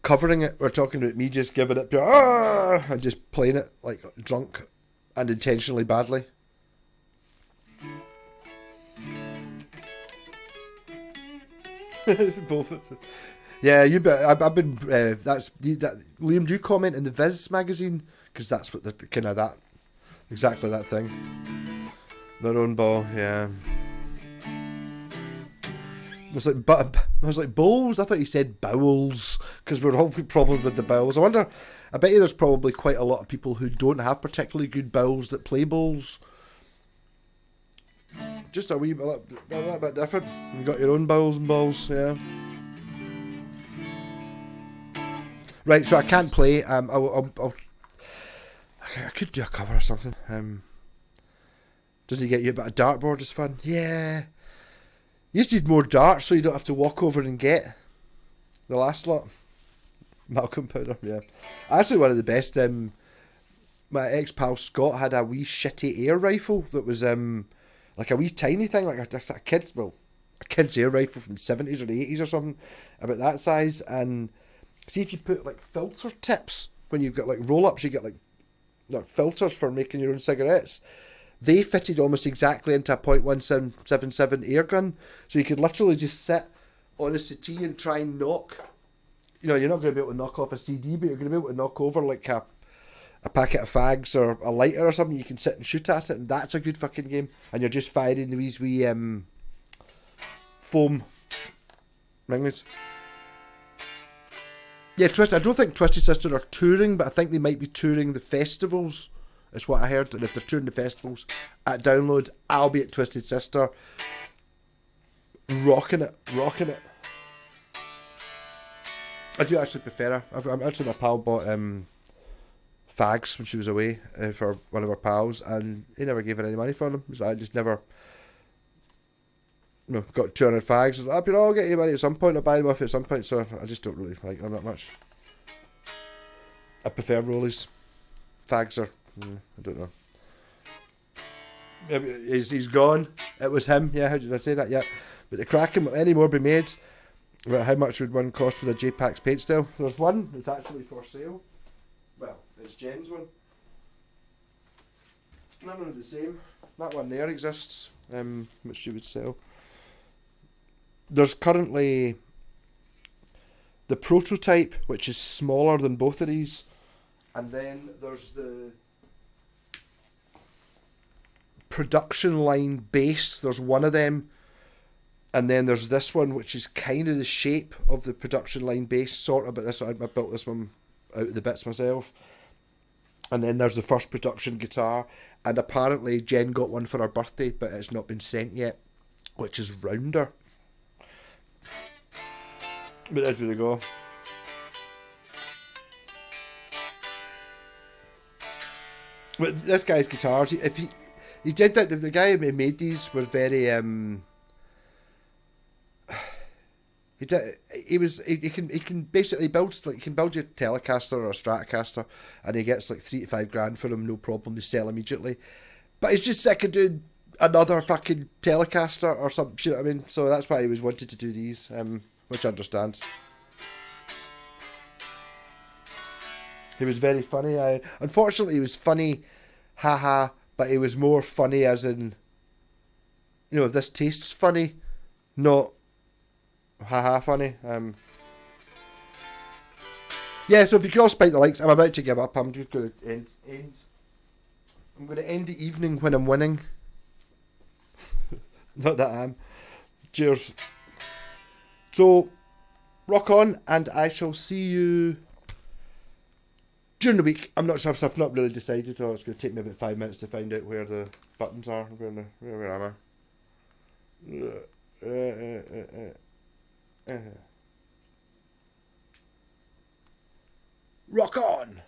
covering it. We're talking about me just giving it and just playing it like drunk and intentionally badly. Both. Yeah, you bet. I've been. That's Liam. Do you comment in the Viz magazine? Because that's what the kind of that, exactly that thing. Their own ball. Yeah. I was like bowls. I thought you said bowels because we're all problems with the bowels. I bet you there's probably quite a lot of people who don't have particularly good bowls that play bowls. Just a little bit different. You got your own bowls and balls, yeah. Right, so I can't play. I could do a cover or something. Does it get you a bit of dartboard is fun? Yeah. You just need more darts so you don't have to walk over and get the last lot. Malcolm powder, yeah. Actually, one of the best. My ex-pal Scott had a wee shitty air rifle that was like a wee tiny thing, like a kid's air rifle from the 70s or the 80s or something, about that size. And see if you put like filter tips when you've got like roll-ups, you get like filters for making your own cigarettes. They fitted almost exactly into a .177 air gun, so you could literally just sit on a settee and try and knock. You know, you're not going to be able to knock off a CD, but you're going to be able to knock over like a packet of fags or a lighter or something. You can sit and shoot at it, and that's a good fucking game. And you're just firing these wee foam ringlets. Yeah, I don't think Twisted Sister are touring, but I think they might be touring the festivals. Is what I heard. And if they're touring the festivals at Download, I'll be at Twisted Sister, rocking it. I do actually prefer her. Actually, my pal bought fags when she was away for one of her pals, and he never gave her any money for them. So I just never, got 200 fags. I'll get you money at some point. I'll buy them off you at some point. So I just don't really like them that much. I prefer rollies. Fags are. I don't know. He's gone. It was him. Yeah, how did I say that? Yeah. But the Kraken, will any more be made? About how much would one cost with a J-Pax paint still? There's one that's actually for sale. Well, it's Jen's one. None of the same. That one there exists, which she would sell. There's currently the prototype, which is smaller than both of these. And then there's the production line base. There's one of them, And then there's this one, which is kind of the shape of the production line bass, sort of, but this one, I built this one out of the bits myself. And then there's the first production guitar, and apparently Jen got one for her birthday, but it's not been sent yet, which is rounder. But there's where they go. But this guy's guitars, if he did that, the guy who made these were very he can basically build, like, he can build your Telecaster or a Stratocaster, and he gets like 3 to 5 grand for them, no problem. They sell immediately, but he's just sick of doing another fucking Telecaster or something. You know what I mean? So that's why he was wanted to do these, which I understand. He was very funny. Unfortunately, he was funny, haha, but he was more funny as in, you know, this tastes funny, not haha funny. Yeah, so if you could all spike the likes, I'm about to give up. I'm just going to end. I'm going to end the evening when I'm winning. Not that I am. Cheers. So, rock on, and I shall see you during the week. I'm not sure, I've not really decided. Oh, it's going to take me about 5 minutes to find out where the buttons are. Where am I? Rock on!